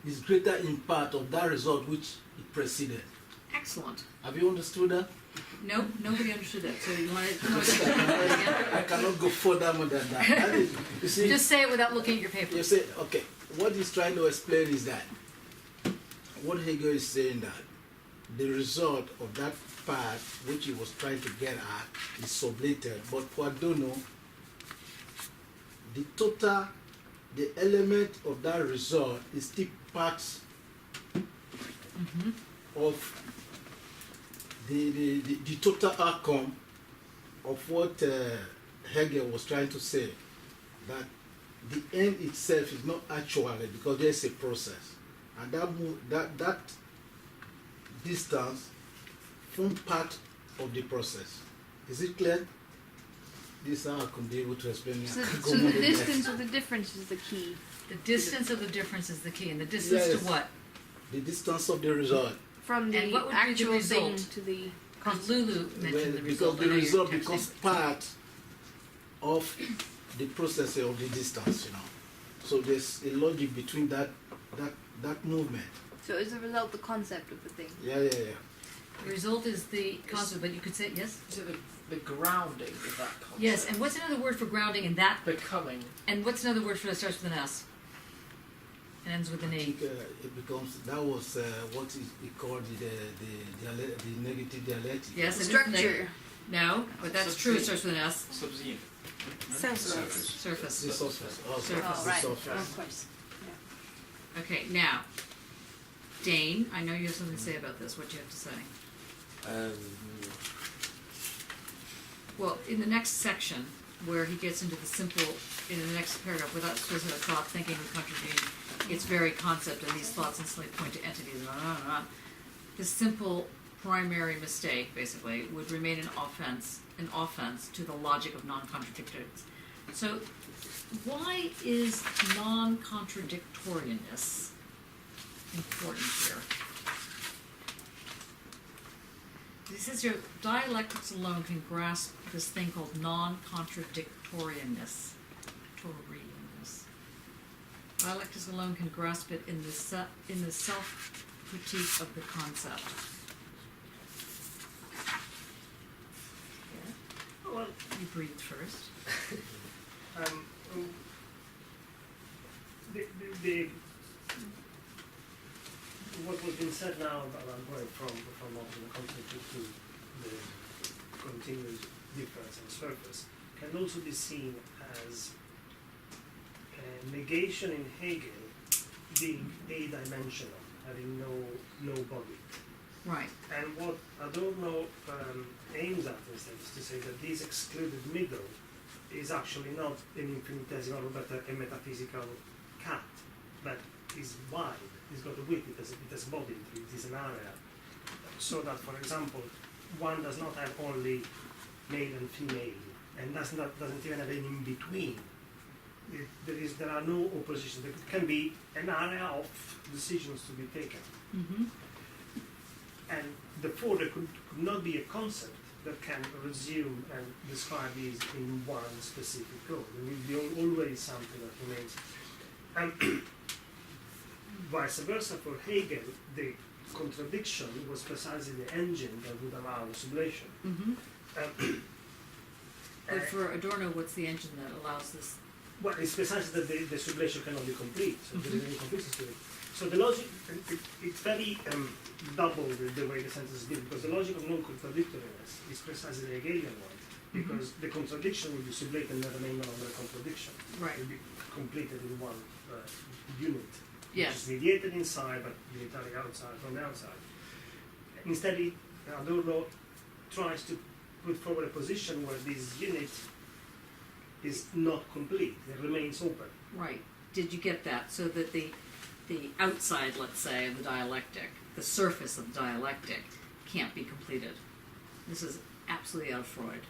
is greater in part of that result which it preceded.
Excellent.
Have you understood that?
Nope, nobody understood that. So you want to
I cannot go further more than that. That is, you see,
just say it without looking at your paper.
you say, okay, what he's trying to explain is that what Hegel is saying that the result of that part which he was trying to get at is sublated, but for Adorno, the element of that result is still part of the total outcome of what Hegel was trying to say, that the end itself is not actually, because there's a process, and that distance forms part of the process. Is it clear? This is how I can be able to explain it.
So the distance of the difference is the key.
The distance of the difference is the key, and the distance to what?
The distance of the result.
From the
And what would be the
actual thing
result?
to the
Because Lulu mentioned the result.
Because the
I know you're
result
texting.
becomes part of the process of the distance, you know. So there's a logic between that movement.
So is the result the concept of the thing?
Yeah.
The result is the concept, but you could say, yes?
Is it the grounding of that concept?
Yes, and what's another word for grounding in that?
Becoming.
And what's another word for that starts with an S? And ends with an
I
E?
think it becomes, that was what is called the negative dialectic.
Yes, it is
Structure.
negative. No, but that's true, it starts with an S.
Subsume.
Surface.
Surface.
The surface. Oh,
Surface.
Oh, right.
The surface.
Of course.
Okay, now, Dane, I know you have something to say about this. What do you have to say? Well, in the next section, where he gets into the simple, in the next paragraph, without specific thought, thinking, and contradiction, its very concept, and these thoughts instantly point to entities, the simple primary mistake, basically, would remain an offense to the logic of non-contradictoriness. So, why is non-contradictoriness important here? He says your dialectics alone can grasp this thing called non-contradictoriness. Dialectics alone can grasp it in the self-critique of the concept.
Well,
You breathed first.
What was been said now about going from obviously the concept to the continuous difference and surface, can also be seen as a negation in Hegel being a-dimensional, having no body.
Right.
And what Adorno aims at instead is to say that this excluded middle is actually not an infinitesimal but a metaphysical cat, but is wide, it's got a width, it has body, it is an area. So that, for example, one does not have only male and female, and doesn't even have any in between. There are no oppositions. There can be an area of decisions to be taken.
Mm-hmm.
And therefore there could not be a concept that can resume and describe these in one specific goal. There will be always something that remains. And vice versa for Hegel, the contradiction was precisely the engine that would allow sublation.
Mm-hmm. But for Adorno, what's the engine that allows this?
Well, it's precisely that the sublation cannot be complete, so there is any completeness to it. So the logic, it's very double the way the sentence is built, because the logic of non-contradictoriness is precisely the Hegelian one, because the contradiction will be sublated and remain no longer a contradiction.
Right.
It will be completed in one unit.
Yes.
Which is mediated inside, but unitary outside, from the outside. Instead, Adorno tries to put forward a position where this unit is not complete, it remains open.
Right. Did you get that? So that the outside, let's say, of the dialectic, the surface of the dialectic, can't be completed. This is absolutely out of Freud.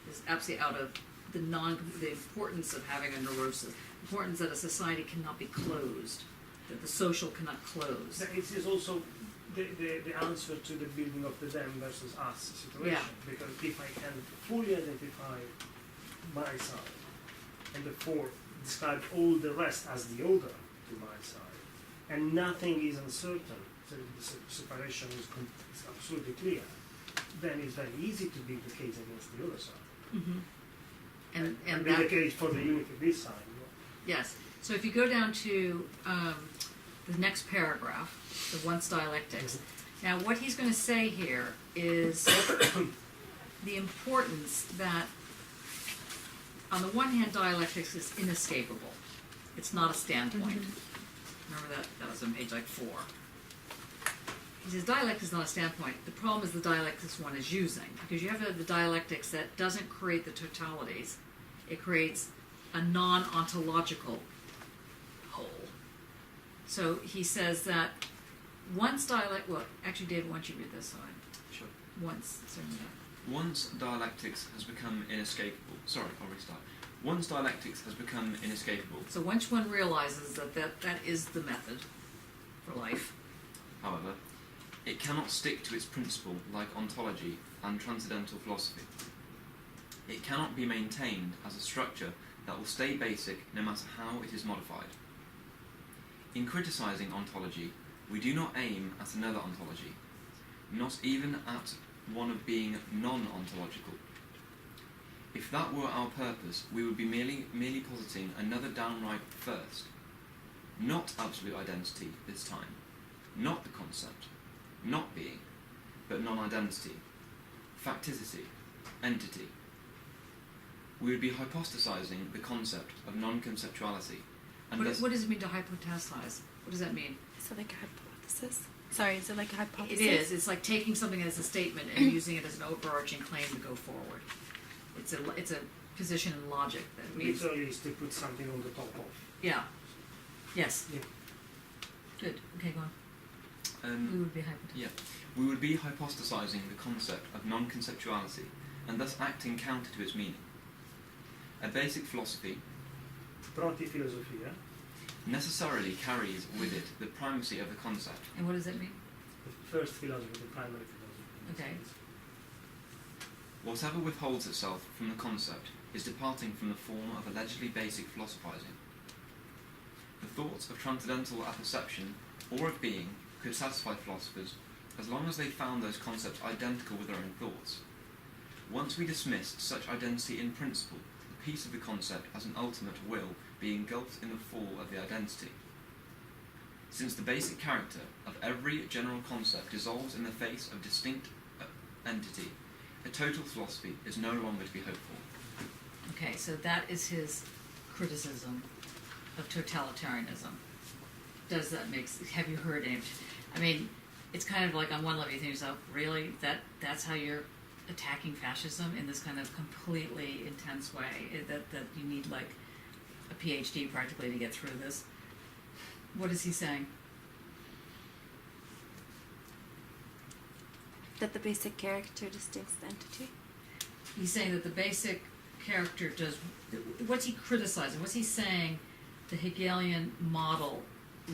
This is absolutely out of the importance of having a neurosis, the importance that a society cannot be closed, that the social cannot close.
It is also the answer to the building of the them versus us situation.
Yeah.
Because if I can fully identify my side, and therefore describe all the rest as the other to my side, and nothing is uncertain, so the separation is absolutely clear, then it's very easy to build the case against the other side.
Mm-hmm. And
be
that,
the case for the unit of this side.
yes. So if you go down to the next paragraph, the once dialectics. Now what he's going to say here is the importance that, on the one hand, dialectics is inescapable. It's not a standpoint. Remember that was on page like 4. He says dialectics is not a standpoint. The problem is the dialectics one is using, because you have the dialectics that doesn't create the totalities. It creates a non-ontological whole. So he says that once dialect, well, actually, David, why don't you read this side?
Sure.
Once, certainly.
Once dialectics has become inescapable. Sorry, I'll restart. Once dialectics has become inescapable.
So once one realizes that is the method for life.
However, it cannot stick to its principle like ontology and transcendental philosophy. It cannot be maintained as a structure that will stay basic no matter how it is modified. In criticizing ontology, we do not aim at another ontology, not even at one of being non-ontological. If that were our purpose, we would be merely positing another downright first. Not absolute identity this time, not the concept, not being, but non-identity, facticity, entity. We would be hypostasizing the concept of non-conceptuality. And
What does it mean to hypotesize? What does that mean?
So like a hypothesis? Sorry, is it like a hypothesis?
It is. It's like taking something as a statement and using it as an overarching claim to go forward. It's a position in logic that means.
Literally is to put something on the top of.
Yeah. Yes.
Yeah.
Good. Okay, go on. We would be hypothesizing.
Yeah. We would be hypostasizing the concept of non-conceptuality and thus acting counter to its meaning. A basic philosophy
Proti-philosophia
necessarily carries with it the primacy of the concept.
And what does that mean?
the first philosophy, the primary philosophy.
Okay.
Whatever withholds itself from the concept is departing from the form of allegedly basic philosophizing. The thoughts of transcendental apperception or of being could satisfy philosophers as long as they found those concepts identical with their own thoughts. Once we dismiss such identity in principle, the piece of the concept as an ultimate will be engulfed in the fall of the identity. Since the basic character of every general concept dissolves in the face of distinct entity, A total philosophy is no longer to be hoped for.
Okay, so that is his criticism of totalitarianism. Does that make sense? Have you heard any? I mean, it's kind of like on one level you think to yourself, really? That's how you're attacking fascism in this kind of completely intense way? That you need like a PhD practically to get through this? What is he saying?
That the basic character distincts the entity.
He's saying that the basic character does. What's he criticizing? What's he saying the Hegelian model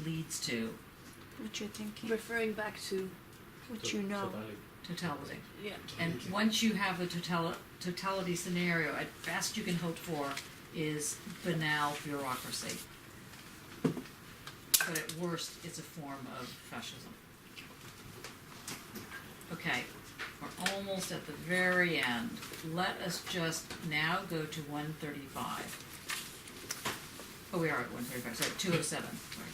leads to?
What you're thinking.
Referring back to
What you know.
Totality.
yeah.
And once you have a totality scenario, at best you can hope for is banal bureaucracy. But at worst, it's a form of fascism. Okay, we're almost at the very end. Let us just now go to 135. Oh, we are at 135, sorry, 207. Sorry.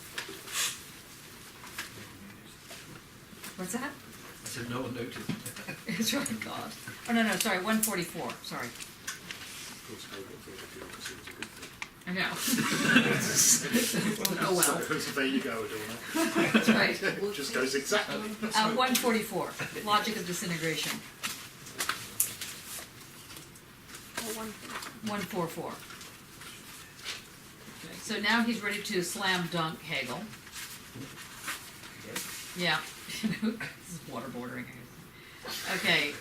What's that?
I said no one noticed.
It's right, God. Oh, no, sorry, 144, sorry.
Of course, Hegel thought that bureaucracy was a good thing.
I know. Oh, well.
So there you go, Adorno.
That's right.
Just goes exactly.
144, logic of disintegration.
Or
144. Okay, so now he's ready to slam dunk Hegel. Yeah, this is waterboarding. Okay,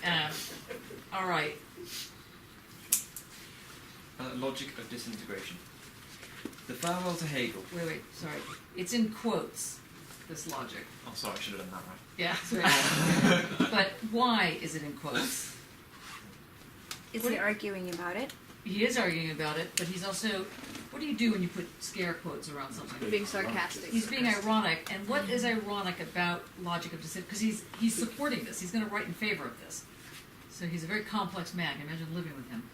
all right.
Logic of disintegration. The farewell to Hegel.
Wait, sorry. It's in quotes, this logic.
Oh, sorry, I should have done that right.
Yeah, sorry. But why is it in quotes?
Is he arguing about it?
He is arguing about it, but he's also, what do you do when you put scare quotes around something?
being sarcastic.
He's being ironic, and what is ironic about logic of disintegration? Because he's supporting this. He's going to write in favor of this. So he's a very complex man. Can you imagine living with him?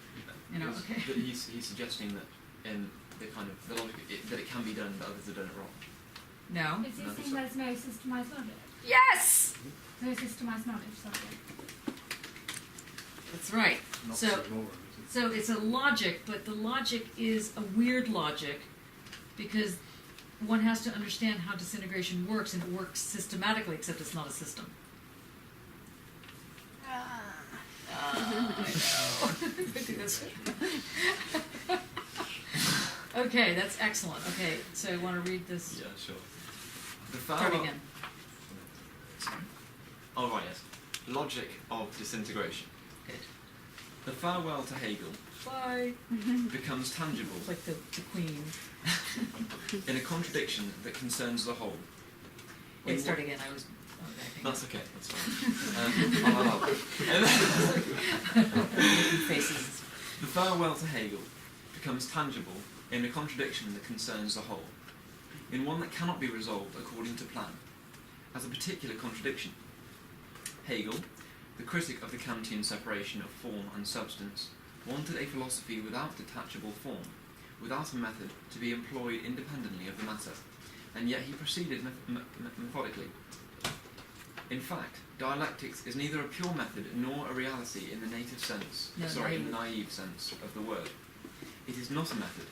You know, okay.
But he's suggesting that in the kind of the logic that it can be done, but others have done it wrong.
No.
Is he saying there's no systemized knowledge?
Yes.
No systemized knowledge, sorry.
That's right.
Not
So
moron, is it?
So it's a logic, but the logic is a weird logic because one has to understand how disintegration works, and it works systematically, except it's not a system. I know. Okay, that's excellent. Okay, so you want to read this?
Yeah, sure. The
Start
farewell.
again.
Sorry. Oh right, yes. Logic of disintegration.
Good.
The farewell to Hegel
Bye.
becomes tangible
It's like the queen.
in a contradiction that concerns the whole.
Wait,
In
start
what-
again. I was.
That's okay. That's fine. I'll allow it.
Faces.
The farewell to Hegel becomes tangible in a contradiction that concerns the whole, in one that cannot be resolved according to plan, as a particular contradiction. Hegel, the critic of the Kantian separation of form and substance, wanted a philosophy without detachable form, without a method to be employed independently of the matter, and yet he proceeded methodically. In fact, dialectics is neither a pure method nor a reality in the native sense, in the naive sense of the word. It is not a method,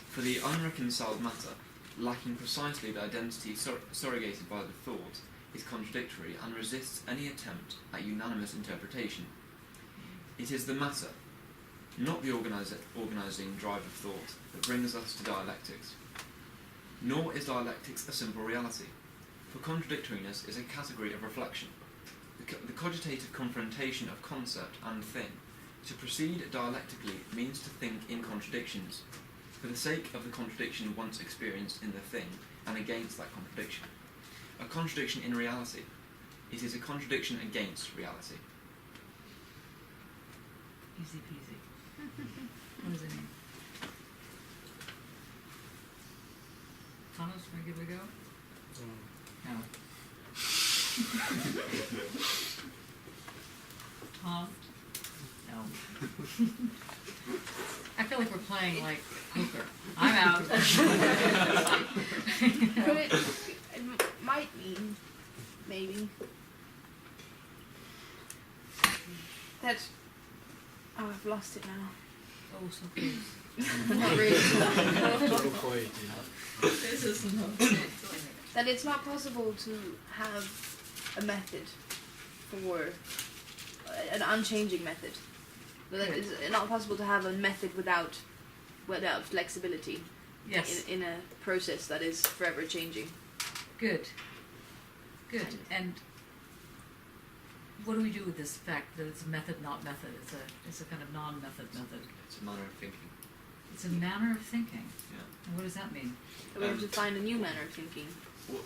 for the unreconciled matter, lacking precisely the identity surrogated by the thought, is contradictory and resists any attempt at unanimous interpretation. It is the matter, not the organising drive of thought, that brings us to dialectics. Nor is dialectics a simple reality, for contradictoriness is a category of reflection, the cogitative confrontation of concept and thing. To proceed dialectically means to think in contradictions, for the sake of the contradiction once experienced in the thing, and against that contradiction. A contradiction in reality. It is a contradiction against reality.
Easy peasy. What does it mean? Thomas, want to give it a go? No. Tom? No. I feel like we're playing like poker. I'm out.
But it might mean, maybe. that. Oh, I've lost it now.
Oh, so close.
Not really.
Total quiet, you know.
This is not it.
That it's not possible to have a method for an unchanging method. That it's not possible to have a method without flexibility
Yes,
in a process that is forever changing.
good. Good. And what do we do with this fact that it's a method, not method? It's a kind of non-method method.
It's a manner of thinking.
It's a manner of thinking.
Yeah.
And what does that mean?
So we have to find a new manner of thinking.
Well,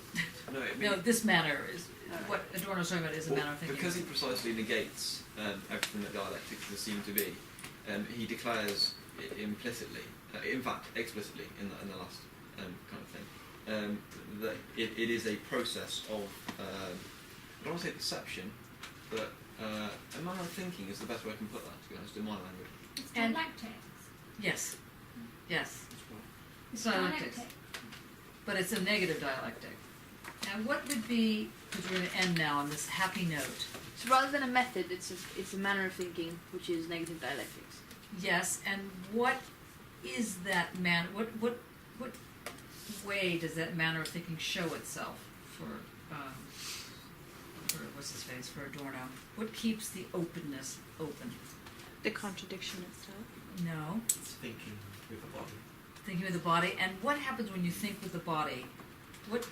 no, it
No,
means
this manner is
Alright.
what Adorno's talking about is a manner of thinking.
because he precisely negates everything that dialectics is seen to be. He declares implicitly, in fact explicitly, in the last kind of thing, that it is a process of I don't want to say perception, but a manner of thinking is the best way I can put that, to be honest, in my language.
It's
And-
dialectics.
Yes. Yes.
It's
Dialectics. But it's a negative dialectic. Now, what would be, because we're going to end now on this happy note.
So rather than a method, it's a manner of thinking, which is negative dialectics.
Yes, and what is that what way does that manner of thinking show itself for what's his face, for Adorno? What keeps the openness open?
The contradiction itself.
No.
It's thinking with the body.
Thinking with the body. And what happens when you think with the body? What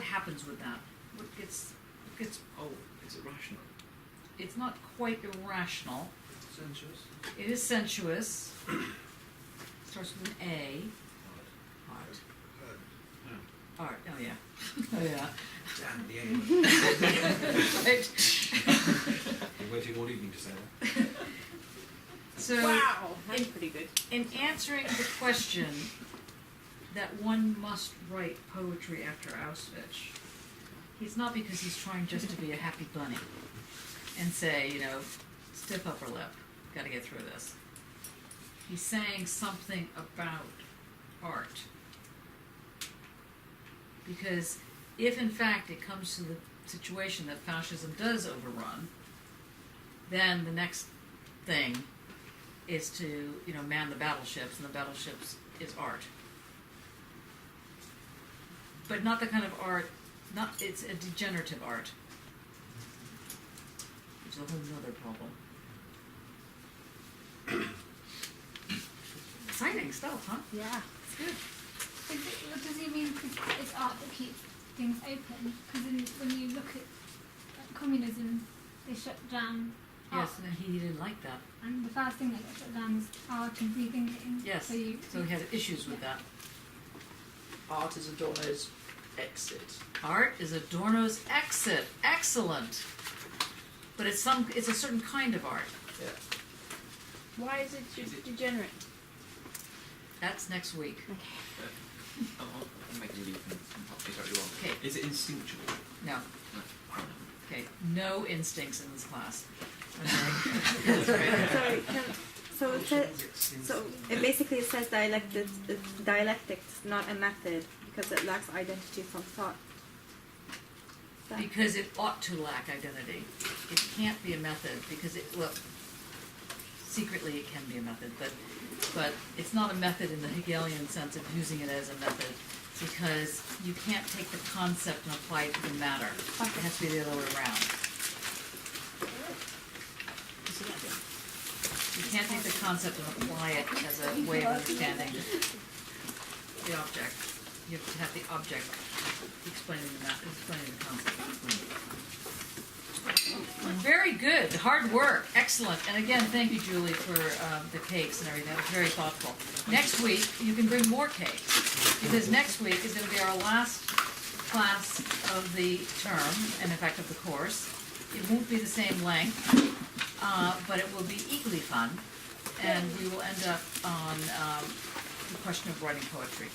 happens with that? What gets
Oh, is it rational?
it's not quite irrational.
Sensuous.
It is sensuous. Starts with an A. Art. Art. Oh yeah. Oh yeah.
Damn the aim.
Right.
Been waiting all evening to say that.
So
Wow, that's pretty good.
in answering the question that one must write poetry after Auschwitz, he's not because he's trying just to be a happy bunny and say, you know, stiff upper lip, got to get through this. He's saying something about art. Because if in fact it comes to the situation that fascism does overrun, then the next thing is to, you know, man the battleships, and the battleships is art. But not the kind of art, it's a degenerative art. Which is a whole nother problem. Exciting stuff, huh?
Yeah.
It's good.
What does he mean? 'Cause it's art that keeps things open. Because when you look at communism, they shut down art.
Yes, and he didn't like that.
And the first thing that got shut down was art and free thinking.
Yes,
So
he had issues with that.
Art is Adorno's exit.
Art is Adorno's exit. Excellent. But it's a certain kind of art.
Yeah.
Why is it degenerate?
That's next week.
I'm making you probably totally wrong.
Okay.
Is it instinctual?
No.
No.
Okay. No instincts in this class. Okay.
Sorry, so it basically says dialectics, not a method, because it lacks identity from thought.
Because it ought to lack identity. It can't be a method because secretly it can be a method, but it's not a method in the Hegelian sense of using it as a method, because you can't take the concept and apply it to the matter. It has to be the other way around. You can't take the concept and apply it as a way of understanding the object. You have to have the object explaining the concept. Very good, hard work, excellent. And again, thank you, Julie, for the cakes and everything. That was very thoughtful. Next week, you can bring more cakes, because next week is going to be our last class of the term, and in fact of the course. It won't be the same length, but it will be equally fun, and we will end up on the question of writing poetry.